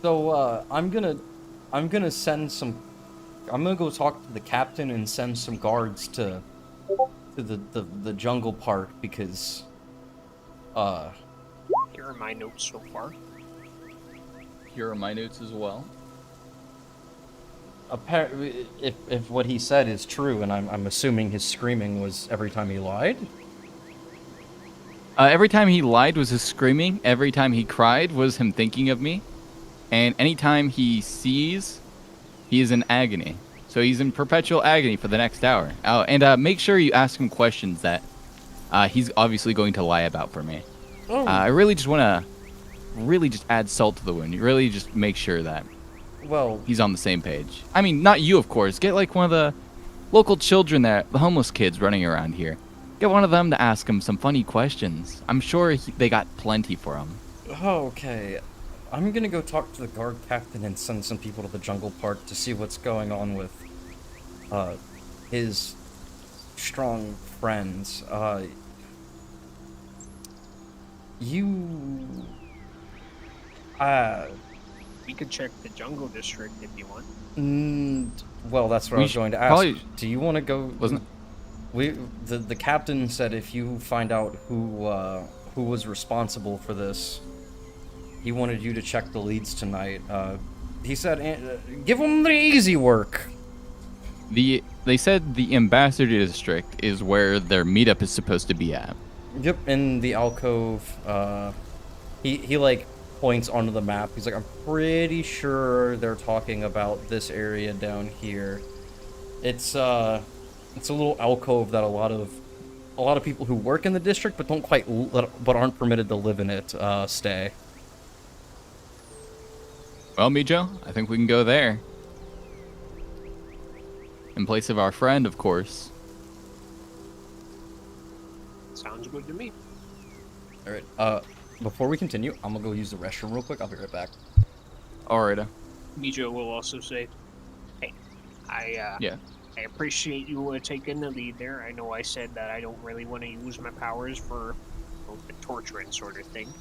So I'm gonna send some. I'm gonna go talk to the captain and send some guards to the jungle part because. Here are my notes so far. Here are my notes as well. Apparently, if what he said is true, and I'm assuming his screaming was every time he lied. Every time he lied was his screaming. Every time he cried was him thinking of me. And anytime he sees, he is in agony. So he's in perpetual agony for the next hour. Oh, and make sure you ask him questions that he's obviously going to lie about for me. Oh. I really just want to just add salt to the wound. Really just make sure that Well, he's on the same page. I mean, not you, of course. Get like one of the local children the homeless kids running around here. Get one of them to ask him some funny questions. I'm sure they got plenty for him. okay. I'm gonna go talk to the guard captain and send some people to the jungle park to see what's going on with his strong friends. You We could check the jungle district if you want. well, that's what I was going to ask. probably- Do you want to go? Wasn't The captain said if you find out who was responsible for this, he wanted you to check the leads tonight. He said, give them the easy work. They said the ambassador district is where their meetup is supposed to be at. Yep, in the alcove. He like points onto the map. He's like, I'm pretty sure they're talking about this area down here. It's a little alcove that a lot of people who work in the district but don't quite but aren't permitted to live in it stay. Well, Meejo, I think we can go there. In place of our friend, of course. Sounds good to me. All right. Before we continue, I'm gonna go use the restroom real quick. I'll be right back. Alright. Meejo will also say, "Hey, Yeah. I appreciate you taking the lead there. I know I said that I don't really want to use my powers for the torturing sort of thing.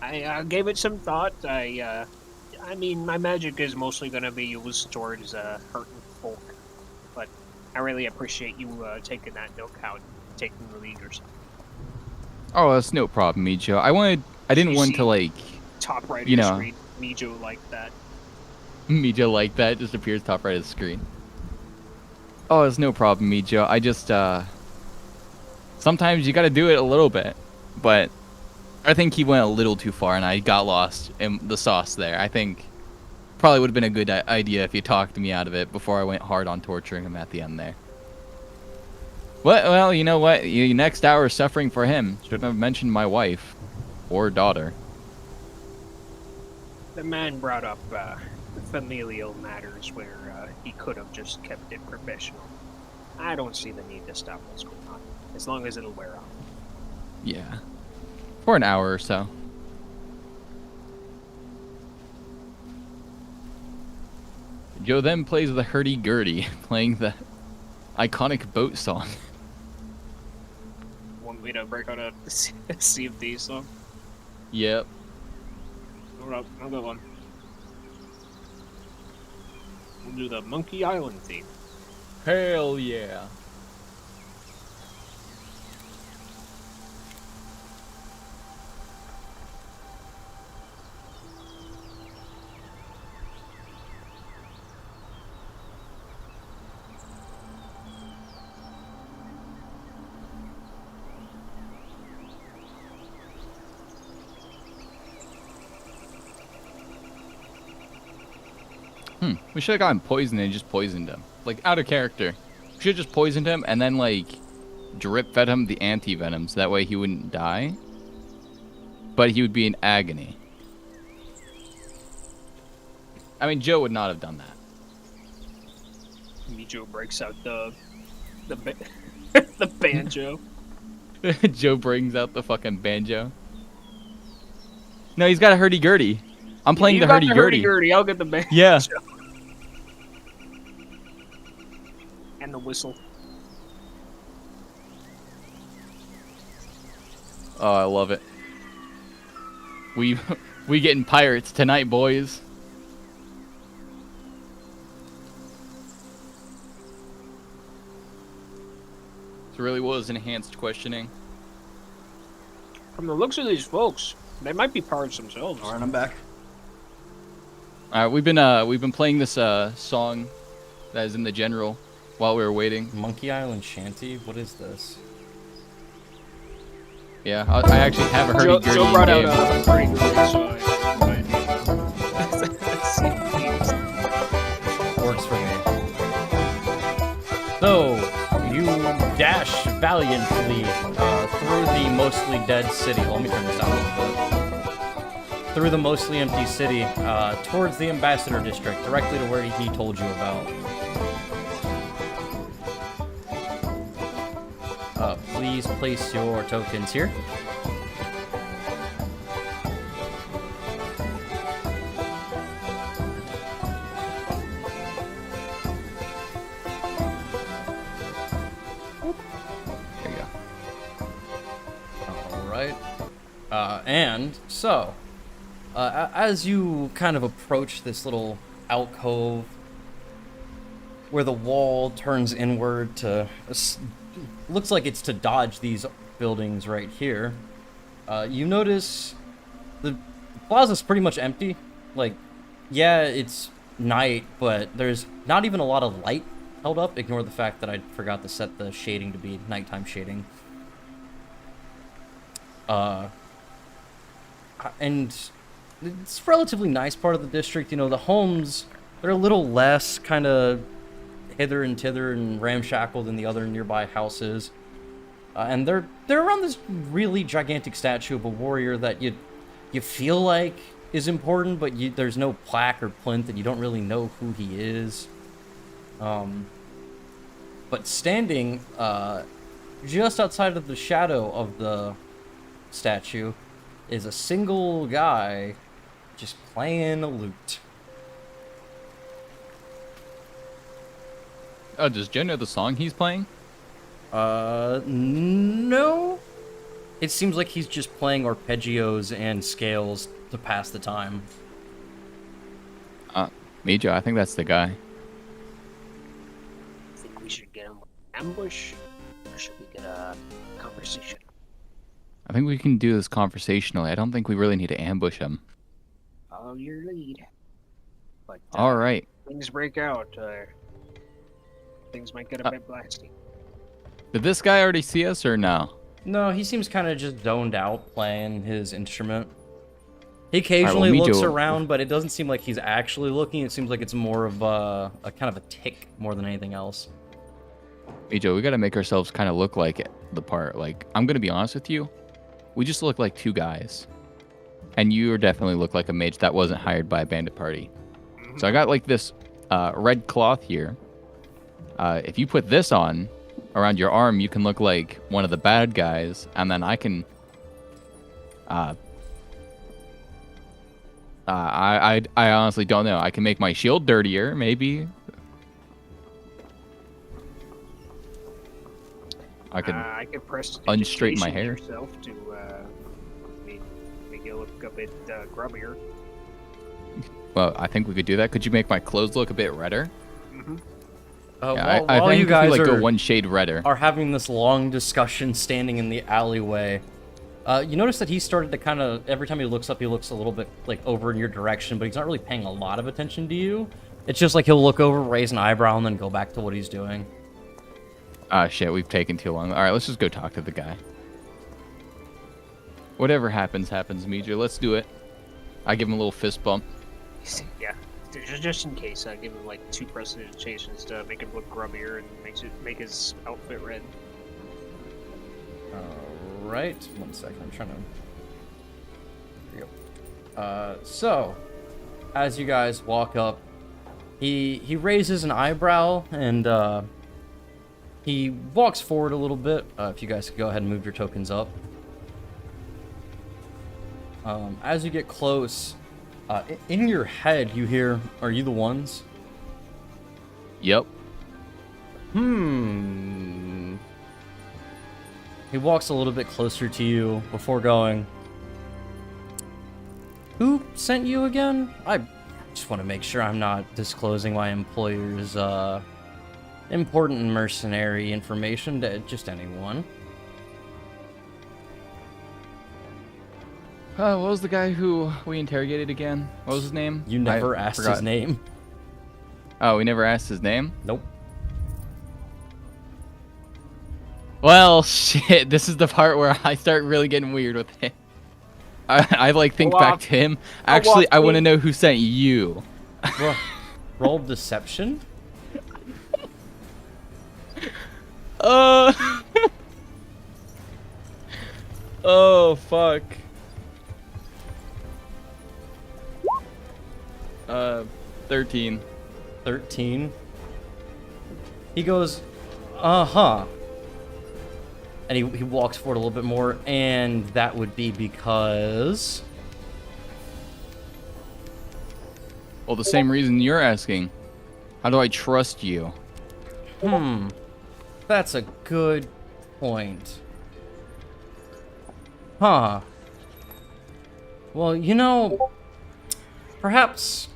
I gave it some thought. I mean, my magic is mostly going to be used towards hurting folk, but I really appreciate you taking that into account, taking the lead or something. Oh, that's no problem, Meejo. I didn't want to, like, Top right you of the know. screen, Meejo like that. Meejo like that just appears top right of the screen. Oh, it's no problem, Meejo. I just, sometimes you gotta do it a little bit, but I think he went a little too far and I got lost in the sauce there. I think probably would have been a good idea if you talked me out of it before I went hard on torturing him at the end there. Well, you know what? Your next hour is suffering for him. Shouldn't have mentioned my wife or daughter. The man brought up familial matters where he could have just kept it professional. I don't see the need to stop what's going on, as long as it'll wear off. Yeah. For an hour or so. Joe then plays the hurdy-gurdy, playing the iconic boat song. Want me to break out a Sea of Thieves song? Yep. Hold up, I'll go on. We'll do the Monkey Island theme. Hell yeah. We should have gotten poisoned and just poisoned him. Like, out of character. We should have just poisoned him and then, like, drip fed him the anti-venom so that way he wouldn't die. But he would be in agony. I mean, Joe would not have done that. Meejo breaks out the banjo. Joe brings out the fucking banjo. No, he's got a hurdy-gurdy. I'm playing You the got hurdy-gurdy. hurdy-gurdy, I'll get the banjo. Yeah. And the whistle. Oh, I love it. We getting pirates tonight, boys. This really was enhanced questioning. From the looks of these folks, they might be pirates themselves. All right, I'm back. All right, we've been playing this song that is in the general while we were waiting. Monkey Island Shanty? What is this? Yeah, I actually have a hurdy-gurdy Joe brought out game. a hurdy-gurdy, so Works for me. So, you dash valiantly through the mostly dead city. Let me turn this down a little bit. Through the mostly empty city, towards the Ambassador District, directly to where he told you about. Please place your tokens here. There you go. All right. And so, as you kind of approach this little alcove where the wall turns inward to looks like it's to dodge these buildings right here, you notice the plaza's pretty much empty. Like, yeah, it's night, but there's not even a lot of light held up. Ignore the fact that I forgot to set the shading to be nighttime shading. And it's a relatively nice part of the district. You know, the homes, they're a little less kind of hither and thither and ramshackle than the other nearby houses. And they're around this really gigantic statue of a warrior that you feel like is important, but there's no plaque or plinth, and you don't really know who he is. But standing just outside of the shadow of the statue is a single guy just playing a lute. Oh, does Joe know the song he's playing? No. It seems like he's just playing arpeggios and scales to pass the time. Meejo, I think that's the guy. Think we should get him with ambush, or should we get a conversation? I think we can do this conversationally. I don't think we really need to ambush him. Follow your lead. But All right. things break out. Things might get a bit blasty. Did this guy already see us or no? No, he seems kind of just zoned out playing his instrument. He occasionally looks around, but it doesn't seem like he's actually looking. It seems like it's more of a kind of a tick more than anything else. Meejo, we gotta make ourselves kind of look like the part. Like, I'm gonna be honest with you. We just look like two guys. And you definitely look like a mage that wasn't hired by a bandit party. So I got like this red cloth here. If you put this on around your arm, you can look like one of the bad guys, and then I can I honestly don't know. I can make my shield dirtier, maybe. I could unstraighten my hair. Yourself to make you look a bit grubbier. Well, I think we could do that. Could you make my clothes look a bit redder? Mm-hmm. Yeah, I think you guys go one shade redder. Are having this long discussion standing in the alleyway. You notice that he started to kind of, every time he looks up, he looks a little bit like over in your direction, but he's not really paying a lot of attention to you. It's just like he'll look over, raise an eyebrow, and then go back to what he's doing. Ah, shit, we've taken too long. All right, let's just go talk to the guy. Whatever happens, happens, Meejo. Let's do it. I give him a little fist bump. Yeah, just in case, I give him like 2 presentations to make him look grubbier and make his outfit red. Right. 1 second. I'm trying to. There you go. So, as you guys walk up, he raises an eyebrow and he walks forward a little bit. If you guys could go ahead and move your tokens up. As you get close, in your head you hear, "Are you the ones?" Yep. He walks a little bit closer to you before going, "Who sent you again? I just want to make sure I'm not disclosing my employer's important mercenary information to just anyone." What was the guy who we interrogated again? What was his name? You never asked his name. Oh, we never asked his name? Nope. Well, shit, this is the part where I start really getting weird with him. I like think back to him. Actually, I want to know who sent you. Roll deception? Oh, fuck. 13. 13. He goes, uh-huh. And he walks forward a little bit more, and that would be because... Well, the same reason you're asking. How do I trust you? That's a good point. Huh. Well, you know, perhaps...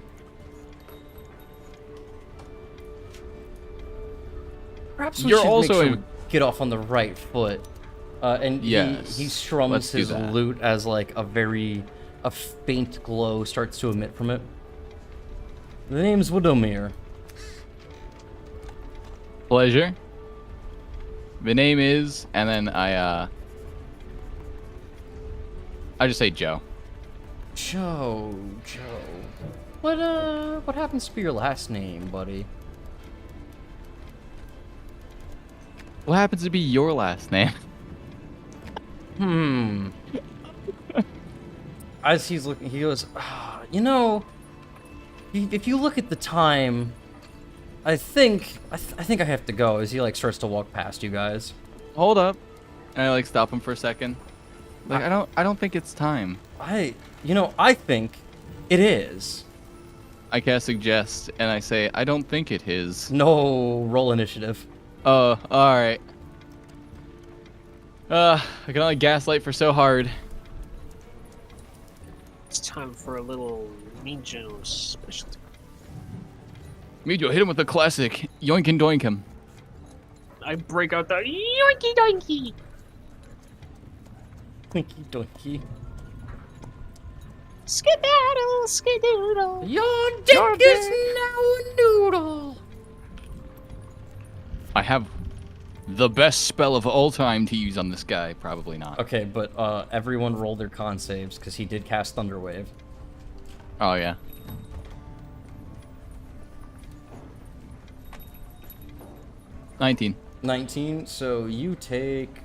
Perhaps we You're should also make sure we get off on the right foot. And Yes, he strums let's do his that. lute as like a faint glow starts to emit from it. The name's Widomir. Pleasure. The name is, and then I just say Joe. Joe. What happens to your last name, buddy? What happens to be your last name? As he's looking, he goes, you know, if you look at the time, I think I have to go. As he like starts to walk past you guys. Hold up. And I like stop him for a second. Like I don't think it's time. I think it is. I cast suggest and I say I don't think it is. No, roll initiative. Oh, all right. I can only gaslight for so hard. It's time for a little Meejo specialty. Meejo, hit him with the classic. Yoink and doink him. I break out the yoinky doinky. Twinky doinky. Skedaddle, skedoodle. Your dick is now a noodle. I have the best spell of all time to use on this guy. Probably not. Okay, but everyone roll their con saves because he did cast Thunderwave. Oh, yeah. $19. So you take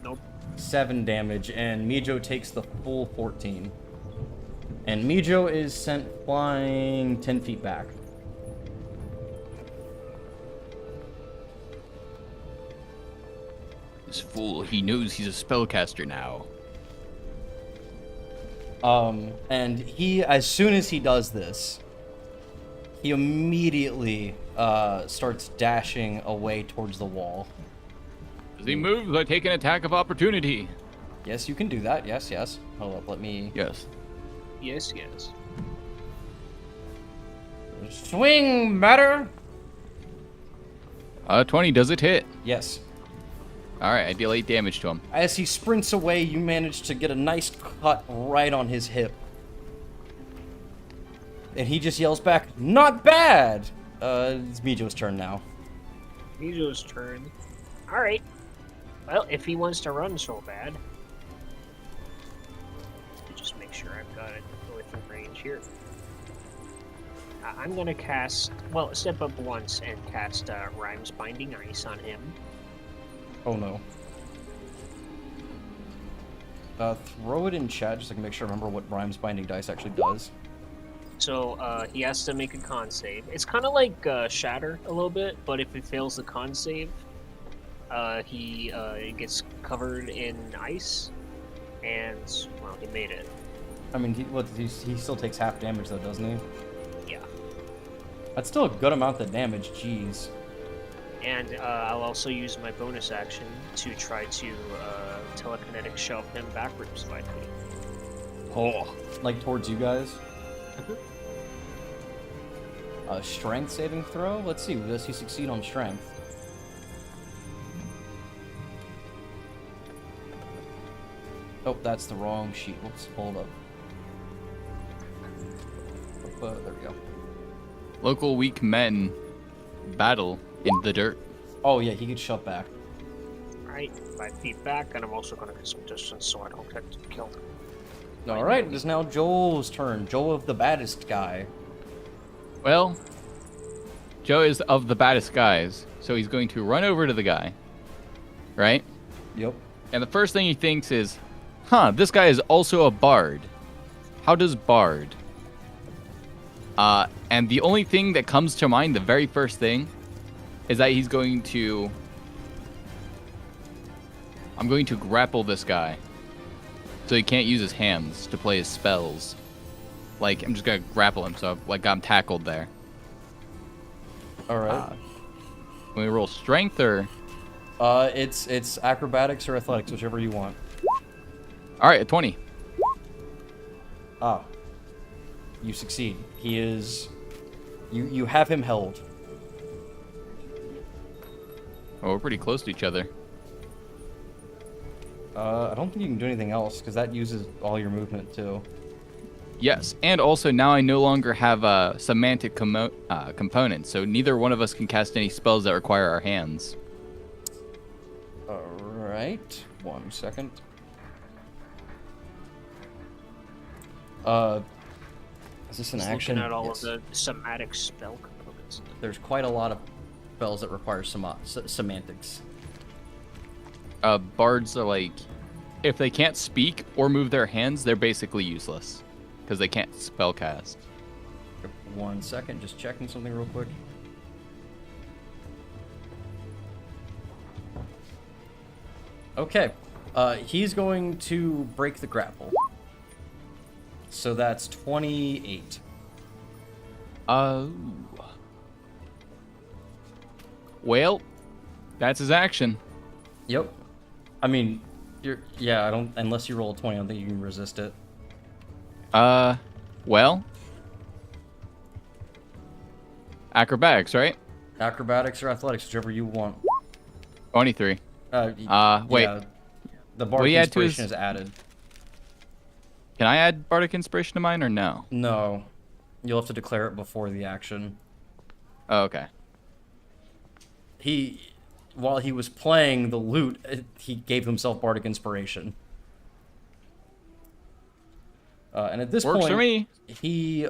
Nope. 7 damage, and Meejo takes the full 14. And Meejo is sent flying 10 feet back. This fool, he knows he's a spellcaster now. And he, as soon as he does this, he immediately starts dashing away towards the wall. As he moves, I take an attack of opportunity. Yes, you can do that. Yes. Hold up, let me... Yes. Yes. Swing, matter! 20, does it hit? Yes. Alright, I deal 8 damage to him. As he sprints away, you manage to get a nice cut right on his hip. And he just yells back, "Not bad!" It's Meejo's turn now. Meejo's turn. Alright. Well, if he wants to run so bad. Just make sure I've got it within range here. I'm gonna cast, well, step up once and cast Rhymes Binding Ice on him. Oh no. Throw it in chat just so I can make sure I remember what Rhymes Binding Dice actually does. So he has to make a con save. It's kind of like Shatter a little bit, but if he fails the con save, he gets covered in ice, and well, he made it. I mean, he still takes half damage though, doesn't he? Yeah. That's still a good amount of damage. Jeez. And I'll also use my bonus action to try to telekinetic shove him backwards slightly. Oh, like towards you guys. Strength saving throw. Let's see. Does he succeed on strength? Oh, that's the wrong sheet. Let's hold up. There we go. Local weak men battle in the dirt. Oh yeah, he gets shoved back. Alright, 5 feet back, and I'm also going to get some distance so I don't get killed. Alright, it is now Joel's turn. Joel of the baddest guy. Well, Joe is of the baddest guys, so he's going to run over to the guy. Right? Yep. And the first thing he thinks is, huh, this guy is also a bard. How does bard? And the only thing that comes to mind, the very first thing, is that he's going to... I'm going to grapple this guy. So he can't use his hands to play his spells. Like, I'm just going to grapple him, so like I'm tackled there. Alright. When we roll strength or... It's acrobatics or athletics, whichever you want. Alright, a 20. Ah. You succeed. He is... You have him held. Oh, we're pretty close to each other. I don't think you can do anything else, because that uses all your movement, too. Yes, and also now I no longer have a semantic component, so neither one of us can cast any spells that require our hands. Alright. 1 second. Is this an Just action? looking at all Yes. of the somatic spell components. There's quite a lot of spells that require semantics. Bards are like, if they can't speak or move their hands, they're basically useless. Because they can't spellcast. 1 second, just checking something real quick. Okay. He's going to break the grapple. So that's 28. Well, that's his action. Yep. I mean, yeah, I don't, unless you roll a 20, I don't think you can resist it. Well. Acrobatics, right? Acrobatics or athletics, whichever you want. 23. Wait. Yeah, the What do bardic you add to inspiration his- is added. Can I add Bardic Inspiration to mine or no? No. You'll have to declare it before the action. Oh, okay. While he was playing the lute, he gave himself bardic inspiration. And at this Works point, for me. he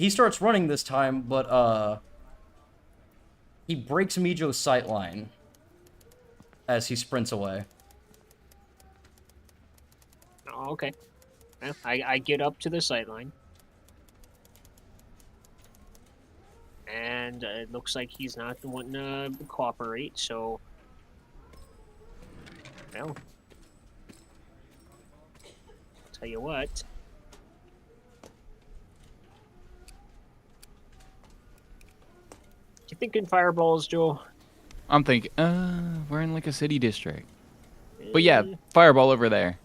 starts running this time, but he breaks Meejo's sightline as he sprints away. Oh, okay. Yeah, I get up to the sightline. And it looks like he's not wanting to cooperate, so... Well... Tell you what... You thinking fireballs, Joe? I'm thinking, we're in like a city district. But yeah, fireball over there.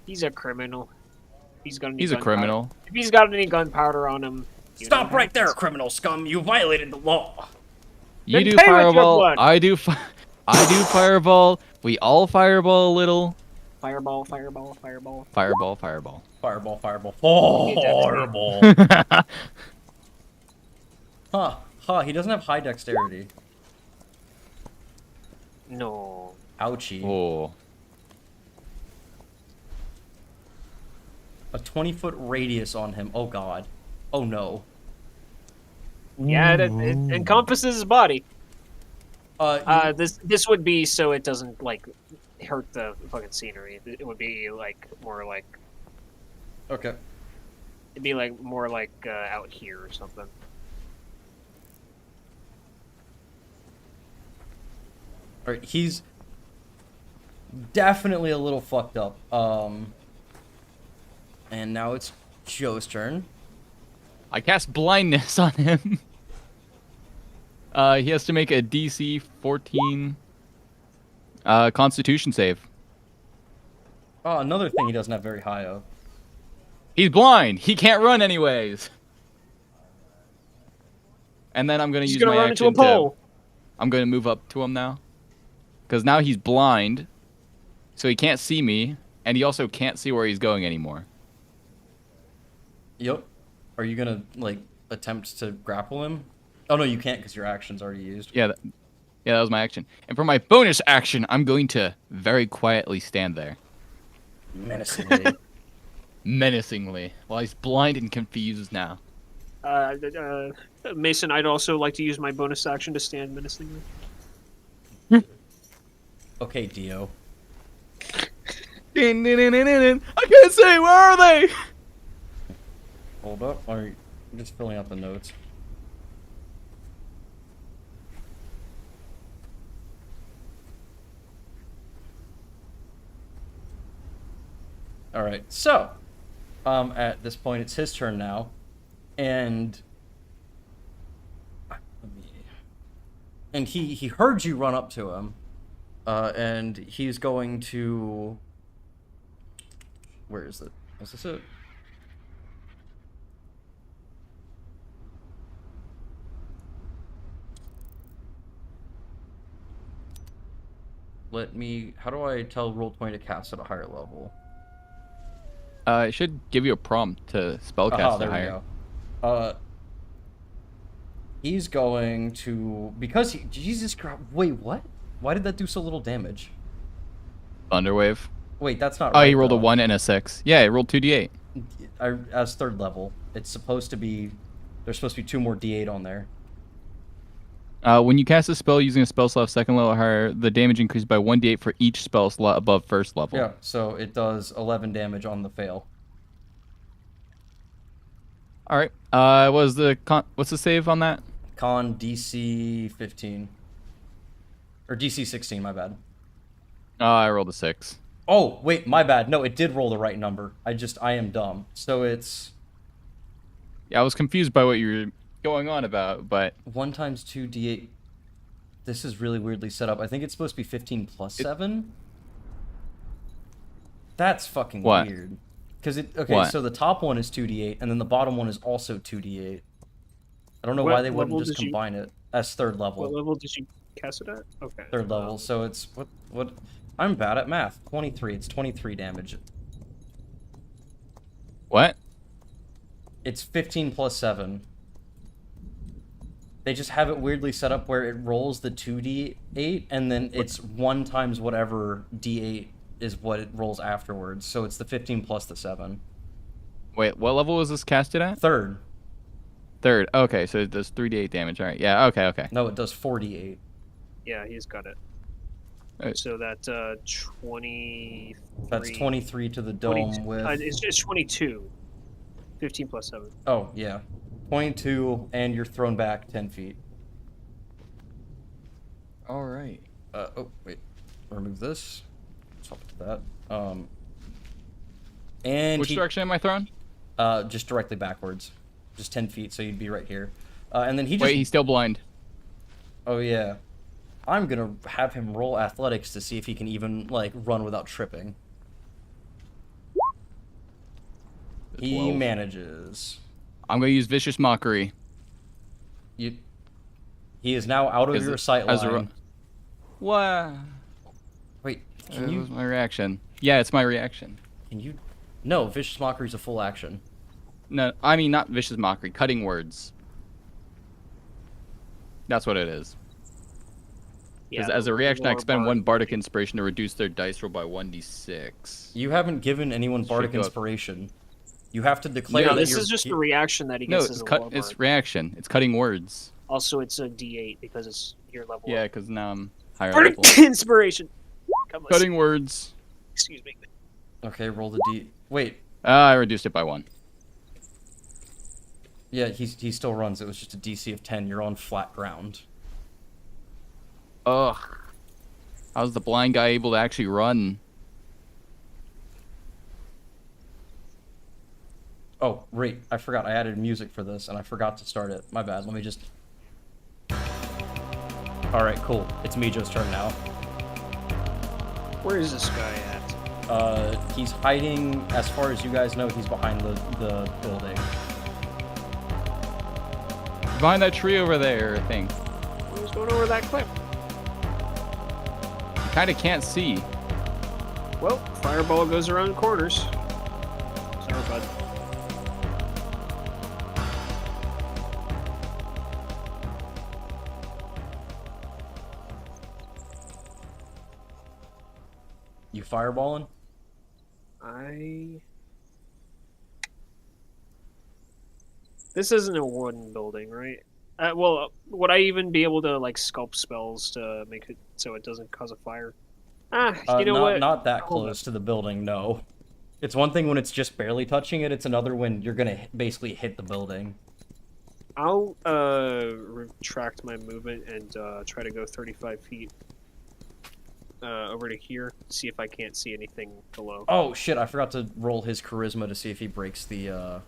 He's a criminal. He's gonna. He's a criminal. If he's got any gunpowder on him. Stop right there, criminal scum! You violated the law! You Then do pay with your fireball. blood. I do fireball. We all fireball a little. Fireball, fireball, fireball. Fireball, fireball. Fireball, fireball. Fireball. Huh, he doesn't have high dexterity. No. Ouchie. Oh. A 20-foot radius on him. Oh god. Oh no. Yeah, it encompasses his body. You- This would be so it doesn't like hurt the fucking scenery. It would be like more like Okay. it'd be like more like out here or something. Alright, he's definitely a little fucked up. And now it's Joe's turn. I cast blindness on him. He has to make a DC 14 Constitution save. Oh, another thing he doesn't have very high of. He's blind. He can't run anyways. And then I'm gonna He's use gonna my run into action a pole. I'm gonna move up to him now, because now he's blind, so he can't see me, and he also can't see where he's going anymore. Yep. Are you gonna, like, attempt to grapple him? Oh, no, you can't because your action's already used. Yeah, that was my action. And for my bonus action, I'm going to very quietly stand there. Menacingly. Menacingly, while he's blind and confused now. Mason, I'd also like to use my bonus action to stand menacingly. Okay, Dio. I can't say, where are they? Hold up. I'm just filling out the notes. Alright, so at this point it's his turn now. And he heard you run up to him. And he's going to, where is it? Is this it? How do I tell Roll20 to cast at a higher level? It should give you a prompt to spellcast it higher. We go. He's going to, because Jesus Christ, wait, what? Why did that do so little damage? Thunderwave. Wait, that's not Oh, right, he rolled though. a 1 and a 6. Yeah, he rolled 2d8. As third level, it's supposed to be, there's supposed to be 2 more d8 on there. When you cast a spell using a spell slot of second level or higher, the damage increases by 1d8 for each spell slot above first level. Yeah, so it does 11 damage on the fail. All right. What's the save on that? Con DC 15. Or DC 16, my bad. I rolled a 6. Oh, wait, my bad. No, it did roll the right number. I am dumb. So it's... Yeah, I was confused by what you were going on about, but... 1 times 2 d8. This is really weirdly set up. I think it's supposed to be 15 plus 7? That's fucking weird. Because so the top one is 2d8, and then the bottom one is also 2d8. I don't know why they wouldn't just combine it as third level. What level did you cast it at? Okay. Third level, so it's... What? I'm bad at math. 23. It's 23 damage. What? It's 15 plus 7. They just have it weirdly set up where it rolls the 2d8, and then it's 1 times whatever d8 is what it rolls afterwards. So it's the 15 plus the 7. Wait, what level was this casted at? Third. Third. Okay, so it does 3d8 damage. All right. Yeah, okay. No, it does 4d8. Yeah, he's got it. Right. So that's 23. That's 23 to the dome with... It's 22. 15 plus 7. Oh, yeah. 22, and you're thrown back 10 feet. All right. Oh, wait. Remove this. Swap it to that. And which direction am I thrown? Just directly backwards. Just 10 feet, so you'd be right here. And then he just... Wait, he's still blind. Oh, yeah. I'm gonna have him roll athletics to see if he can even, like, run without tripping. He manages. I'm gonna use Vicious Mockery. He is now out of your sight line. What? Wait, can you... was my reaction. Yeah, it's my reaction. Can you... No, Vicious Mockery is a full action. No, I mean not Vicious Mockery. Cutting Words. That's what it is. Yeah, as a reaction, I expend 1 Bardic Inspiration to reduce their dice roll by 1d6. You haven't given anyone Bardic Inspiration. You have to declare that this is just a reaction that he gets as a Warbard. It's reaction. It's Cutting Words. Also, it's a d8 because it's your level. Yeah, because now I'm higher Bardic level. Inspiration! Cutting Words. Excuse me. Okay, roll the d... Wait. I reduced it by 1. Yeah, he still runs. It was just a DC of 10. You're on flat ground. Ugh. How's the blind guy able to actually run? Oh, right. I forgot. I added music for this, and I forgot to start it. My bad. Let me just... Alright, cool. It's Meejo's turn now. Where is this guy at? He's hiding, as far as you guys know, he's behind the building. Behind that tree over there, I think. Who's going over that cliff? Kind of can't see. Well, fireball goes around corners. Sorry, bud. You fireballing? This isn't a wooden building, right? Well, would I even be able to like sculpt spells to make it so it doesn't cause a fire? You know what? Not that Hold close to the building, no. It's one thing when it's just barely touching it, it's another when you're gonna basically hit the building. I'll retract my movement and try to go 35 feet over to here, see if I can't see anything below. Oh shit, I forgot to roll his charisma to see if he breaks the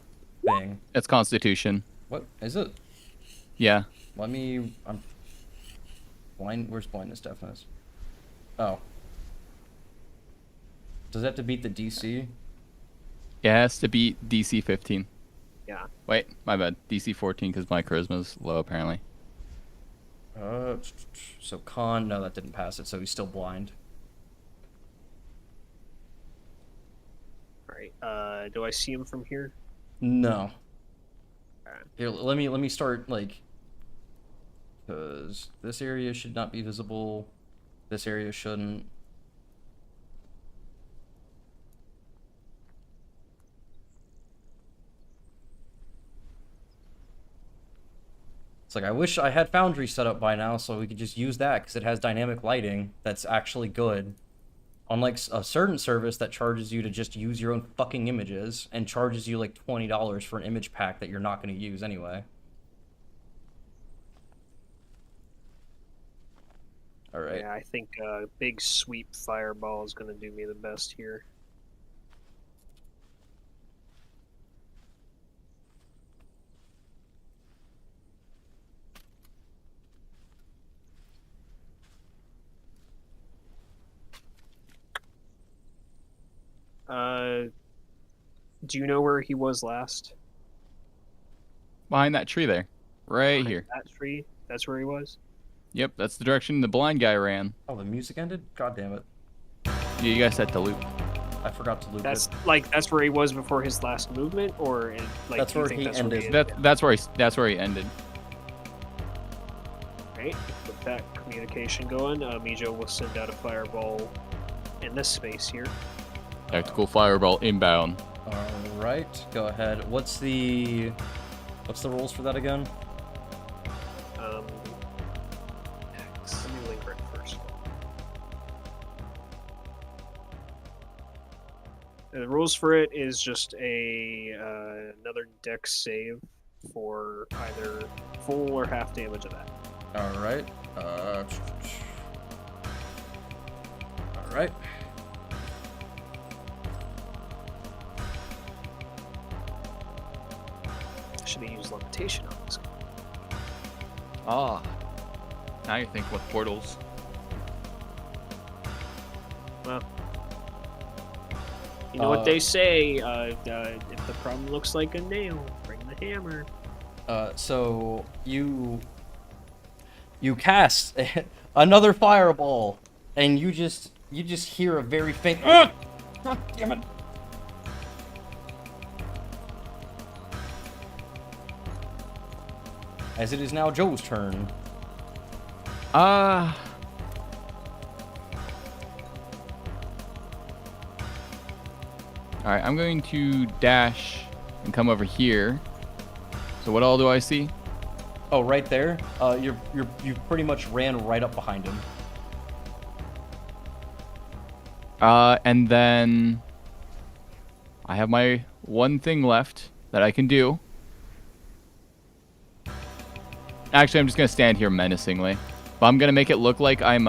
thing. It's Constitution. What is it? Yeah. I'm blind. Where's blindness deafness? Oh. Does that have to beat the DC? It has to beat DC 15. Yeah. Wait, my bad. DC 14 because my charisma's low apparently. So con, no, that didn't pass it, so he's still blind. Alright, do I see him from here? No. Alright. Here, let me start, like, because this area should not be visible. This area shouldn't. It's like, I wish I had Foundry set up by now so we could just use that, because it has dynamic lighting that's actually good. Unlike a certain service that charges you to just use your own fucking images, and charges you like $20 for an image pack that you're not going to use anyway. Alright. Yeah, I think big sweep fireball is going to do me the best here. Do you know where he was last? Behind that tree there. Right Behind here. That tree? That's where he was? Yep, that's the direction the blind guy ran. Oh, the music ended? God damn it. Yeah, you guys had to loop. I forgot to loop That's it. like that's where he was before his last movement, or like That's do you where think he that's ended. Where That's where he ended. Right, with that communication going, Meejo will send out a fireball in this space here. Tactical fireball inbound. Alright, go ahead. What's the rules for that again? Let me link right first. The rules for it is just another dex save for either full or half damage of that. Alright. Alright. Should have used levitation on this. Ah. Now you think with portals. Well, you know what they say, if the problem looks like a nail, bring the hammer. So you cast another fireball, and you just hear a very faint. God damn it! As it is now Joe's turn. Alright, I'm going to dash and come over here. So what all do I see? Oh, right there. You pretty much ran right up behind him. And then I have my one thing left that I can do. Actually, I'm just gonna stand here menacingly, but I'm gonna make it look like I'm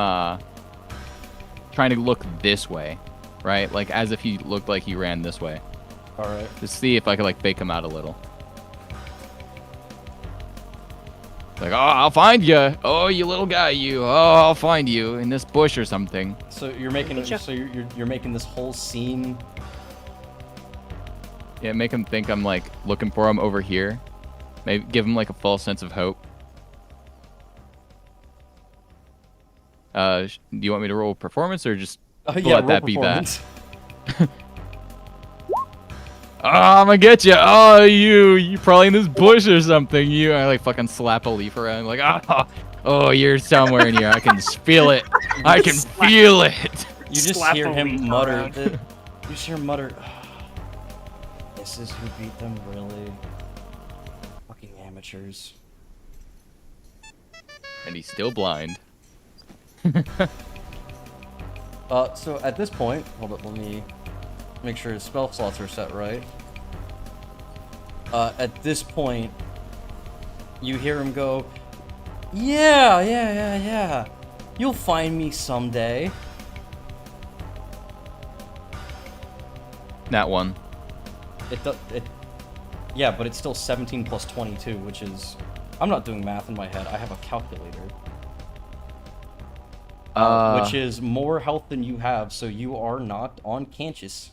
trying to look this way, right? Like as if he looked like he ran this way. All right. To see if I could like fake him out a little. Like, oh, I'll find you. Oh, you little guy, you. Oh, I'll find you in this bush or something. So you're making you're making this whole scene. Yeah, make him think I'm like looking for him over here. Maybe give him like a false sense of hope. Do you want me to roll performance or just let that be that? Oh, I'm gonna get you. Oh, you probably in this bush or something. I like fucking slap a leaf around. Like, oh, you're somewhere in here. I can just feel it. I can feel it. You just hear him mutter. You just hear him mutter. This is who beat them, really? Fucking amateurs. And he's still blind. So at this point, hold up, let me make sure his spell slots are set right. At this point, you hear him go, yeah. You'll find me someday. That one. Yeah, but it's still 17 plus 22, which is... I'm not doing math in my head. I have a calculator. Which is more health than you have, so you are not unconscious.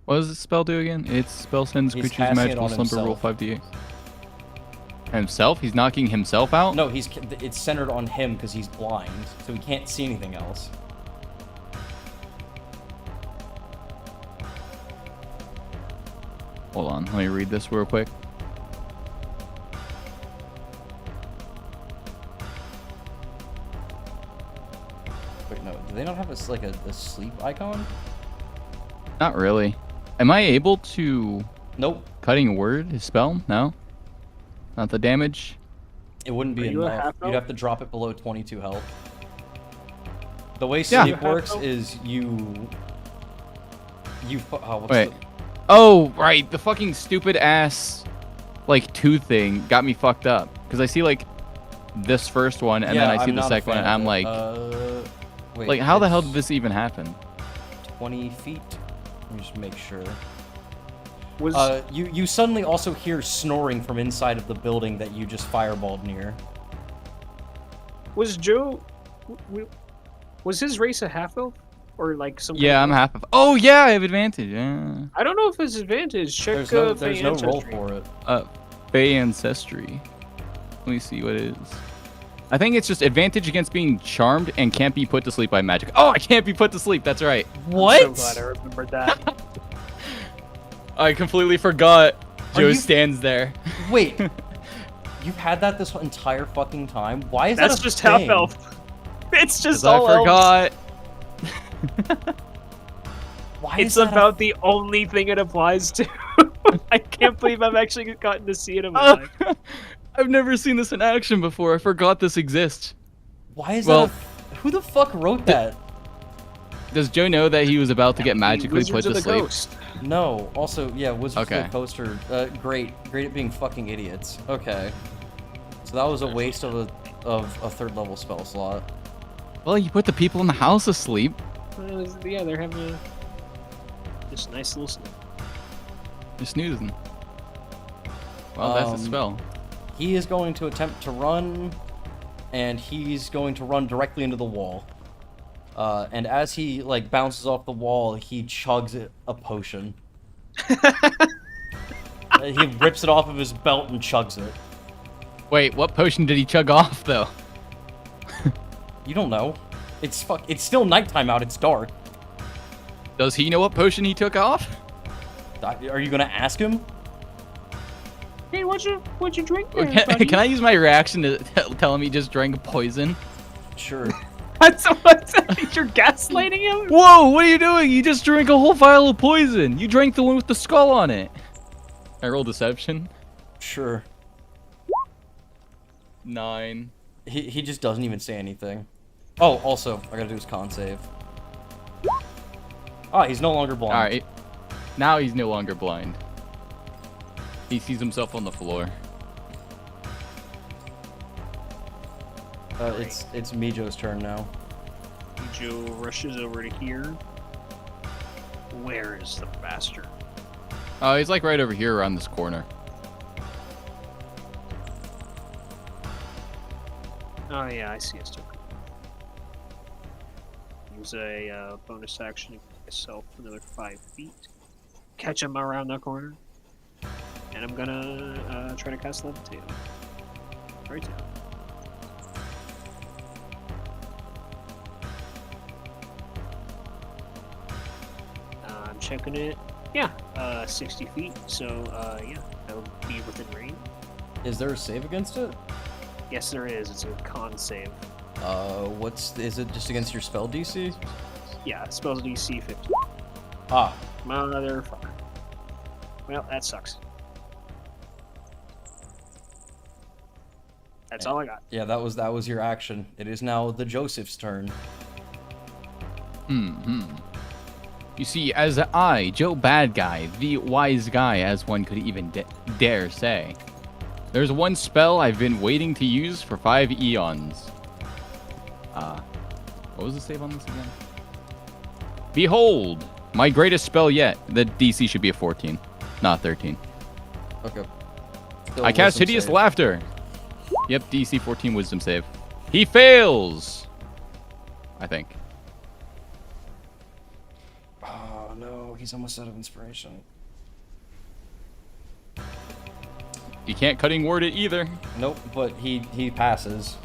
What does the spell do again? Its spell sends He's creatures casting it magical on slumber roll himself. 5d8. Himself? He's knocking himself out? No, it's centered on him because he's blind, so he can't see anything else. Hold on, let me read this real quick. Wait, no, do they not have a sleep icon? Not really. Am I able to... Nope. Cutting word, his spell? No? Not the damage? It wouldn't be Are you a enough. half You'd elf? have to drop it below 22 health. The way Yeah. sleep works is what's Wait. the- Oh, right. The fucking stupid ass, like, 2 thing got me fucked up. Because I see, like, this first one, and then I see I'm the not a second one, fan and I'm of like... it. Wait, like, how the hell it's did this even happen? 20 feet? Let me just make sure. Was You suddenly also hear snoring from inside of the building that you just fireballed near. was Joe? Was his race a half elf or like some? Yeah, I'm kind of- half of... Oh, yeah, I have advantage. Yeah. I don't know if it's advantage. Check. There's no Fey roll ancestry. for it. Fey Ancestry. Let me see what it is. I think it's just advantage against being charmed and can't be put to sleep by magic. Oh, I can't be put to sleep. That's right. What? I'm so glad I remembered that. I completely forgot. Are Joe you- stands there. Wait. You've had that this entire fucking time? Why is That's that a just thing? half elf. It's just 'Cause I all elves. forgot. Why It's is that about the only thing it applies to. I can't believe I've actually gotten to see it in my life. I've never seen this in action before. I forgot this exists. Why is Well- that who the fuck wrote that? Does Joe know that he was about to get magically Wizards put of to the sleep? Coast. No. Also, yeah, Wizards Okay. of the Coast are great at being fucking idiots. Okay. So that was a waste of a third level spell slot. Well, you put the people in the house asleep. Yeah, they're having a just nice little sleep. You're snoozing. Well, that's a spell. He is going to attempt to run, and he's going to run directly into the wall. And as he like bounces off the wall, he chugs a potion. He rips it off of his belt and chugs it. Wait, what potion did he chug off, though? You don't know. It's still nighttime out. It's dark. Does he know what potion he took off? Are you gonna ask him? Hey, what'd you drink Or there, buddy? can I use my reaction to tell him he just drank poison? Sure. What's you're gaslighting him? Whoa, what are you doing? You just drank a whole vial of poison. You drank the one with the skull on it. I roll deception. Sure. 9. He just doesn't even say anything. Oh, also, I gotta do his con save. Ah, he's no longer blind. Alright. Now he's no longer blind. He sees himself on the floor. It's Meejo's turn now. Joe rushes over to here. Where is the bastard? Oh, he's like right over here around this corner. Oh yeah, I see his token. Use a bonus action to get myself another 5 feet. Catch him around the corner. And I'm gonna try to cast Levitate. Right down. I'm checking it. Yeah, 60 feet. So yeah, that'll be within range. Is there a save against it? Yes, there is. It's a con save. Is it just against your spell DC? Yeah, spells DC 50. Ah, Motherfucker. Well, that sucks. That's all I got. Yeah, that was your action. It is now the Joseph's turn. You see, as I, Joe Badguy, the wise guy, as one could even dare say, there's one spell I've been waiting to use for 5 eons. What was the save on this again? Behold, my greatest spell yet. The DC should be a 14, not 13. Okay. I cast Hideous Laughter. Yep, DC 14 Wisdom save. He fails! I think. Oh no, he's almost out of inspiration. You can't cutting word it either. Nope, but he passes.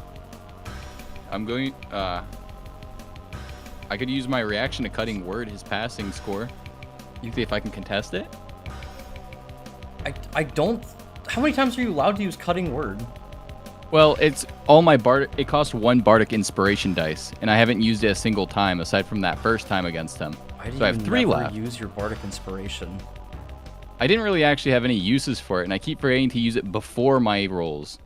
I'm going, I could use my reaction to cutting word his passing score. You see if I can contest it? I don't... How many times are you allowed to use cutting word? Well, it's all my it costs 1 Bardic Inspiration dice, and I haven't used it a single time aside from that first time against him. So I have 3 left. Use your Bardic Inspiration. I didn't really actually have any uses for it, and I keep forgetting to use it before my rolls.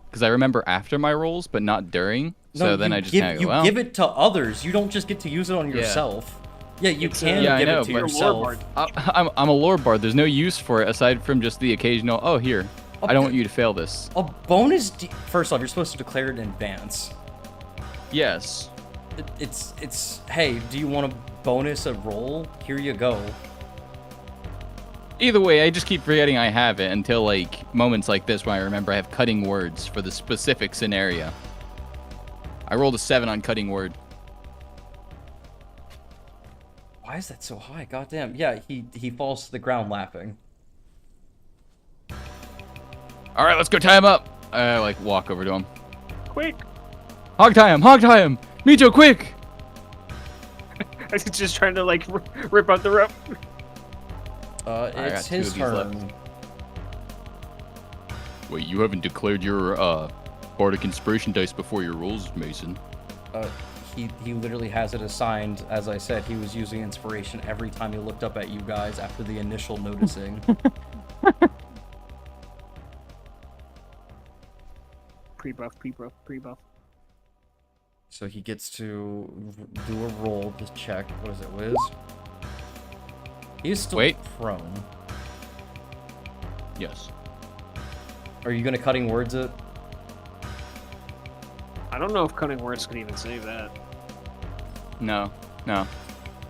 Because I remember after my rolls, but not during. So then I just kind of go, well... You give it to others. You don't just get to use it on yourself. Yeah, you can give it to yourself. I'm a lore bard. There's no use for it aside from just the occasional, oh, here. I don't want you to fail this. A bonus... First off, you're supposed to declare it in advance. Yes. It's... Hey, do you want to bonus a roll? Here you go. Either way, I just keep forgetting I have it until, like, moments like this when I remember I have cutting words for the specific scenario. I rolled a 7 on cutting word. Why is that so high? Goddamn. Yeah, he falls to the ground laughing. All right, let's go tie him up. I, like, walk over to him. Quick! Hog tie him! Hog tie him! Meejo, quick! I was just trying to, like, rip out the rope. It's his turn. Wait, you haven't declared your, Bardic Inspiration dice before your rolls, Mason. He literally has it assigned. As I said, he was using inspiration every time he looked up at you guys after the initial noticing. Pre-buff. So he gets to do a roll to check. What is it, Wiz? He's still prone. Yes. Are you gonna cutting words it? I don't know if cutting words could even save that. No.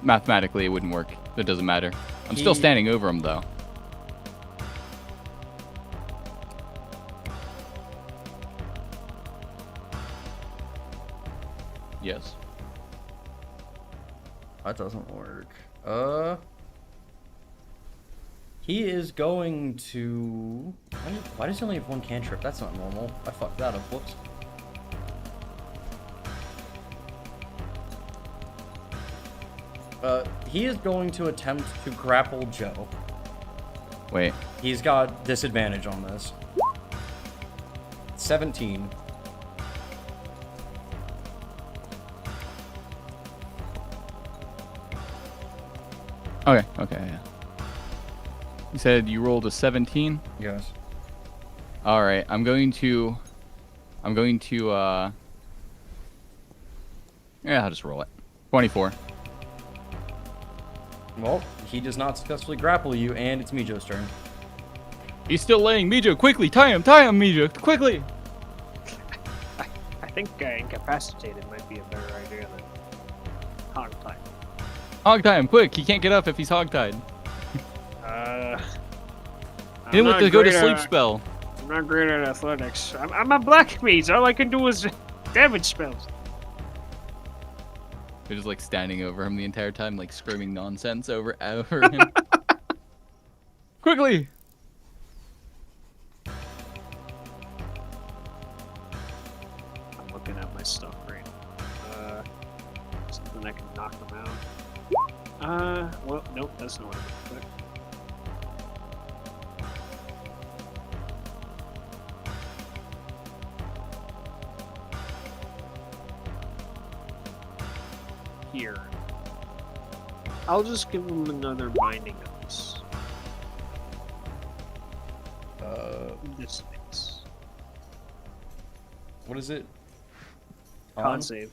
Mathematically, it wouldn't work. It doesn't matter. I'm still standing over him, though. Yes. That doesn't work. He is going to... Why does he only have 1 cantrip? That's not normal. I fucked that up. Whoops. He is going to attempt to grapple Joe. Wait. He's got disadvantage on this. 17. Okay, yeah. You said you rolled a 17? Yes. Alright, I'm going to, yeah, I'll just roll it. 24. Well, he does not successfully grapple you, and it's Meejo's turn. He's still laying. Meejo, quickly, tie him, Meejo, quickly! I think incapacitated might be a better idea than hog-tied. Hog-tie him, quick! He can't get up if he's hog-tied. Hit him with the go-to-sleep spell. I'm not great at athletics. I'm a black mage. All I can do is damage spells. They're just like standing over him the entire time, like screaming nonsense over him. Quickly! I'm looking at my stuff right now. Something I can knock them out. Well, nope, that's not what I put. Here. I'll just give him another binding of this. This thing's... What is it? Con save.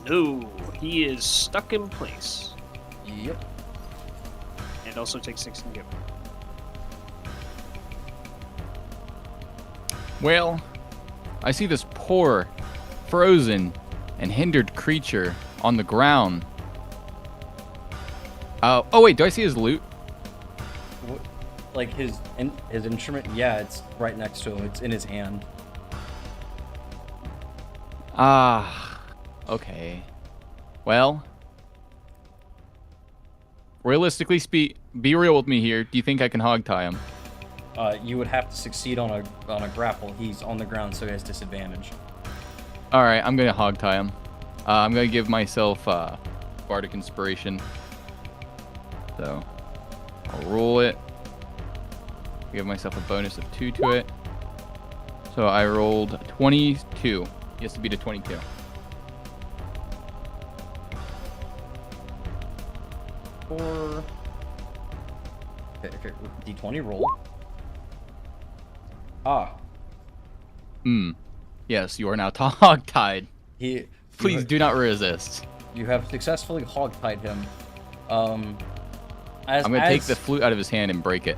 No, he is stuck in place. Yep. And also takes 16 give. Well, I see this poor, frozen, and hindered creature on the ground. Oh wait, do I see his loot? What, like his instrument? Yeah, it's right next to him. It's in his hand. Okay. Well, realistically be real with me here. Do you think I can hog tie him? You would have to succeed on a grapple. He's on the ground, so he has disadvantage. All right, I'm gonna hog tie him. I'm gonna give myself Bardic Inspiration. So I'll roll it. Give myself a bonus of 2 to it. So I rolled 22. He has to beat a 22. Okay, D20 roll. Yes, you are now hog-tied. Please You do not resist. have successfully hog-tied him. I'm gonna take the flute out of his hand and break it.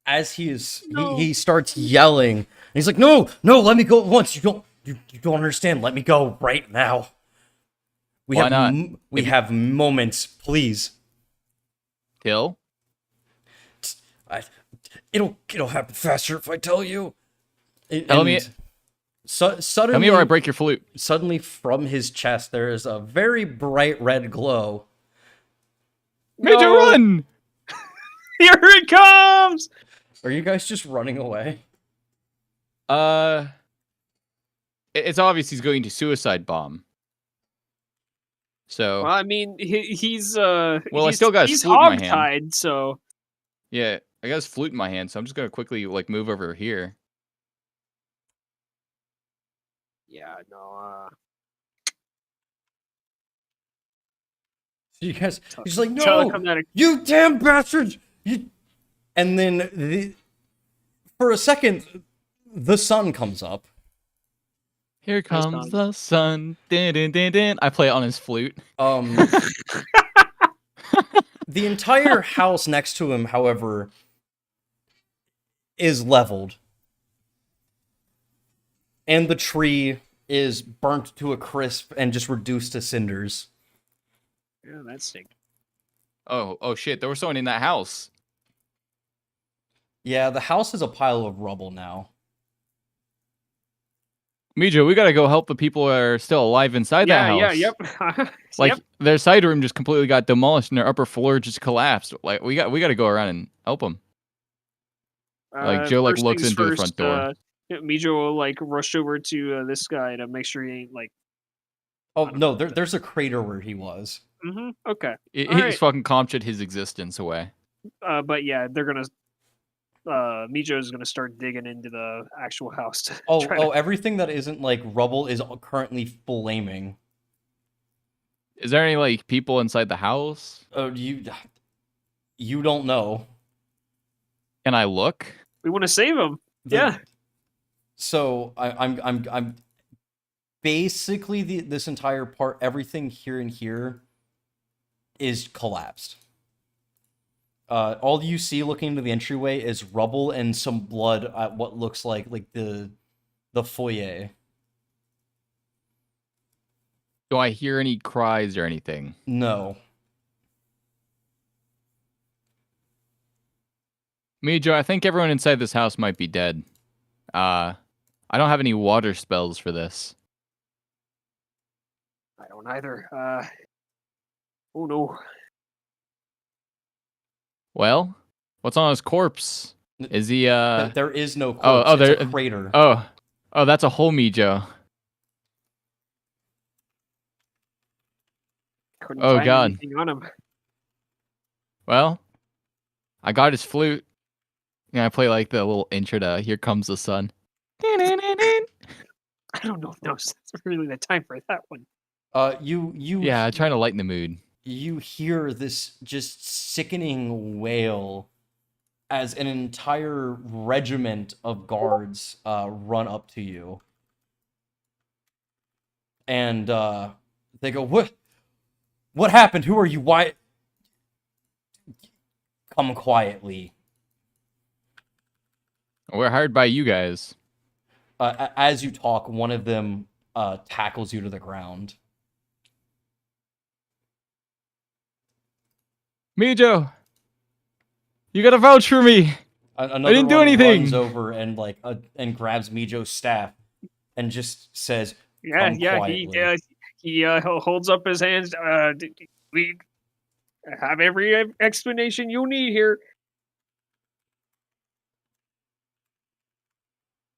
As he starts yelling, and he's like, "No, let me go at once. You don't understand. Let me go right now. Why not? We have moments, please." Till? It'll happen faster if I tell you. Tell me or I break your flute. Suddenly, from his chest, there is a very bright red glow. Mage, run! Here it comes! Are you guys just running away? It's obvious he's going to suicide bomb. So. Well, I mean, he's I still got his flute in my hand. hog-tied, so. Yeah, I got his flute in my hand, so I'm just gonna quickly move over here. Yeah, no. You guys, he's like, "No, you damn bastards!" And then, for a second, the sun comes up. Here comes the sun. Din, din, din, din. I play it on his flute. The entire house next to him, however, is leveled. And the tree is burnt to a crisp and just reduced to cinders. Yeah, that's sick. Oh shit, there was someone in that house. Yeah, the house is a pile of rubble now. Meejo, we gotta go help the people that are still alive inside that house. Yep. Their side room just completely got demolished and their upper floor just collapsed. Like we gotta go around and help them. Joe looks into the front door. Meejo will rush over to this guy to make sure he ain't Oh no, there's a crater where he was. Mm-hmm. Okay. He's fucking comped his existence away. But yeah, they're gonna. Meejo's gonna start digging into the actual house. Everything that isn't rubble is currently flaming. Is there any people inside the house? You don't know. Can I look? We want to save him. Yeah. So I'm basically this entire part, everything here and here is collapsed. All you see looking into the entryway is rubble and some blood at what looks like the foyer. Do I hear any cries or anything? No. Meejo, I think everyone inside this house might be dead. I don't have any water spells for this. I don't either. Oh no. Well, what's on his corpse? Is he There is no corpse. It's a crater. Oh, that's a whole Meejo. Couldn't find God. anything on him. Well, I got his flute. And I play the little intro to Here Comes the Sun. I don't know if that's really the time for that one. Yeah, trying to lighten the mood. You hear this just sickening wail as an entire regiment of guards run up to you. And they go, What happened? Who are you? Why? Come quietly. We're hired by you guys. As you talk, one of them tackles you to the ground. Meejo, you gotta vouch for me. Another I didn't do one anything. runs over and and grabs Meejo's staff and just says, Yeah, "Come yeah. quietly." He holds up his hands. We have every explanation you need here.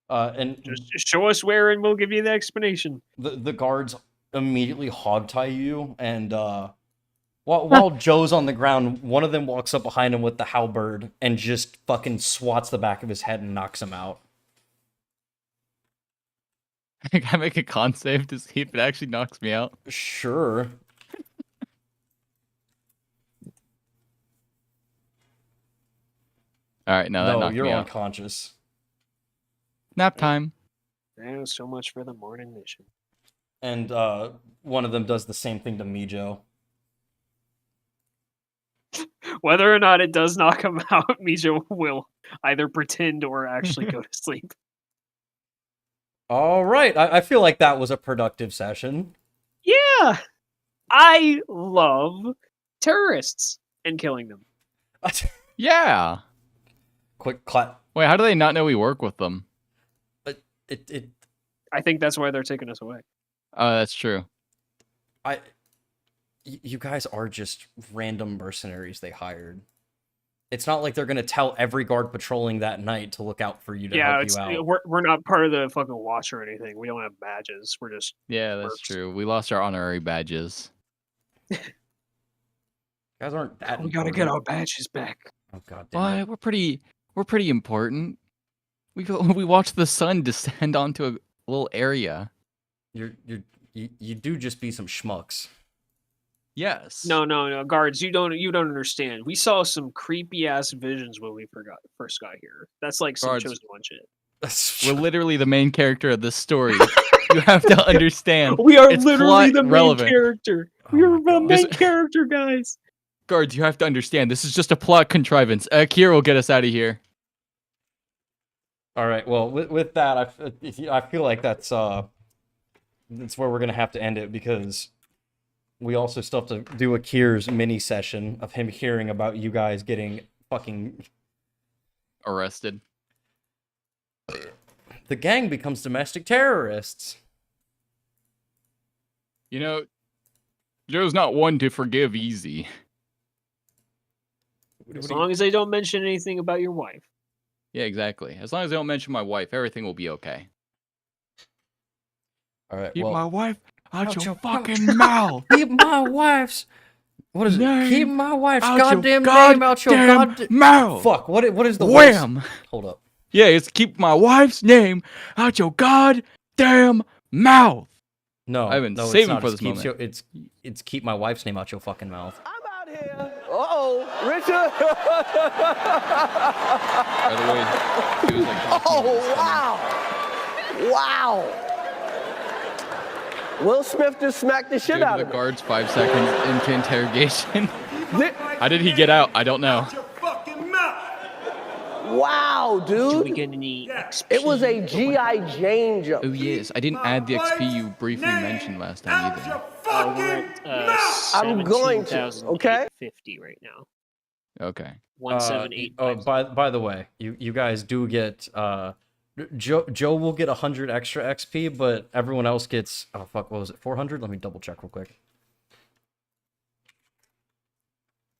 And Just show us where, and we'll give you the explanation. the guards immediately hogtie you, and while Joe's on the ground, one of them walks up behind him with the halberd and just fucking swats the back of his head and knocks him out. Can I make a con save to see if it actually knocks me out? Sure. All right, no, that No, knocked you're me out. unconscious. Nap time. Yeah, so much for the morning mission. And one of them does the same thing to Meejo. Whether or not it does knock him out, Meejo will either pretend or actually go to sleep. All right, I feel like that was a productive session. Yeah, I love terrorists and killing them. Yeah. Quick clap. Wait, how do they not know we work with them? I think that's why they're taking us away. Oh, that's true. You guys are just random mercenaries they hired. It's not like they're gonna tell every guard patrolling that night to look out for you to help you out. We're not part of the fucking watch or anything. We don't have badges. We're just Yeah, that's true. We lost our honorary badges. You guys aren't that. We gotta get our badges back. Oh god damn it. What? We're pretty important. We watch the sun descend onto a little area. You do just be some schmucks. Yes. No, guards, you don't understand. We saw some creepy ass visions when we first got here. That's like some Guards. chosen one shit. We're literally the main character of this story. You have to understand. We are It's literally plot the main relevant. character. Oh We are my the God. main character, guys. Guards, you have to understand. This is just a plot contrivance. Kier will get us out of here. All right. Well, with that, I feel like that's where we're gonna have to end it, because we also still have to do a Kier's mini session of him hearing about you guys getting fucking Arrested. The gang becomes domestic terrorists. You know, Joe's not one to forgive easy. As long as they don't mention anything about your wife. Yeah, exactly. As long as they don't mention my wife, everything will be okay. All right. Keep well, my wife out your mouth. fucking mouth. Keep my wife's. What is it? Name Keep my wife's out goddamn your name out your goddamn goddamn mouth. Fuck. What is the Wham. worst? Hold up. Yeah, it's keep my wife's name out your goddamn mouth. No, I've been no, saving it's not. for It's this moment. it's keep my wife's name out your fucking mouth. I'm out here. Uh-oh, Richard. By the way, he was like, Oh, wow. Wow. Will Smith just smacked the shit dude, out the of me. guard's 5 seconds into interrogation. Thi- How did he get out? I don't know. Wow, Do we dude. get any XP? It was a G.I. Jane jump. Oh yes, I didn't add the XP you briefly mentioned last time either. We're at I'm going to, okay? 50 right now. Okay. 178. Oh, by the way, you guys do get Joe will get 100 extra XP, but everyone else gets what was it, 400? Let me double check real quick.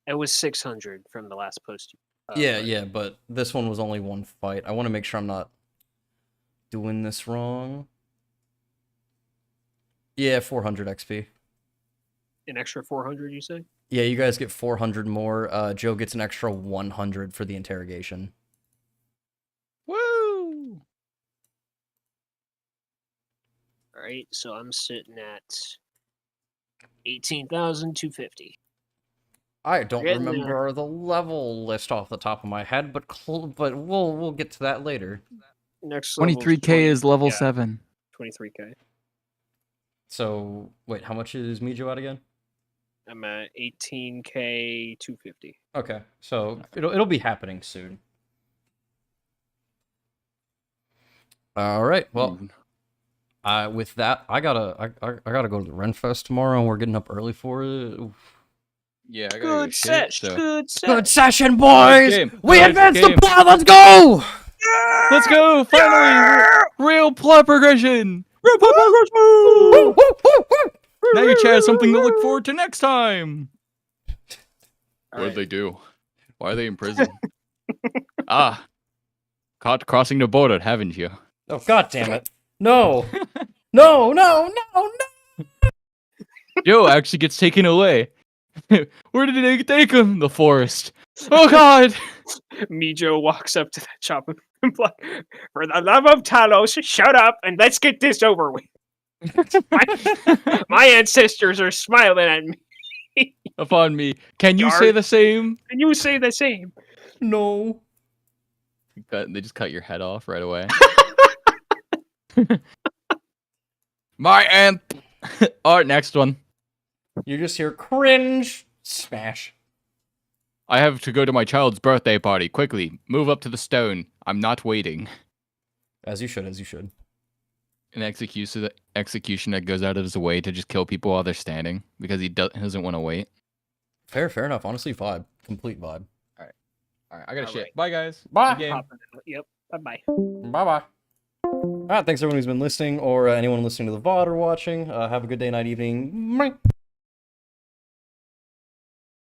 It was 600 from the last post. Yeah, but this one was only one fight. I want to make sure I'm not doing this wrong. Yeah, 400 XP. An extra 400, you say? Yeah, you guys get 400 more. Joe gets an extra 100 for the interrogation. Woo! All right, so I'm sitting at 18,250. I don't Getting there. remember the level list off the top of my head, but we'll get to that later. Next level's 23k is level yeah, 7. 23k. So wait, how much is Meejo at again? I'm at 18k 250. Okay, so it'll be happening soon. All right. Well, with that, I gotta go to the Renfest tomorrow, and we're getting up early for it. Oof. Yeah, I Good sesh, good sesh. Good session, boys. game. We Good advanced the game. plot. Let's go. Let's go! Finally! Real plot progression! Real plot progression! Woo, woo, woo, woo. Now your chat has something to look forward to next time! What Alright. did they do? Why are they in prison? Caught crossing the border, haven't you? Oh, god damn it. No. No, no, no, no. Joe actually gets taken away. Where did they take him? The forest. Oh god! Meejo walks up to that chopping block. For the love of Talos, shut up and let's get this over with. My ancestors are smiling at me. Upon me. Can you say Darn. the same? And you say the same. No. They just cut your head off right away. My aunt. Alright, next one. You just hear cringe. Smash. I have to go to my child's birthday party. Quickly, move up to the stone. I'm not waiting. As you should, as you should. An executioner goes out of his way to just kill people while they're standing because he doesn't want to wait. Fair enough. Honestly, vibe. Complete vibe. All right, I got to shit. Alright. Bye, guys. Bye. Good game. Popping out. Yep. Bye-bye. Bye-bye. Alright, thanks everyone who's been listening, or anyone listening to the VOD or watching. Have a good day, night, evening. Bye.